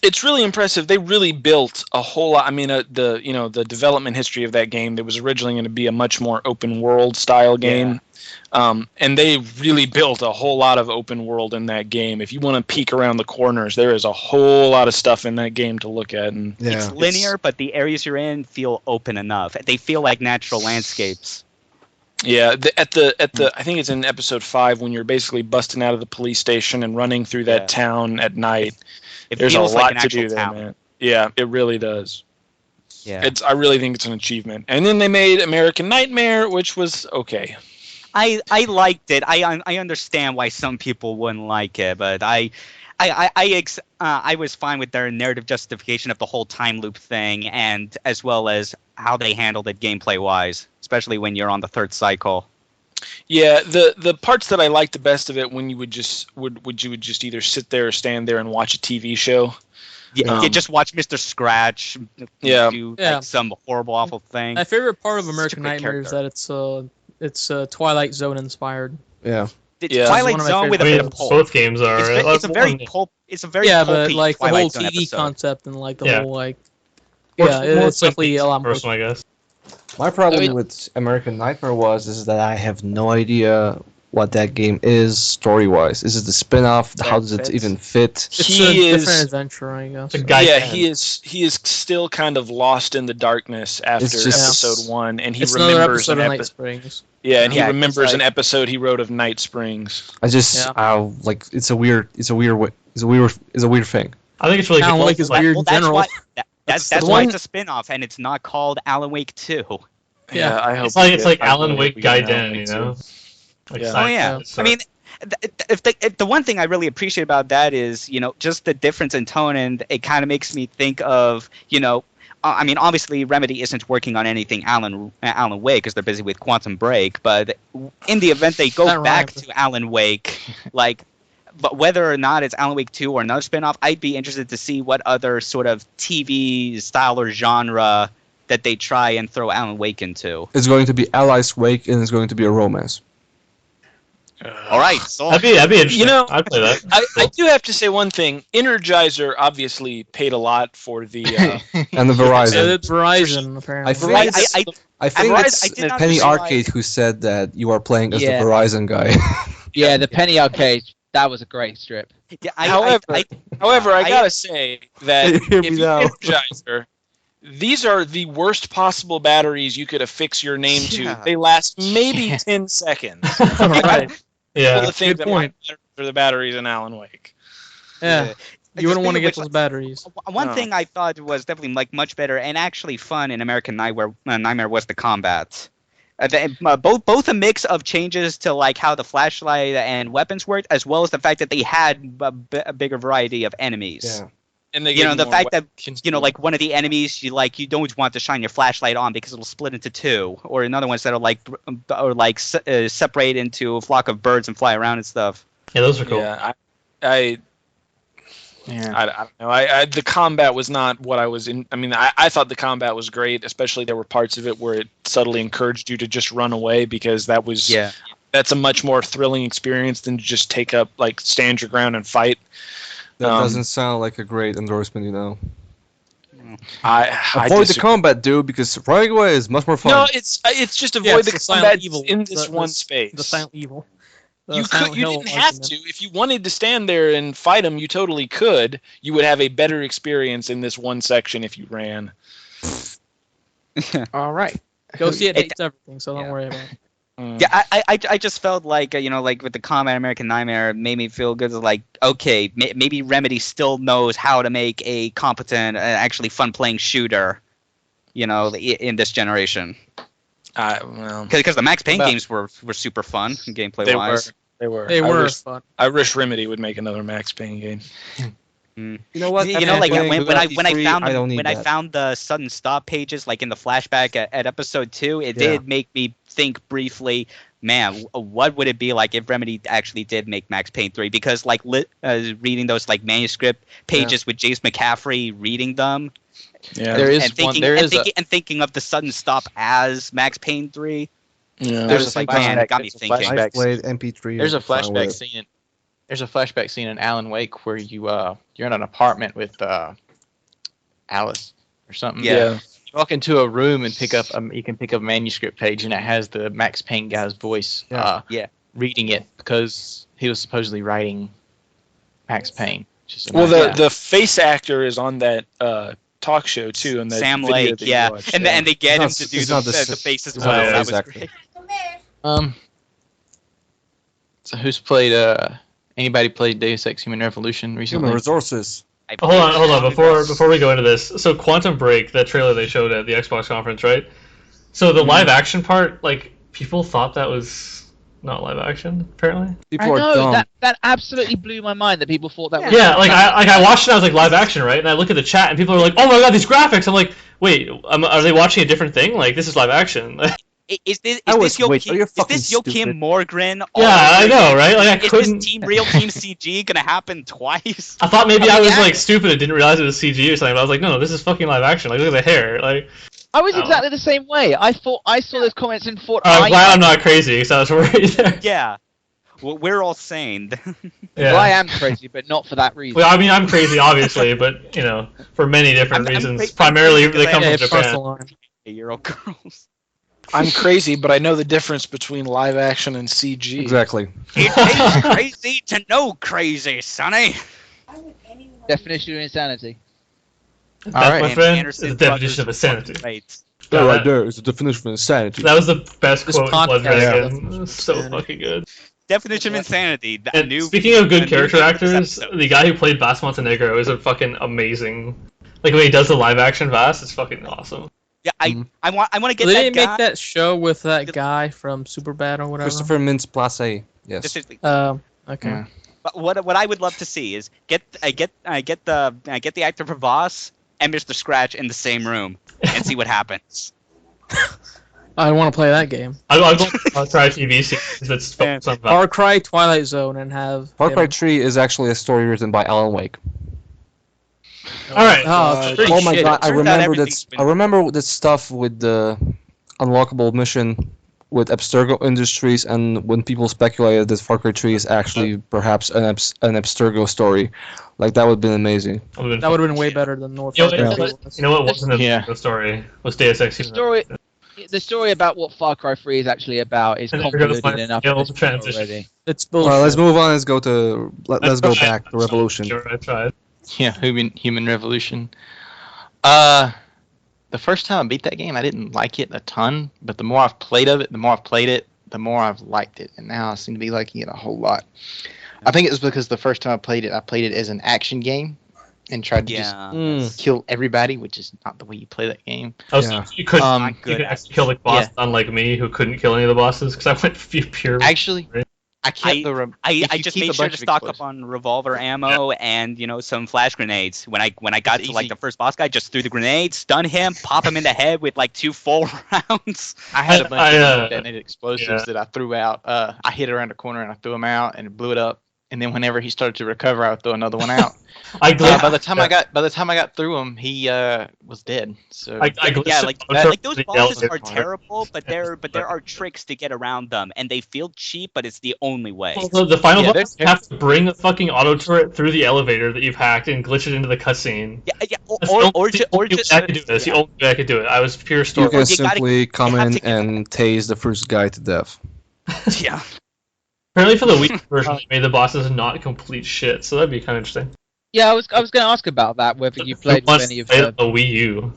It's really impressive. They really built a whole lot. I mean, the development history of that game. That was originally going to be a much more open world style game, and they really built a whole lot of open world in that game. If you want to peek around the corners, there is a whole lot of stuff in that game to look at. And It's linear, but the areas you're in feel open enough. They feel like natural landscapes. Yeah, I think it's in episode 5 when you're basically busting out of the police station and running through that town at night. There's a feels lot like an to do actual there, town. man. Yeah, it really does. Yeah. I really think it's an achievement. And then they made American Nightmare, which was okay. I liked it. I understand why some people wouldn't like it, but I was fine with their narrative justification of the whole time loop thing, and as well as how they handled it gameplay wise, especially when you're on the third cycle. Yeah, the parts that I liked the best of it when you would just either sit there or stand there and watch a TV show. Yeah, you just watch Mr. Scratch do Yeah. like some horrible, awful thing. My favorite part of Such a American great Nightmare is character. that it's Twilight Zone inspired. Yeah. It's Yeah. Twilight It's one of my Zone with a I bit mean, of pulp. both games are. It's a very pulp. It's a very Yeah, pulpy but like the Twilight whole Zone TV episode. concept and like the Yeah. whole like More- yeah, more it's definitely a lot more. personal, I guess. My problem I mean- with American Nightmare is that I have no idea what that game is story-wise. Is it a spin-off? How does it fits. even fit? It's He a is- different adventure, I guess. The guy Yeah, can. he is still kind of lost in the darkness after It's just- episode 1, and he It's another remembers episode an of Night episode. Springs. Yeah, and he Yeah, it's remembers like- an episode he wrote of Night Springs. I just Yeah. like it's a weird thing. I think it's really Alan good. Wake is Like, weird in that's general. why. That's the why one- it's a spin-off, and it's not called Alan Wake 2. Yeah. I hope It's like we get- Alan I hope Wake we get an Alan Gaiden, you Wake know. too. Like Yeah. Oh science yeah, fiction. I mean, if the one thing I really appreciate about that is, just the difference in tone, and it kind of makes me think of, I mean, obviously Remedy isn't working on anything Alan Wake because they're busy with Quantum Break, but in the event they go That back rhymes. to Alan Wake, but whether or not it's Alan Wake 2 or another spin-off, I'd be interested to see what other sort of TV style or genre that they try and throw Alan Wake into. It's going to be Allies Wake, and it's going to be a romance. All right, so That'd be interesting. I'd play that. I do have to say one thing. Energizer obviously paid a lot for the. And the So Verizon. it's Verizon apparently. I think Right, it's, I think Verizon- it's I did not Penny realize- Arcade who said that you are playing as Yeah. the Verizon guy. Yeah, the Penny Arcade. That was a great strip. yeah, However, I I- gotta say that Hear if me you now. Energizer, these are the worst possible batteries you could affix your name Yeah. to. They last maybe 10 seconds. Right. People Yeah. to think Good that point. my batteries are the batteries in Alan Wake. Yeah. You wouldn't want to get Speaking those batteries. One No. thing I thought was definitely much better and actually fun in American Nightmare was the combat. Both a mix of changes to how the flashlight and weapons worked, as well as the fact that they had a bigger variety of enemies. Yeah. And they You know, gave the more fact that weapons. one of the enemies you don't want to shine your flashlight on because it'll split into two, or another ones that are separate into a flock of birds and fly around and stuff. Yeah, those are cool. Yeah, I don't know. The combat was not what I was in. I mean, I thought the combat was great, especially there were parts of it where it subtly encouraged you to just run away because that's a much more thrilling experience than to just stand your ground and fight. That doesn't sound like a great endorsement, you know. I Avoid the disagree. combat, dude, because running away is much more fun. No, it's just Yeah, avoid it's the Silent combat Evil. in this The- one the- space. The Silent Evil. The You Silent Hill didn't have argument. to. If you wanted to stand there and fight them, you totally could. You would have a better experience in this one section if you ran. All right. Go see it. It- Hates everything, so don't yeah. worry about it. Yeah, I just felt like with the combat American Nightmare, it made me feel good. Okay, maybe Remedy still knows how to make a competent, actually fun playing shooter. In this generation, Well, because the Max Payne Well- games were super fun gameplay they wise. were. They were. They I were wish- fun. I wish Remedy would make another Max Payne game. You know what? When I found I don't need when I that. found the sudden stop pages in the flashback at episode 2, it Yeah. did make me think briefly. Man, what would it be like if Remedy actually did make Max Payne 3? Because reading those manuscript pages with James McCaffrey reading them, Yeah. There is and thinking, one. There and, is thinking and thinking of the sudden stop as Max Payne 3. Yeah. There's Just a man, flashback. got me There's a thinking. flashback I've played MP3. There's a I'm fine with flashback it. scene. there's a flashback scene in Alan Wake where you're in an apartment with Alice or something. Yeah. You walk into a room and you can pick up a manuscript page, and it has the Max Payne guy's voice reading it because he was supposedly writing Max Payne. Well, the face actor is on that talk show too, and Sam Lake, and they get him to do the face as well. That was great. So who's played? Anybody played Deus Ex: Human Revolution recently? Human Resources. Hold on. Before we go into this, so Quantum Break, that trailer they showed at the Xbox conference, right? So the live action part, like people thought that was not live action. Apparently, People are dumb. That absolutely blew my mind that people thought that was. Yeah, I watched it. I was like live action, right? And I look at the chat, and people are like, "Oh my god, these graphics!" I'm like, "Wait, are they watching a different thing? Like this is live action." Is this Joakim Morgren? Yeah, I know, right? Like I couldn't. Is this real Team CG gonna happen twice? I thought maybe I was like stupid and didn't realize it was CG or something. But I was like, no, this is fucking live action. Like look at the hair. Like I was exactly the same way. I saw those comments and thought. I'm glad I'm not crazy because I was worried there. Yeah. Well, we're all sane. Well, I am crazy, but not for that reason. Well, I mean, I'm crazy, obviously, but for many different reasons. Primarily, they come from Japan. 8-year-old girls. I'm crazy, but I know the difference between live action and CG. Exactly. It takes crazy to know crazy, Sonny. Definition of insanity. All right, my friend, is the definition of insanity. That right there is the definition of insanity. That was the best quote in Blood Dragon. Yeah. So fucking good. Definition of insanity. Speaking of good character actors, the guy who played Vas Montenegro is a fucking amazing. Like when he does the live action Vas, it's fucking awesome. Yeah, I want to get they that didn't guy. make that show with that guy from Superbad or whatever. Christopher Mintz-Plasse. Yes. Okay. Yeah. But what I would love to see is get the actor for Voss and Mr. Scratch in the same room and see what happens. I want to play that game. I'll go Far Cry TV series that's focused on Far Cry, Twilight Zone, and have Far Cry 3 is actually a story written by Alan Wake. All right. Oh my god! I Turns out remember everything's that. I remember that stuff with the Unlockable mission with Abstergo Industries, and when people speculated that Far Cry 3 is actually perhaps an Abstergo story, like that would have been amazing. That would have been way better than North. You know what wasn't a story? Was Deus Ex Human. The story about what Far Cry 3 is actually about is convoluted enough already. It's bullshit. Let's move on. Let's go go back to Revolution. Sure, I tried. Yeah, Human Revolution. The first time I beat that game, I didn't like it a ton, but the more I've played it, the more I've liked it, and now I seem to be liking it a whole lot. I think it was because the first time I played it as an action game and tried to just kill everybody, which is not the way you play that game. So you could actually kill the boss, unlike me, who couldn't kill any of the bosses because I went pure. Actually, I just made sure to stock up on revolver ammo and some flash grenades. When I got to like the first boss guy, just threw the grenade, stun him, pop him in the head with like 2 full rounds. I had a bunch of detonated explosives that I threw out. I hit around the corner and I threw him out and it blew it up. And then whenever he started to recover, I would throw another one out. By the time I got through him, he was dead. So like those bosses are terrible, but there are tricks to get around them, and they feel cheap, but it's the only way. Well, the final boss, you have to bring a fucking auto turret through the elevator that you've hacked and glitch it into the cutscene. Yeah, or just I could do this. The only way I could do it. I was pure story. You can simply come in and tase the first guy to death. Yeah. Apparently for the Wii version, they made the bosses not complete shit, so that'd be kind of interesting. Yeah, I was going to ask about that, whether you played with any of the... a Wii U.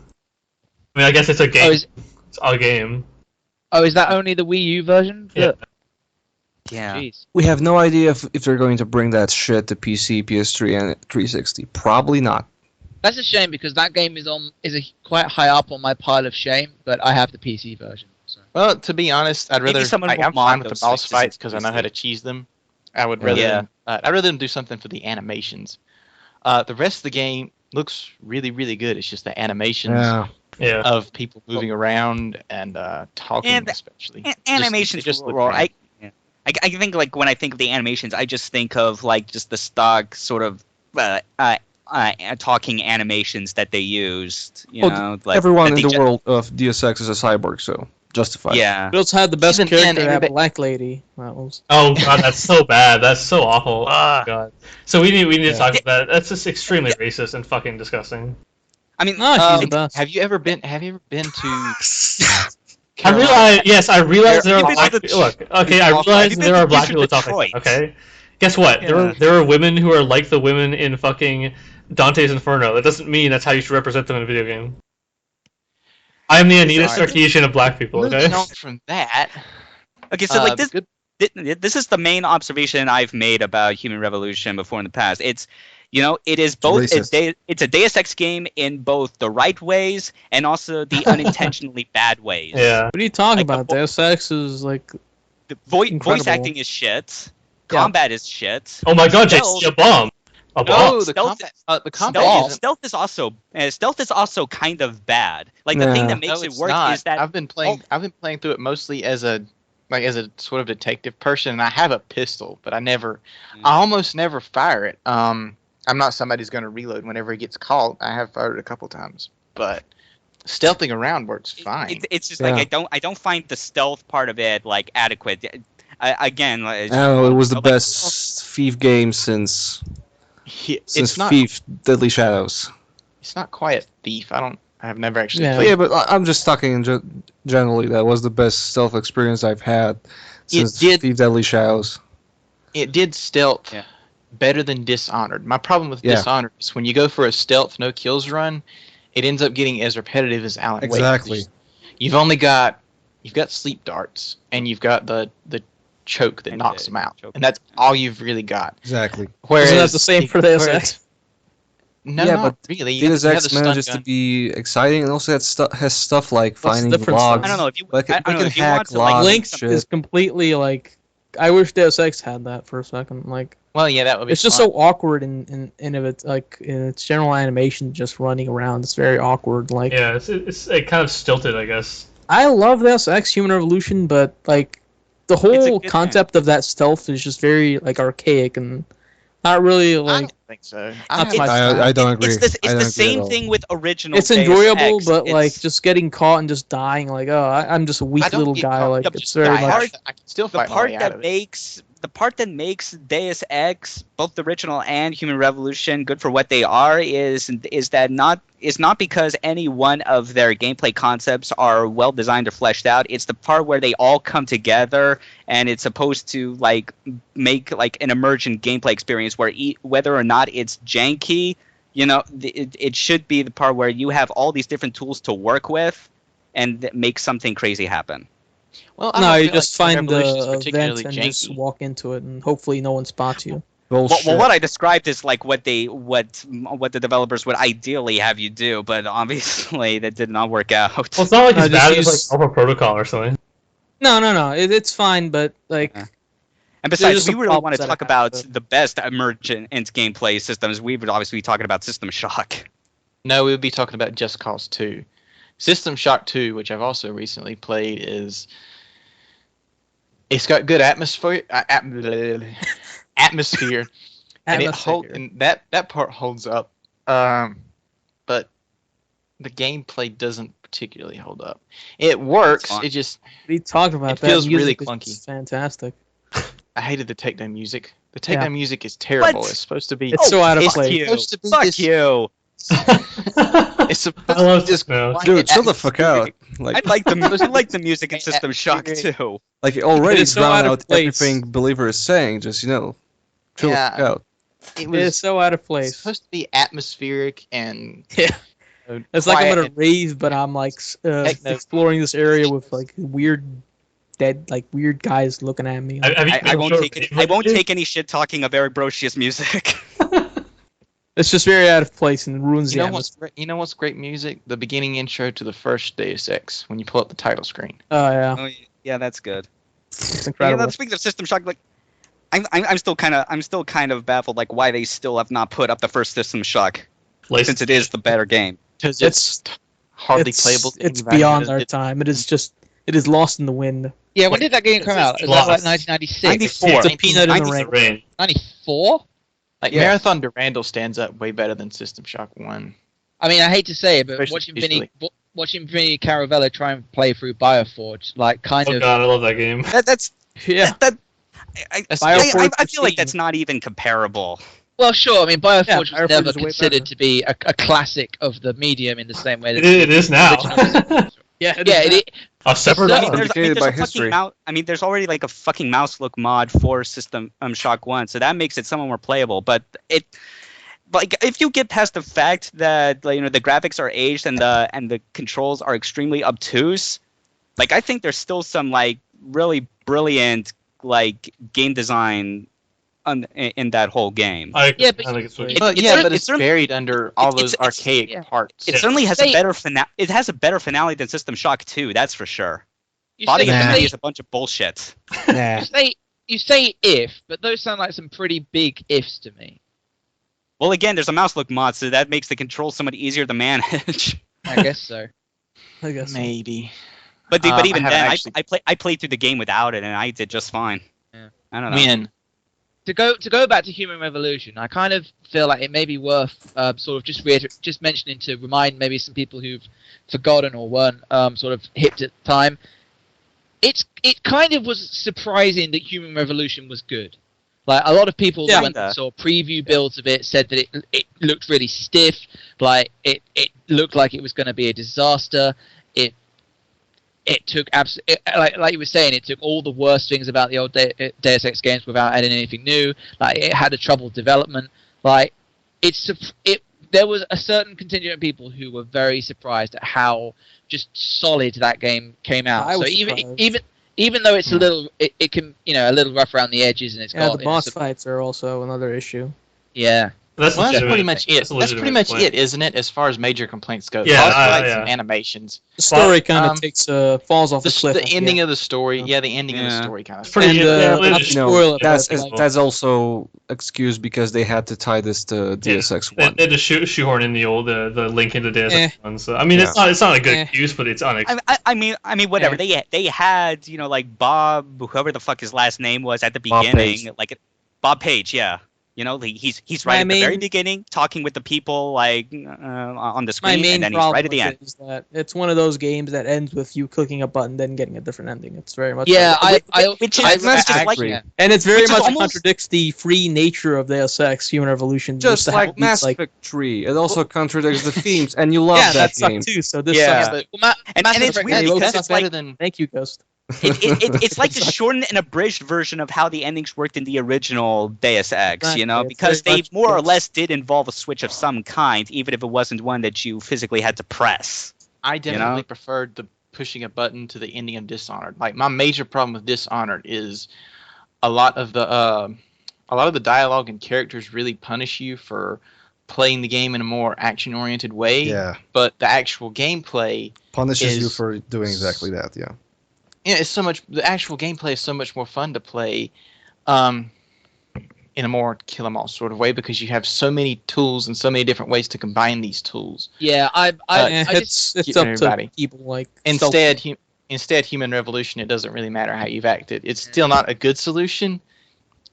I mean, I guess it's a game. It's a game. Oh, is that only the Wii U version? Yeah. Yeah. Jeez. We have no idea if they're going to bring that shit to PC, PS3, and 360. Probably not. That's a shame because that game is quite high up on my pile of shame, but I have the PC version. So. Well, to be honest, I'm fine with the boss fights because I know how to cheese them. I would rather I'd rather them do something for the animations. The rest of the game looks really, really good. It's just the animations of people moving around and talking, especially. Animations just look great. I think like when I think of the animations, I just think of like just the stock sort of talking animations that they used. Like everyone in the world of Deus Ex is a cyborg, so justified. Yeah. We also had the best Even then, character, that everybody- black lady. That was. Oh god, that's so bad. That's so awful. Oh Ah. god. So we need to Yeah. talk about that. That's just extremely racist and fucking disgusting. I mean, No, she's the best. Have you ever been to? I realize, yes, I realize there are You've been black. to the- Look, okay, I You've realize been there to are black Future people that talk like Detroit. that. Okay, guess what? Yeah. There are women who are like the women in fucking Dante's Inferno. That doesn't mean that's how you should represent them in a video game. I am the Anita Sorry. Sarkeesian of black people. Okay. Moving on from that. okay, so like this, good. this is the main observation I've made about Human Revolution before in the past. It's, you know, it is both racist. it's a Deus Ex game in both the right ways and also the unintentionally bad ways. Yeah. What are you talking Like the about? Deus Ex is like. The voice Incredible. acting is shit. Yeah. Combat is shit. Oh my god, Stealth- JC, a bomb. A bomb. No, the Stealth- combat. The combat. Stealth is also kind of bad. Like the thing Nah. that makes No, it it's work not. is that I've been playing through it mostly as a sort of detective person, and I have a pistol, but I almost never fire it. I'm not somebody who's going to reload whenever it gets caught. I have fired it a couple times, but stealthing around works fine. it's just Yeah. like I don't find the stealth part of it like adequate. Again, like, Oh, it was the like, best Thief game since It's not. Thief Deadly Shadows. It's not quite a thief. I've never actually Yeah. But played. yeah, but I'm just talking generally. That was the best stealth experience I've had since did- Thief Deadly Shadows. It did stealth Yeah. better than Dishonored. My problem with Yeah. Dishonored is when you go for a stealth no kills run, it ends up getting as repetitive as Alan Wake. Exactly. You've got sleep darts and you've got the choke that And knocks the them out, choke. and that's all you've really got. Exactly. Whereas Isn't that the same for Deus Ex? No, Yeah, not but really. You Deus have Ex the stun manages to gun. be exciting, and also has stuff like What's the finding difference, logs. though? I don't know if you Like, I they don't know can if you hack want to like logs. Link shit. is completely like. I wish Deus Ex had that for a second. Like, Well, yeah, that would be. it's just fun. so awkward in of its like in its general animation, just running around. It's very awkward. Like, Yeah, it's kind of stilted, I guess. I love Deus Ex Human Revolution, but like the a whole good concept of that stealth is just very like archaic and not really I like. don't think so. That's my I don't agree. It's I don't the agree same at all. thing with original. It's Deus enjoyable, Ex. but like It's- just getting caught and just dying. Like, oh, I'm just a I weak don't little get guy. caught. Like, I'm it's just very die. much. I can still the fight my part way out that of it. makes Deus Ex, both the original and Human Revolution, good for what they are is not because any one of their gameplay concepts are well designed or fleshed out. It's the part where they all come together and it's supposed to like make like an emergent gameplay experience where whether or not it's janky, you know, it should be the part where you have all these different tools to work with and make something crazy happen. Well, I No, don't you feel just like find Revolution is the particularly event and janky. just walk into it, and hopefully no one spots you. Bullshit. Well, what I described is like what the developers would ideally have you do, but obviously that did not work out. Well, it's not like No, it's just bad as use- like Alpha Protocol or something. No. It's fine, but like. Yeah. And besides, just we some really want problems to that talk have about happened. the best emergent gameplay systems. We would obviously be talking about System Shock. No, we would be talking about Just Cause 2. System Shock 2, which I've also recently played, it's got good atmosphere, atmosphere, and that part holds up. But the gameplay doesn't particularly hold up. It works. fine. It just We talked about It that. feels really Music is clunky. Fantastic. I hated the takedown music. The Yeah. takedown music is terrible. What? It's supposed to be. It's so out of Fuck place. you! supposed to be Fuck this- you! It's supposed I love to be this no. quiet Dude, chill the fuck out. atmosphere. Like, I like the music in System Shock too. like already It's so drown out of out place. everything Believer is saying. Just chill the Yeah. fuck out. It It was is so out of it's place. supposed to be atmospheric and Yeah. It's like I'm quiet at a and- rave, but I'm like Techno. exploring this area with like weird guys looking at me. Have you I won't sure- take any shit talking of Eric Brocious music. It's just very out of place and ruins You the know what's atmosphere. you know what's great music? The beginning intro to the first Deus Ex when you pull up the title screen. Oh yeah, Oh, yeah, that's good. it's Yeah, incredible. speaking of System Shock, like I'm still kind of baffled, like why they still have not put up the first System Shock since it is the better game. Because It's- hardly it's, playable. to It's anybody beyond who our did- time. It is lost in the wind. Yeah, when did that game come out? Was that like Lost. 1996? 94. It's a peanut in the 94. rain. Rain. 94? Like Yeah. Marathon Durandal stands up way better than System Shock 1. I mean, I hate to say it, but Especially watching visually. watching me Caravella try and play through Bioforge, like kind Oh of. god, I love that game. That's Yeah. I feel like that's not even comparable. Well, sure. I mean, Bioforge Yeah, was Bioforge never is way considered better. to be a classic of the medium in the same way that It is now. Yeah, Yeah, A separate That's I mean, not there's, I mean, indicated there's by a fucking history. I mean, there's already like a fucking mouse look mod for System Shock 1, so that makes it somewhat more playable. But like, if you get past the fact that, like, the graphics are aged and the controls are extremely obtuse, like, I think there's still some like really brilliant like game design in that whole game. Yeah, but I think it's sweet. But it's yeah, cer- but it's it's certainly- buried under all it's- those it's- archaic yeah. parts. It certainly has Say- a better finale. It has a better finale than System Shock 2. That's for sure. you Body say, of you the say, Many is a bunch of bullshit. Nah. you say if, but those sound like some pretty big ifs to me. Well, again, there's a mouse look mod, so that makes the controls somewhat easier to manage. I guess so. I guess. Maybe. But I even haven't then, actually- I played through the game without it, and I did just fine. Yeah. I don't know. When? To go back to Human Revolution, I kind of feel like it may be worth sort of just mentioning to remind maybe some people who've forgotten or weren't sort of hip at the time. It kind of was surprising that Human Revolution was good. Like, a lot of people Yeah. went and saw preview builds of it, said that it looked really stiff, like it looked like it was going to be a disaster. It took like you were saying, it took all the worst things about the old Deus Ex games without adding anything new. Like, it had a troubled development. Like, there was a certain contingent of people who were very surprised at how just solid that game came out. I So was even surprised. even though it's a little, it can, a little rough around the edges, and it's Yeah, got the boss some- fights are also another issue. yeah. That's Well, that's legitimate. pretty much it. That's a That's pretty legitimate much complaint. it, isn't it? As far as major complaints go, Yeah, boss fights yeah. and animations. The story kind of um, takes falls off The, a cliff. the ending of the story, the ending of the Yeah. story kind of. It's pretty. And, yeah, not it's- to You spoil know, it, that's but, like- that's also excused because they had to tie this to Deus Ex They 1. had to shoehorn in the old the link into Deus Ex 1. So I mean, Yeah. it's not a good Eh. excuse, but it's unexpected. I mean, whatever. They had, like Bob, whoever the fuck his last name was at the Bob beginning, Page. like Bob Page, yeah. He's right My at the very main- beginning, talking with the people like on the My screen, main and then he's problem right at the with end. it is that it's one of those games that ends with you clicking a button then getting a different ending. It's very much Yeah, like, Which is I just I- like yeah. and it's very which is much almost- contradicts the free nature of Deus Ex Human Revolution. Just to like have these, Mass like, Effect 3, it also contradicts the themes, and you love yeah, that that game. sucked too. So this Yeah. sucks. but Well, and Mass it's Effect- weird yeah, because that's it's like better than. Thank you, Ghost. it's like the shortened and abridged version of how the endings worked in the original Deus Ex, Exactly, it's because very they much more or yes. less did involve a switch of some kind, even if it wasn't one that you physically had to press. I definitely preferred the pushing a button to the ending of Dishonored. Like, my major problem with Dishonored is a lot of the dialogue and characters really punish you for playing the game in a more action-oriented way. Yeah. But the actual gameplay, Punishes you is- for doing exactly that, yeah. it's so much. The actual gameplay is so much more fun to play, in a more kill 'em all sort of way, because you have so many tools and so many different ways to combine these tools. Yeah, I just It's keep up everybody. to people like Instead, Human Revolution, it doesn't really matter how you've acted. It's still not a good solution,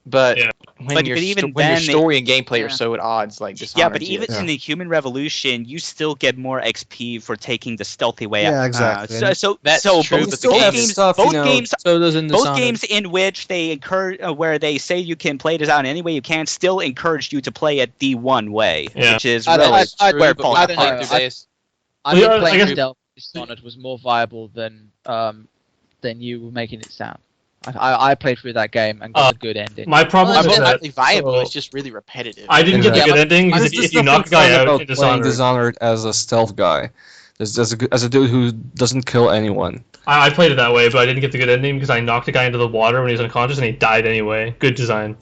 but Yeah. when But your even when your then, story and gameplay yeah. are so at odds, like Yeah, Dishonored but even is. in the Human Revolution, you still get more XP for taking the stealthy way out. Yeah, exactly. So That's so true, both, but the both game games, is tough, both you know. games, so does in both Dishonored. games in which they encourage, where they say you can play this out any way you can, still encourage you to play it the one way, Yeah. which is I don't- really I- where it but falls when I don't played apart. through know. Deus- I Well, think yeah, I playing guess- stealth Dishonored was more viable than you were making it sound. I played through that game and got a good ending. My problem Well, is it's that definitely viable. so- It's just really repetitive. I didn't get the Exactly. good ending because There's if you nothing knock a guy fun out about in playing Dishonored, Dishonored as a stealth guy. As a dude who doesn't kill anyone. I played it that way, but I didn't get the good ending because I knocked a guy into the water when he was unconscious and he died anyway. Good design.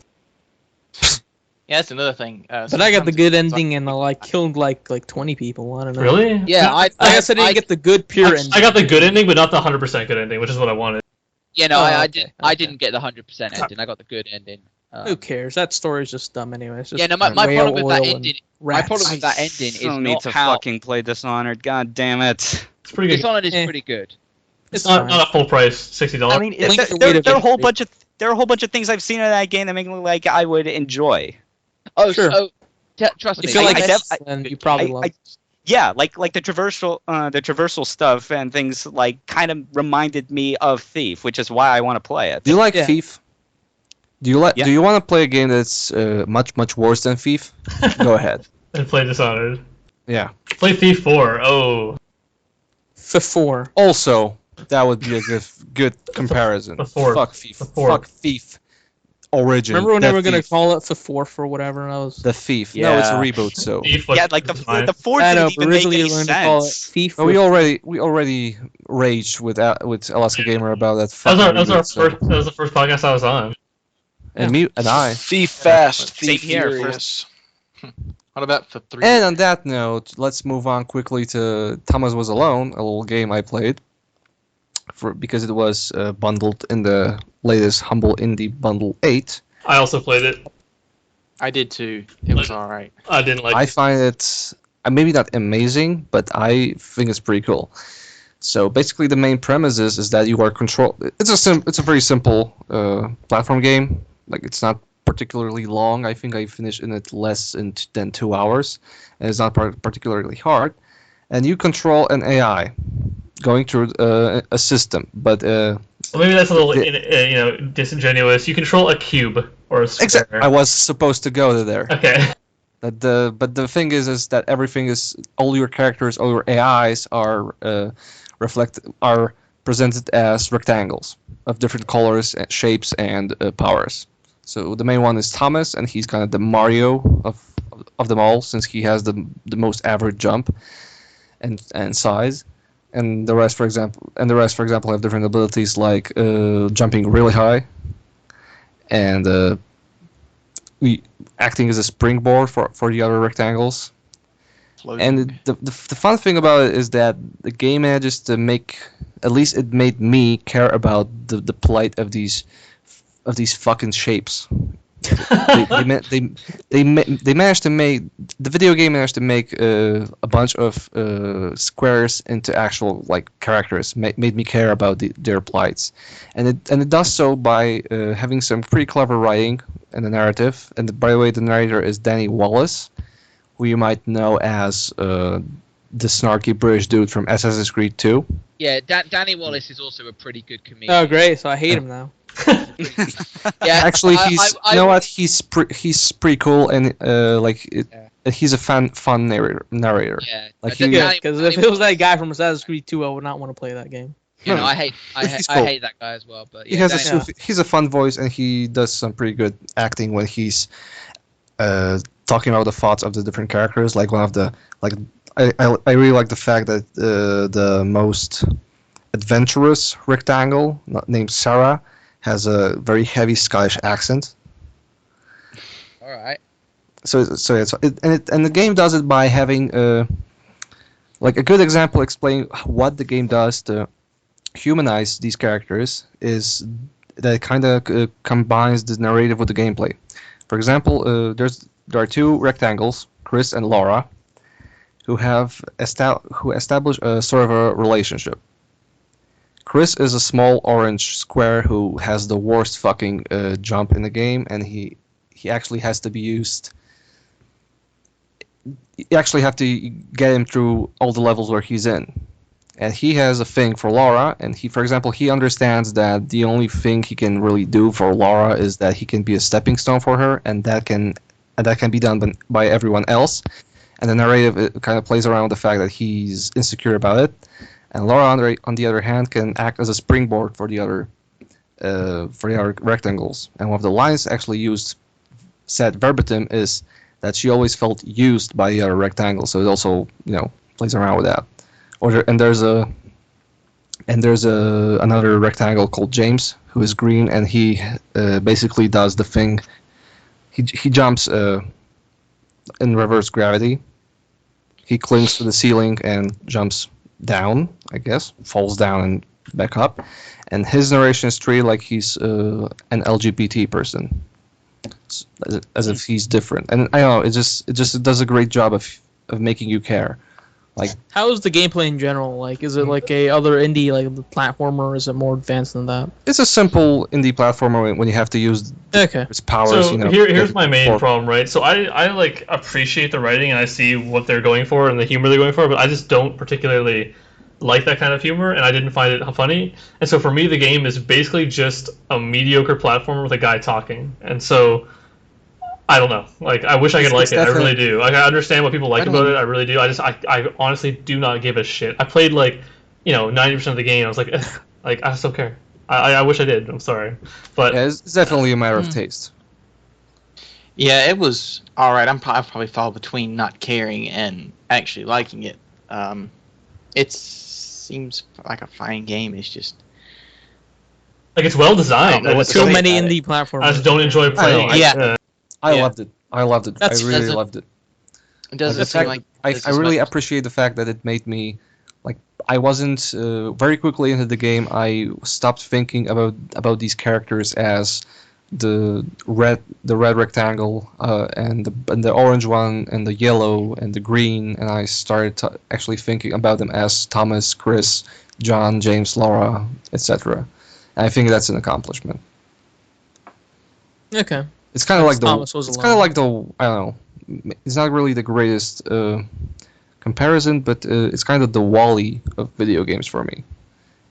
Yeah, that's another thing. But I got the good ending and I killed like 20 people. I don't know. Really? Yeah, I guess I didn't get the good pure ending. I got the good ending, but not the 100% good ending, which is what I wanted. Yeah, no, Oh, I okay, did. I okay. didn't get the 100% ending. I got the good ending. Who cares? That story's just dumb anyway. It's just Yeah, no, my whale problem with that oil and ending, rats. problem with that ending Still is need not to how fucking play Dishonored. God damn it! It's pretty good. Dishonored is Eh. pretty good. It's Not, fine. not a full price, $60. I mean, Link There, to there, Wait there are a whole Eventually. bunch of things I've seen in that game that make me like I would enjoy. Oh, Sure. so trust me. If you like I this, def- then you probably I- love I- it. Yeah, like the traversal stuff and things like kind of reminded me of Thief, which is why I want to play it. Do you like Yeah. Thief? Do you like? Yeah. Do you want to play a game that's much worse than Thief? Go ahead. And play Dishonored. Yeah. Play Thief 4. Oh, F4. Also, that would be a good comparison. The fourth. Fuck Thief. The fourth. Fuck Thief. Origin. Remember when they The were gonna Thief. call it F4 for whatever? And I was. The Thief. No, it's a Yeah. reboot. So. Thief Yeah, like the fourth I know, didn't but even make originally any they were gonna call it sense. Thief. No, we already raged with Alaska Gamer about that. That was, fucking that was our reboot, so- first. That was the first podcast I was on. And me and I. Thief Fast, Same Thief here, Furious. What about for 3? And on that note, let's move on quickly to Thomas Was Alone, a little game I played, because it was bundled in the latest Humble Indie Bundle 8. I also played it. I did too. It was all right. I didn't like I it. find it maybe not amazing, but I think it's pretty cool. So basically, the main premise is that you are control. It's a very simple platform game. Like it's not particularly long. I think I finished in it less than 2 hours, and it's not particularly hard. And you control an AI going through a system, but Well, maybe that's a little disingenuous. You control a cube or a square. I was supposed to go there. Okay. But the thing is that everything is all your characters, all your AIs are are presented as rectangles of different colors, shapes, and powers. So the main one is Thomas, and he's kind of the Mario of them all, since he has the most average jump and size. And the rest, for example, have different abilities like jumping really high, and we acting as a springboard for the other rectangles. Floating. And the fun thing about it is that the game manages to make, at least it made me care about the plight of these fucking shapes. they managed to make the video game managed to make a bunch of squares into actual like characters. Made me care about their plights, and it does so by having some pretty clever writing and the narrative. And by the way, the narrator is Danny Wallace, who you might know as the snarky British dude from Assassin's Creed 2. Yeah, Danny Wallace is also a pretty good comedian. Oh, great! So I hate him now. Yeah, Actually, I you know what? He's pretty cool, and he's a fun narrator. Yeah, Like Danny- Yeah, because Danny if it was that Wallace- guy from Assassin's Creed 2, I would not want to play that game. You know, I hate He's cool. that guy as well. But He yeah, has Danny- he's a fun voice, and he does some pretty good acting when he's talking about the thoughts of the different characters. Like one of the I really like the fact that the most adventurous rectangle, named Sarah, has a very heavy Scottish accent. all right. So the game does it by having like a good example explaining what the game does to humanize these characters is that it kind of combines the narrative with the gameplay. For example, there are two rectangles, Chris and Laura, who establish a sort of a relationship. Chris is a small orange square who has the worst fucking jump in the game, and he actually has to be used. You actually have to get him through all the levels where he's in. And he has a thing for Laura, and for example, he understands that the only thing he can really do for Laura is that he can be a stepping stone for her, and that can be done by everyone else. And the narrative kind of plays around with the fact that he's insecure about it. And Laura, on the other hand, can act as a springboard for the other rectangles. And one of the lines actually said verbatim is that she always felt used by the other rectangle. So it also, plays around with that. There's another rectangle called James, who is green, and he basically does the thing. He jumps in reverse gravity. He clings to the ceiling and jumps down, I guess, falls down and back up. And his narration is treated like he's an LGBT person, as if he's different. And I don't know, it does a great job of making you care. How's the gameplay in general? Like, is it like a other indie like the platformer, or is it more advanced than that? It's a simple indie platformer when you have to use Okay. its powers. So you know. here's my main for- problem, right? So I like appreciate the writing and I see what they're going for and the humor they're going for, but I just don't particularly like that kind of humor, and I didn't find it funny. And so for me, the game is basically just a mediocre platformer with a guy talking. And so I don't know. Like, I wish I could like It's it. I really definitely- do. Like, I understand what people like I don't- about it. I really do. I honestly do not give a shit. I played like 90% of the game. I was like, like I just don't care. I wish I did. I'm sorry, but Yeah, it's definitely a matter of taste. Yeah, it was all right. I probably fall between not caring and actually liking it. It seems like a fine game. It's just like it's well designed. know I what just to Too say don't, many about it. indie platformers. I just don't enjoy playing. Yeah. it. I Yeah. loved it. I loved it. That's- I really that's a- loved it. it doesn't The seem fact like I there's as really much- appreciate the fact that it made me like I wasn't very quickly into the game. I stopped thinking about these characters as the red rectangle and the orange one and the yellow and the green, and I started actually thinking about them as Thomas, Chris, John, James, Laura, etc. And I think that's an accomplishment. Okay. It's kind of like the Thomas was it's alone. kind of like the I don't know. It's not really the greatest comparison, but it's kind of the Wall-E of video games for me.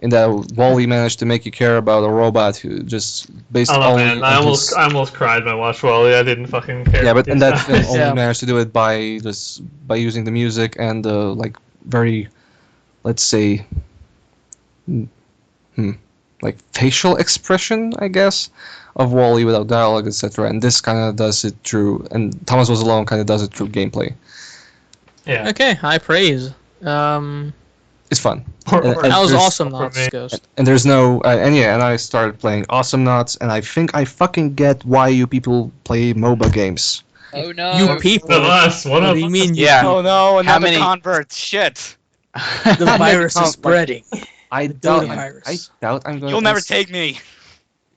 In that Wall-E managed to make you care about a robot who just based I don't know, only man. on I his- almost cried when I watched Wally. I didn't fucking care. yeah, but and that film only Yeah. managed to do it by using the music and the like very, let's say, like facial expression, I guess, of Wall-E without dialogue, etc. And this kind of does it through, and Thomas Was Alone kind of does it through gameplay. yeah. Okay. High praise. It's fun. Or- And- or- and How's there's- Awesome for Knots me- goes? And there's no, and I started playing Awesome Knots, and I think I fucking get why you people play MOBA games. Oh no. You people. One of us. One What of do you us. mean? Yeah. Oh no, another many- convert. Shit. The virus is spreading. I Dota doubt, virus. I doubt I'm gonna. You'll never take me.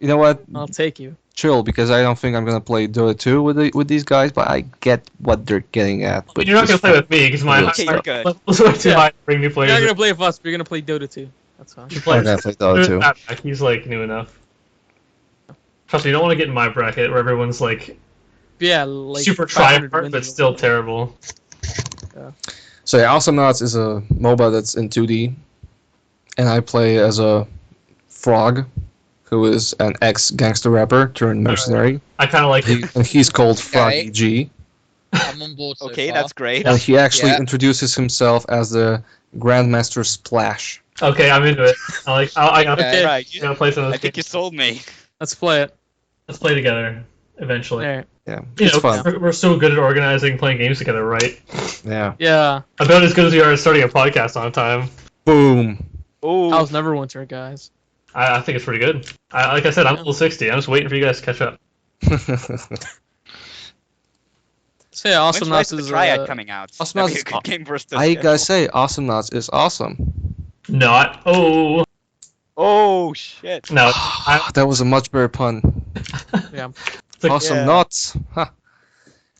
You know what? I'll take you. Chill, because I don't think I'm gonna play Dota 2 with these guys, but I get what they're getting at. But You're not gonna just play with me because my Okay, you're good. levels are too Yeah. high to bring new You're players. not gonna play with us, but you're gonna play Dota 2. That's fine. You I'm play- gonna play Dota 2. Not back. He's like new enough. Trust me, you don't want to get in my bracket where everyone's like Yeah, like super 500 tryhard, wins but or still terrible. So yeah, Awesome Knots is a MOBA that's in 2D, and I play as a frog, who is an ex-gangster rapper turned mercenary. I kind of like And he's called Froggy Okay. G. I'm on board so Okay, far. that's great. And he actually Yeah. introduces himself as the Grandmaster Splash. Okay, I'm into it. I gotta, Okay. Right. I gotta play some of I those think you games. sold me. Let's play it. Let's play together eventually. Alright. Yeah, You it's know, fun. we're so good at organizing playing games together, right? Yeah. Yeah. About as good as we are at starting a podcast on time. Boom. Oh, How's Neverwinter, guys? I think it's pretty good. Like I said, I'm level 60. I'm just waiting for you guys to catch up. So yeah, Awesome when's Rise Knots of the is Triad coming out? Awesome That'd Knots be a is good game for us to I schedule. gotta say, Awesome Knots is awesome. Not. Oh. Oh shit. No. That was a much better pun. Yeah. It's like, Awesome Yeah. Knots. Huh.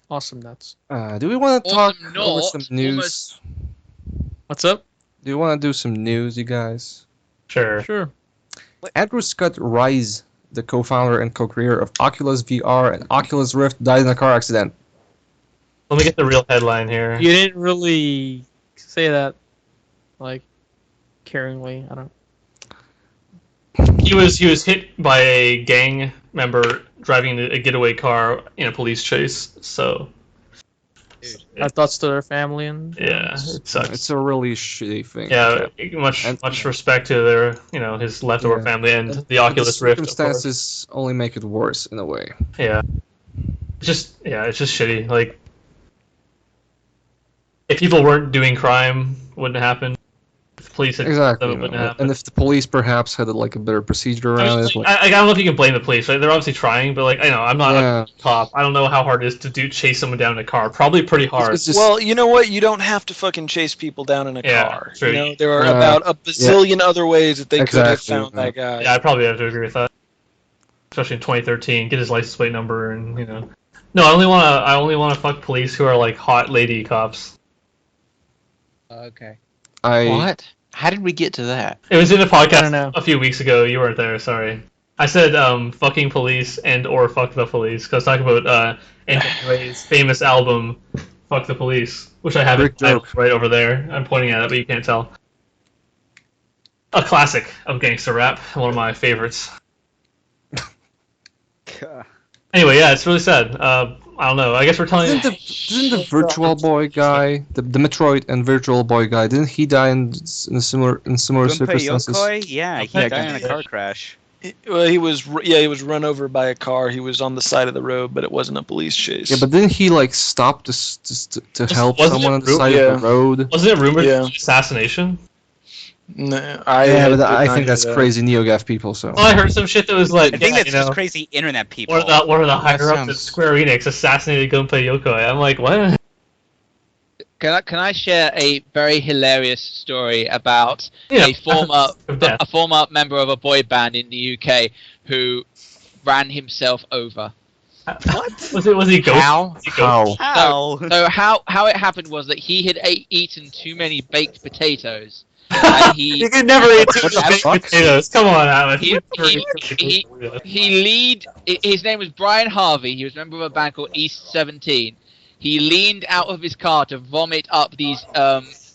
Awesome Nuts. Do we want to talk Awesome over Knots, some news? What's up? Do you want to do some news, you guys? Sure. Sure. Andrew Scott Rice, the co-founder and co-creator of Oculus VR and Oculus Rift, died in a car accident. Let me get the real headline here. You didn't really say that, like, caringly. I don't. He was hit by a gang member driving a getaway car in a police chase. So Our thoughts to their family and. yeah, it sucks. It's a really shitty thing. Yeah, much And- respect to their his leftover Yeah. family and the The Oculus Rift. Of course. circumstances only make it worse in a way. Yeah, it's just shitty. Like if people weren't doing crime, wouldn't happen. If the police had Exactly. them, it wouldn't happen. And if the police perhaps had like a better procedure I, around mean, it, like, I don't know if you can blame the police. Right? They're obviously trying, but like I know I'm not yeah, a cop. I don't know how hard it is to chase someone down in a car. Probably pretty hard. it's just Well, you know what? You don't have to fucking chase people down in a Yeah, car. true. You know, there are Yeah. about a bazillion other ways that they could have Exactly, found that guy. Yeah, I probably have to agree with that. Especially in 2013, get his license plate number and No, I only want to fuck police who are like hot lady cops. Okay. What? How did we get to that? It was in the I don't podcast know. a few weeks ago. You weren't there. Sorry. I said fucking police and or fuck the police because I was talking about NWA's famous album "Fuck the Police," which I have it Brick titled joke. right over there. I'm pointing at it, but you can't tell. A classic of gangster rap, one of my favorites. Anyway, yeah, it's really sad. I don't know. I guess we're telling. Didn't the Virtual Boy guy, the Metroid and Virtual Boy guy, didn't he die in similar Gunpei circumstances? Yokoi? Yeah, he Okay. died in a car crash. Well, he was run over by a car. He was on the side of the road, but it wasn't a police chase. Yeah, but didn't he like stop to help Wasn't someone it on the side yeah. of the road? Wasn't it rumored Yeah. assassination? No, Yeah, but I think that's crazy NeoGAF people. So Well, I heard some shit that was like, I think yeah, that's you know, just crazy internet people. one of the higher ups at sounds- Square Enix assassinated Gunpei Yokoi. I'm like, what? Can I share a very hilarious story about Yeah. a former member of a boy band in the UK who ran himself over? What? Was he ghost? How? Was he ghost? How? So how it happened was that he had eaten too many baked potatoes, and You can never eat too What the many fuck? potatoes. Come on, Alan. his name was Brian Harvey. He was a member of a band called East 17. He leaned out of his car to vomit up these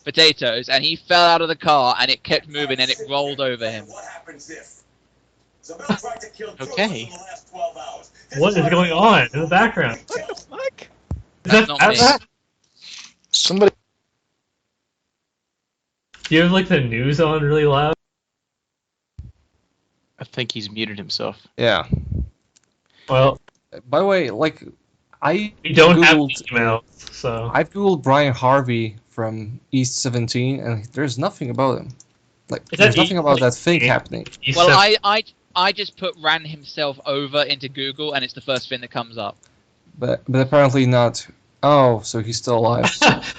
potatoes, and he fell out of the car, and it kept moving, and it rolled over him. Okay. What is going on in the background? What the fuck? That's not me. Somebody. Do you have like the news on really loud? I think he's muted himself. yeah. Well, By the way, like I we don't have Googled- emails, so I've googled Brian Harvey from East 17, and there's nothing about him. Like Is that there's nothing about that thing East- happening. he's Well, seven- I just put ran himself over into Google, and it's the first thing that comes up. But apparently not. Oh, so he's still alive.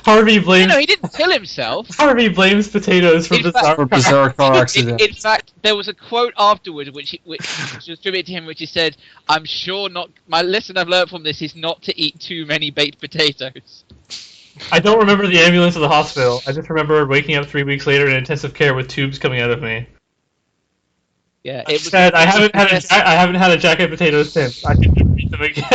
Harvey blames No, he didn't kill himself. Harvey blames potatoes for In fact- bizarre. For bizarre car accident. In fact, there was a quote afterwards which was attributed to him, which he said, "I'm sure not. My lesson I've learned from this is not to eat too many baked potatoes." I don't remember the ambulance at the hospital. I just remember waking up 3 weeks later in intensive care with tubes coming out of me. Yeah, I said I haven't had a jacket of potatoes since. I can never eat them again.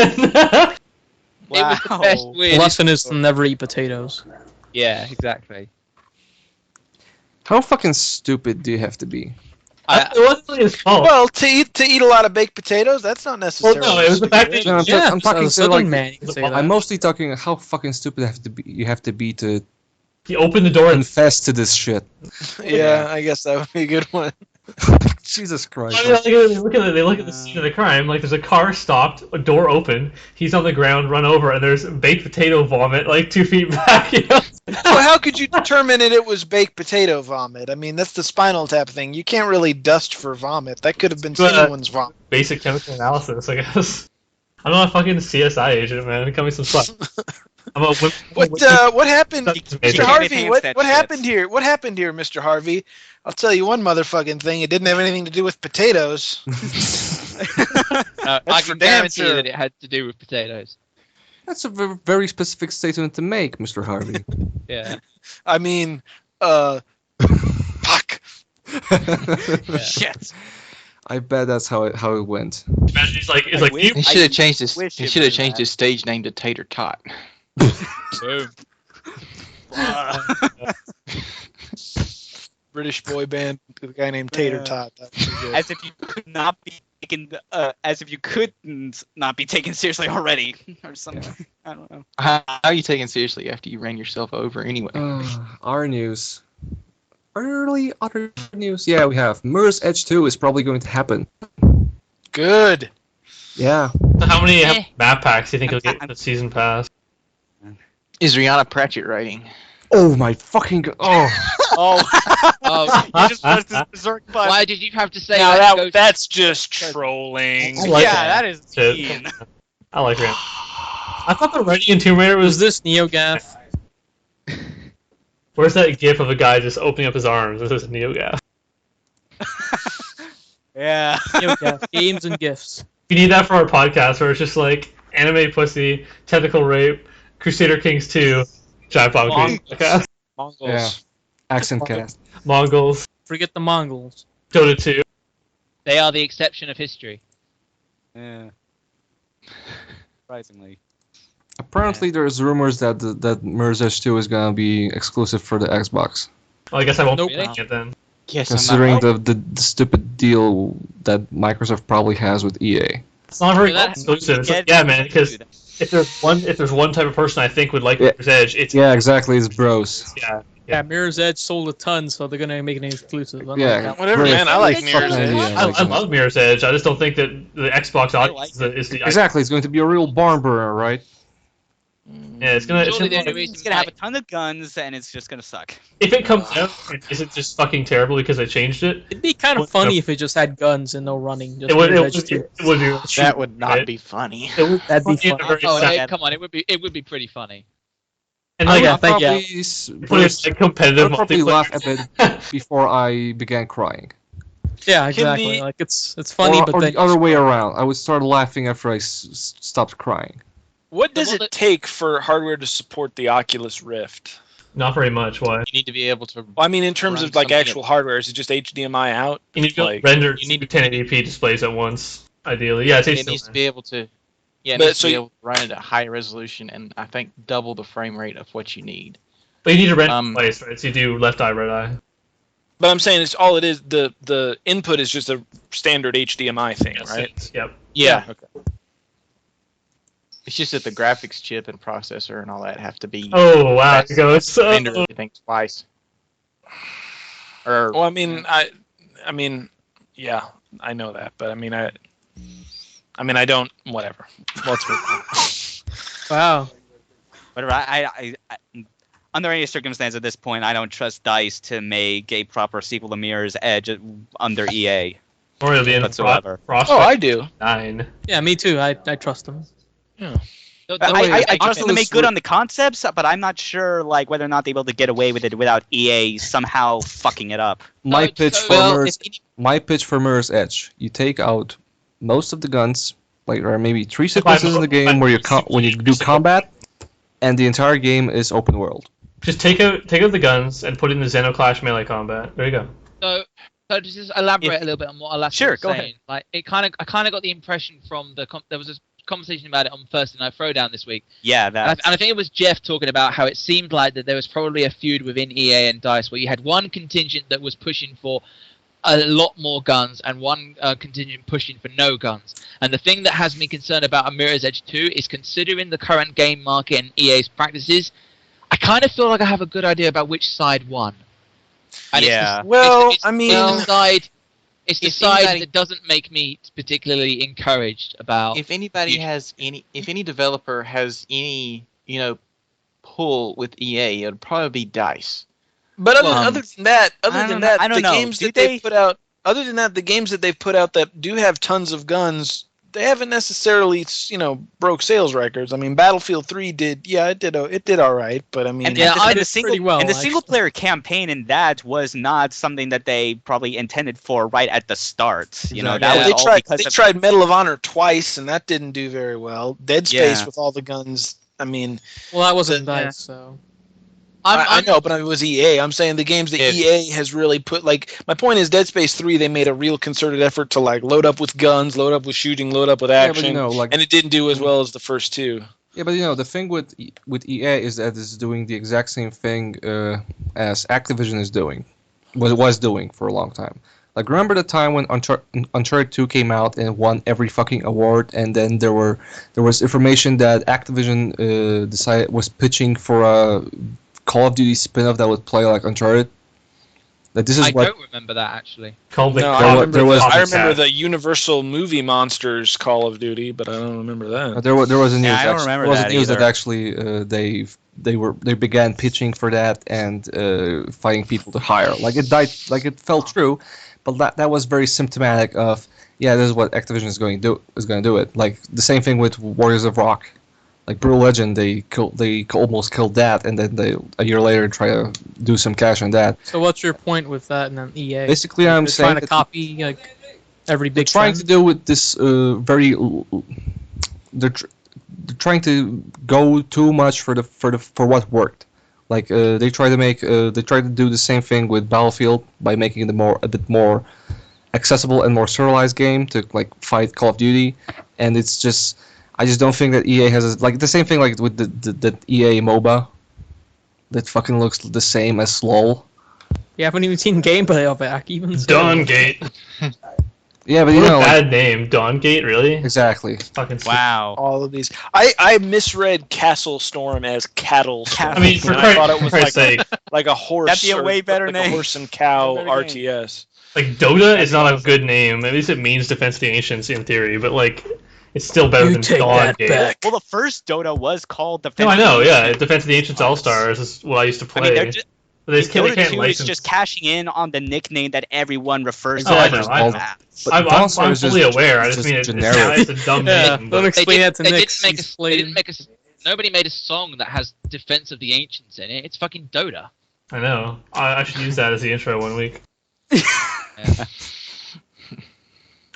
It was the best Wow. The weird. lesson is to never eat potatoes. Yeah, exactly. How fucking stupid do you have to be? It wasn't really his fault. Well, to eat a lot of baked potatoes, that's not necessarily. no, it was the fact that No, I'm, Yeah, I'm talking as a to like. Southern man, you can say that. I'm mostly talking how fucking stupid you have to be to he opened the door and confess to this shit. Yeah, I guess that would be a good one. Jesus Christ. I mean, they look at the scene of the crime. Like, there's a car stopped, a door open. He's on the ground, run over, and there's baked potato vomit like 2 feet back. You know? Well, how could you determine it was baked potato vomit? I mean, that's the Spinal Tap thing. You can't really dust for vomit. That could have been anyone's vomit. Basic chemical analysis, I guess. I'm not a fucking CSI agent, man. Cut me some slack. I'm a What happened, You Mr. can't Harvey? enhance What that happened shit. here? What happened here, Mr. Harvey? I'll tell you one motherfucking thing. It didn't have anything to do with potatoes. I for can damn guarantee sure. that it had to do with potatoes. That's a very specific statement to make, Mr. Harvey. Yeah. I mean, fuck. Shit. I bet that's how it went. Imagine he's like, I wish- He should have changed his. wish He it should have was changed that. his stage name to Tater Tot. Boom. British boy band with a guy named Tater Yeah. Tot. That would be good. As if you could not be taken, as if you couldn't not be taken seriously already, or something. I don't know. How are you taken seriously after you ran yourself over anyway? Our news. Early other news. Yeah, we have Mirror's Edge 2 is probably going to happen. Good. Yeah. So how many Eh. map packs do you think he'll get the season pass? Is Rihanna Pratchett writing? Oh my fucking god. Oh. Oh, Oh, you just pressed this berserk button. why did you have to say Now that? Goes- that's just trolling. I like yeah, that. that is Shit. mean. I like Rand. I thought the writing in Tomb Raider Was was this NeoGAF? Where's that gif of a guy just opening up his arms? This is NeoGAF. Yeah. NeoGAF, games and gifts. We need that for our podcast where it's just like anime pussy, tentacle rape, Crusader Kings 2, Giant Bomb Long- Queen podcast. Mongols. Accent cast. Mongols, Forget the Mongols. Dota 2. They are the exception of history. Yeah. Surprisingly. Apparently, there's rumors that that Mirror's Edge 2 is gonna be exclusive for the Xbox. Well, I guess I won't Nope. be playing it then. Yes, Considering I'm not, the stupid deal that Microsoft probably has with EA. It's not very So that- exclusive. It's like, Yeah, yeah, man, because if there's one type of person I think would like Yeah. Mirror's Edge, it's Yeah, exactly. It's bros. yeah. Yeah, Mirror's Edge sold a ton, so they're gonna make it exclusive. Unlike Yeah. that. Whatever, Great. man. I like Fucking Mirror's idea. Edge. I love Mirror's Edge. I just don't think that the Xbox I audience like is the Exactly. It's going to be a real barn burner, right? Yeah, it's gonna. Surely the only It's reason It's gonna have a ton of guns, and it's just gonna suck. if it comes out, is it just fucking terrible because they changed it? It'd be kind of funny if it just had guns and no running. Just It would. Mirror's Edge 2. It would be. that would not right? be funny. It would That'd be funny in a fun. very Oh, sad- come on! It would be pretty funny. and I like would yeah, thank you. probably, put it like competitive I would probably laugh a multiplayer. bit before I began crying. Yeah, Can exactly. the- Like it's funny, or but or then the other way around. I would start laughing after I stopped crying. What does Well, it take for hardware to support the Oculus Rift? Not very much. Why? You need to be able to. Well, I mean, in terms Run of like something actual hardware, is it just HDMI out? You need to Like- render you need to- 1080p displays at once, ideally. Yeah, it's It HDMI. needs to be able to. Yeah, it But needs so to be you- able to run it at high resolution and I think double the frame rate of what you need. But you need to render Um, twice, right? So you do left eye, right eye. But I'm saying it's all it is. The input is just a standard HDMI thing, Yes, right? yes, Yep. Yeah. Okay. It's just that the graphics chip and processor and all that have to be Oh wow, it goes. render everything twice. Or Well, I mean, yeah, I know that, but I mean, I don't. Whatever. Let's move on. wow. Whatever. I under any circumstance at this point, I don't trust DICE to make a proper sequel to Mirror's Edge under EA. Or it'll be in Whatsoever. Frostbite Oh, I do. 9. Yeah, me too. I trust them. I trust them to Oculus make good on the concepts, but I'm not sure like whether or not they're able to get away with it without EA somehow fucking it up. My No, pitch so- for well, Mirror's, my pitch for Mirror's Edge: you take out most of the guns, like there are maybe 3 sequences in the game where when you do combat, and the entire game is open world. Just take out the guns and put in the Xenoclash melee combat. There you go. So to just elaborate a little bit on what Alaska Sure, was go saying, ahead. like I kind of got the impression from there was a conversation about it on Thursday Night Throwdown this week, Yeah, and that. I think it was Jeff talking about how it seemed like that there was probably a feud within EA and DICE where you had one contingent that was pushing for a lot more guns and one contingent pushing for no guns. And the thing that has me concerned about a Mirror's Edge 2 is considering the current game market and EA's practices, I kind of feel like I have a good idea about which side won. And Yeah. Well, it's I mean, the side. It's the if side anybody- that doesn't make me particularly encouraged about. if anybody future. has if any developer has any, pull with EA, it would probably be DICE. but other, Well, other than that, I don't know. I don't the know. games Do that they've they- put out, other than that, the games that they've put out that do have tons of guns, they haven't necessarily, broke sales records. I mean, Battlefield 3 did, it did all right, but I mean, And, Yeah, and, I and the did single pretty well, and the actually. single player campaign in that was not something that they probably intended for right at the start. You know, that Exactly. was they all tried because they of, tried Medal of Honor twice, and that didn't do very well. Dead Space Yeah. with all the guns. I mean, Well, that wasn't Yeah. DICE, so. I know, but it was EA. I'm saying the games that If- EA has really put, like, my point is Dead Space 3, they made a real concerted effort to, like, load up with guns, load up with shooting, load up with Yeah, action, but like and it didn't do as well as the first two. yeah, but the thing with EA is that it's doing the exact same thing as Activision is doing, was doing for a long time. Like, remember the time when Uncharted 2 came out and won every fucking award, and then there was information that Activision was pitching for a Call of Duty spin-off that would play like Uncharted. That this is I what don't remember that actually. Called the No, there was- I remember the Universal Movie Monsters Call of Duty, but I don't remember that. there was a news. Yeah, I don't actually, remember there was that a news that either. actually they began pitching for that and finding people to hire. Like it died, like it fell true, but that was very symptomatic of this is what Activision is going to do it. Like the same thing with Warriors of Rock. Like Brutal Legend, they almost killed that, and then a year later try to do some cash on that. So what's your point with that and then EA? Basically, I'm They're saying trying to that copy like every they're big trying trend. to do with this they're trying to go too much for what worked. Like they try to do the same thing with Battlefield by making it a bit more accessible and more serialized game to like fight Call of Duty, and it's just I just don't think that EA has like the same thing like with the EA MOBA that fucking looks the same as LOL. You haven't even seen gameplay of it. Even so. Dawngate. Yeah, but What you a know, like, bad name. Dawngate, really? exactly. Fucking Wow. All of these. I misread Castle Storm as Cattle Storm. I mean, for and I thought it was Christ's sake, like a horse. That'd be a or way better like name. a horse and cow Better game. RTS. like Dota is not a good name. At least it means Defense of the Ancients in theory, but like it's still better You than take that Dawngate. back. Well, the first Dota was called No, Defense. I know. of the Yeah, Ancients. Defense of the Ancients All Stars is what I used to I play. mean, they're just, But they Dota can't 2 is license. just cashing in on the nickname that everyone refers Oh, I to. know, as I know. that. But I'm Dawnstar I'm is fully just- aware. I it's just just mean generic. it's a dumb Yeah, name. don't But explain that to They Nick. didn't make a. They didn't make a. Nobody made a song that has Defense of the Ancients in it. It's fucking Dota. I know. I should use that as the intro one week. Yeah.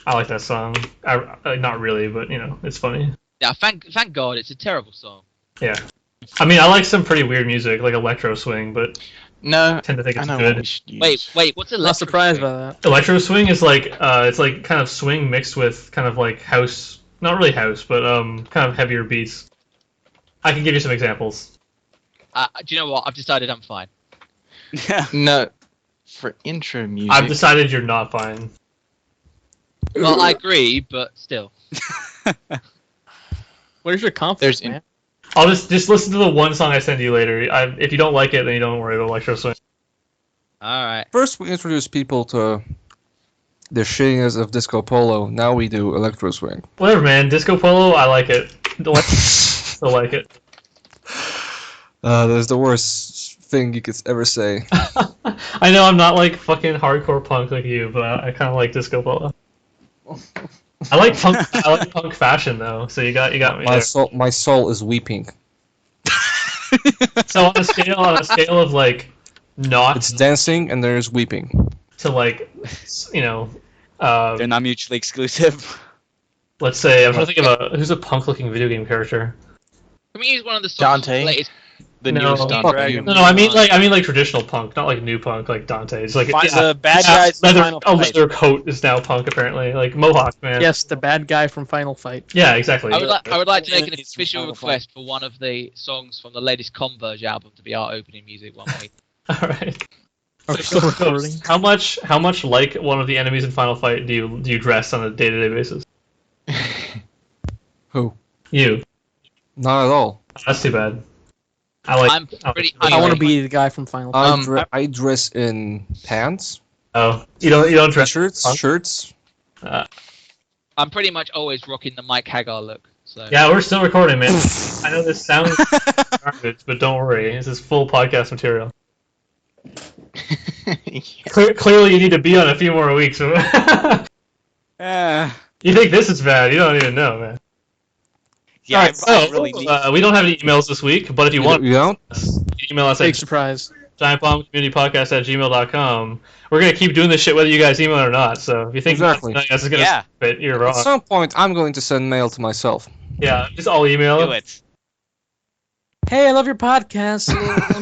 I like that song. Not really, but you know, it's funny. Yeah, thank God, it's a terrible song. Yeah. I mean, I like some pretty weird music, like electro swing, but No, I tend to think I it's know what we good. should use. Wait, what's a I'm not surprised by that. Electro swing is like it's like kind of swing mixed with kind of like house, not really house, but kind of heavier beats. I can give you some examples. Do you know what? I've decided I'm fine. No, for intro music. I've decided you're not fine. Well, I agree, but still. Where's your confidence, There's in- man? I'll just listen to the one song I send you later. If you don't like it, then you don't worry about electro swing. All right. First, we introduce people to the shittiness of disco polo. Now we do electro swing. Whatever, man. Disco polo, I like it. Still like it. That's the worst thing you could ever say. I know I'm not like fucking hardcore punk like you, but I kind of like disco polo. I like punk. I like punk fashion though. So you got me there. My soul is weeping. So on a scale of like not It's dancing and there's weeping. to like, you know, They're not mutually exclusive. let's say I'm trying to think of who's a punk looking video game character. Can we use one of the songs? Dante? Latest... The No. newest Fuck Dante. you. No, I mean like traditional punk, not like new punk like Dante. It's like The bad guys in leather, Final a Fight. leather coat is now punk apparently. Like Mohawk man. Yes, the bad guy from Final Fight. Yeah, exactly. I would like to make an It's official Final Fight. request for one of the songs from the latest Converge album to be our opening music one week. All right. Are we still recording? How much like one of the enemies in Final Fight do you dress on a day-to-day basis? Who? You. Not at all. That's too bad. I like. I'm pretty. I want to be the guy from Final Fight. I dress in pants, Oh, you don't dress. t-shirts, punk? shirts. I'm pretty much always rocking the Mike Hagar look. So Yeah, we're still recording, man. I know this sounds garbage, but don't worry. This is full podcast material. Clearly, you need to be on a few more weeks. You think this is bad? You don't even know, man. Yeah, Alright, I really need. we don't have any emails this week, but if you want, You don't? email us at Big surprise. giantbombcommunitypodcast@gmail.com. We're gonna keep doing this shit whether you guys email it or not. So if you think Exactly. this is gonna Yeah. stop it, you're At wrong. some point, I'm going to send mail to myself. Yeah, just all email. Do it. Hey, I love your podcast.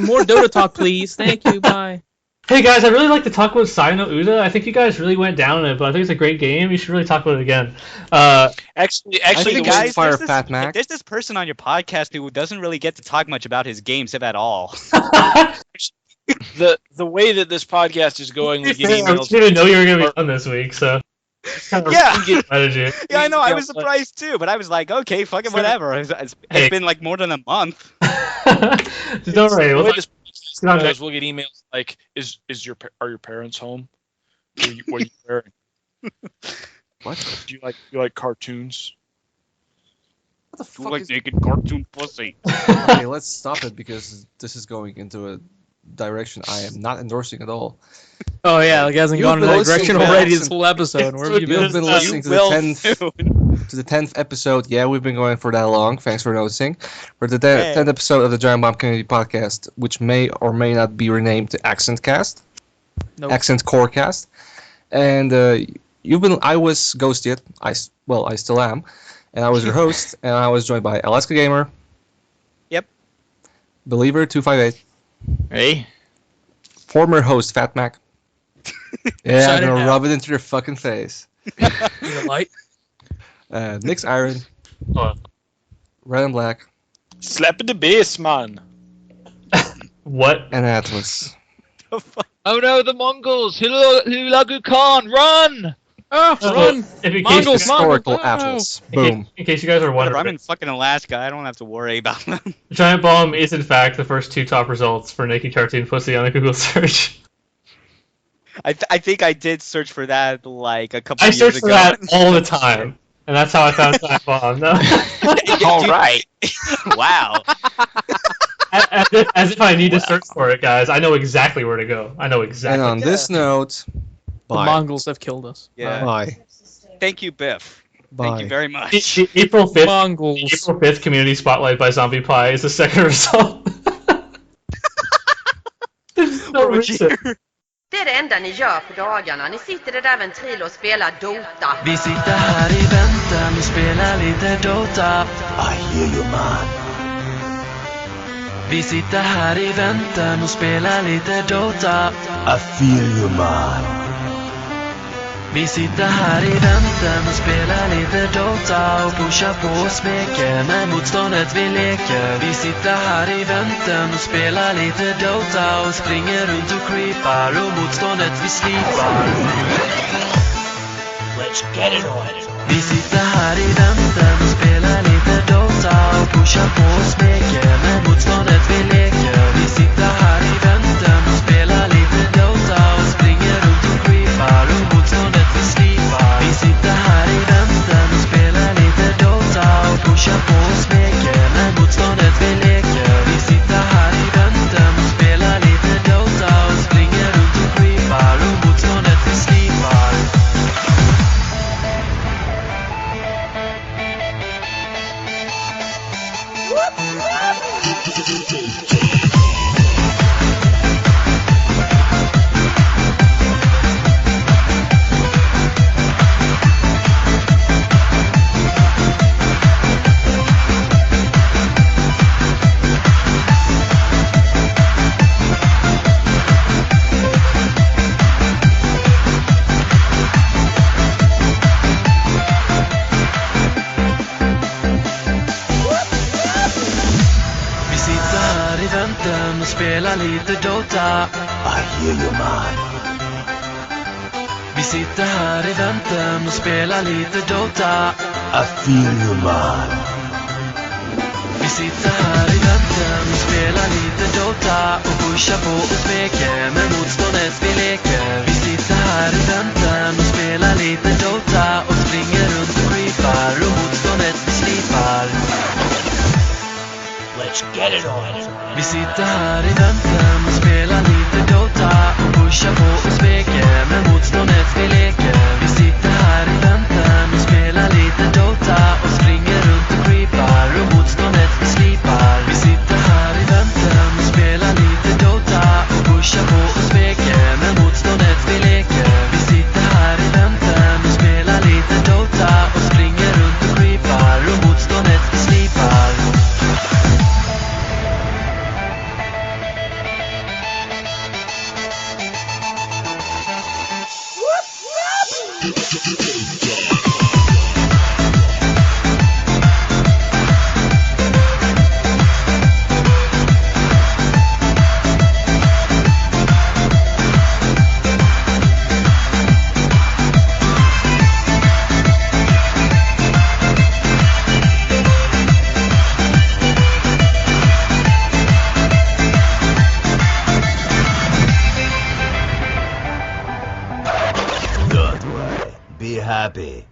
More Dota talk, please. Thank you. Bye. Hey guys, I really like to talk about Sino Uda. I think you guys really went down on it, but I think it's a great game. You should really talk about it again. Actually, think the guys- way- Guys, Fire there's this, Fat Mac. there's this person on your podcast who doesn't really get to talk much about his games, if at all. the way that this podcast is going, we get I emails. didn't know you were gonna be on this week, so kind of Yeah. strategy. Yeah, I know. I was Yeah, surprised too, but I was like, okay, fucking whatever. It's Hey. been like more than a month. Just don't worry. The We'll way talk- this get on podcast it. goes, we'll get emails like, are your parents home? What are you wearing? What? Do you like cartoons? What the You fuck like is... naked cartoon pussy. Okay, let's stop it because this is going into a direction I am not endorsing at all. Oh yeah, like hasn't You've gone in been that direction listening to already us this whole episode. Where have you You've been? been listening to the will 10th soon. to the 10th episode. Yeah, we've been going for that long. Thanks for noticing. For the 10th episode of the Giant Bomb Community Podcast, which may or may not be renamed to Accent Cast, Nope. Accent Core Cast, and I was Ghosted. I still am, and I was your host, and I was joined by Alaska Gamer. Yep. Believer 258. Hey, Former host Fat Mac. Yeah, Shut I'm it gonna down. rub it into your fucking face. The light. Nick's Iron. Oh. Red and Black. Slap in the bass, man. What? And Atlas. Oh no, the Mongols! Hulagu Khan, run! Oh, run! If in Mongols, case, Mongols! Historical Oh. Atlas. in case- Boom. in case you guys are Whatever, I'm wondering, in fucking Alaska. I don't have to worry about them. Giant Bomb is in fact the first 2 top results for Naked Cartoon Pussy on a Google search. I think I did search for that like a couple I years search ago. for that all the time, and that's how I found Giant Bomb. No. all right. Wow. As if I need to search for it, guys. I know exactly where to go. I know And exactly. on this note, The bye. Mongols have killed us. Yeah. Bye. Thank you, Biff. Bye. Thank you very much. April 5th, Mongols. April 5th Community Spotlight by Zombie Pie is the second result. There's no What reason. year? Det är det enda ni gör på dagarna. Ni sitter i det där ventilen och spelar Dota. Vi sitter här i väntan och spelar lite Dota. I hear you man. Vi sitter här i väntan och spelar lite Dota. I feel you man. Vi sitter här i väntan och spelar lite Dota och pushar på och smeker med motståndet vi leker. Vi sitter här i väntan och spelar lite Dota och springer runt och creepar och motståndet vi slipar. Let's get it on. Vi sitter här i väntan och spelar lite Dota och pushar på och smeker med motståndet vi leker. Vi sitter här i väntan och spelar lite Dota och springer runt och creepar och motståndet vi slipar. Vi sitter här i väntan och spelar lite Dota och pushar på och smeker med motståndet vi leker. Vi sitter här i väntan och spelar lite Dota och springer runt och creepar och motståndet vi slipar. Vi sitter här i väntan och spelar lite Dota. I hear you man. Vi sitter här i väntan och spelar lite Dota. I feel you man. Vi sitter här i väntan och spelar lite Dota och pushar på och smeker med motståndet vi leker. Vi sitter här i väntan och spelar lite Dota och springer runt och creepar och motståndet vi slipar. Let's get it on. Vi sitter här i väntan och spelar lite Dota och pushar på och smeker med motståndet vi leker. Vi sitter här i väntan och spelar lite Dota och springer runt och creepar och motståndet vi slipar. Vi sitter här i väntan och spelar lite Dota och pushar på och smeker med motståndet vi leker. Vi sitter här i väntan och spelar lite Dota och springer runt och creepar och motståndet vi slipar. Don't worry. Be happy.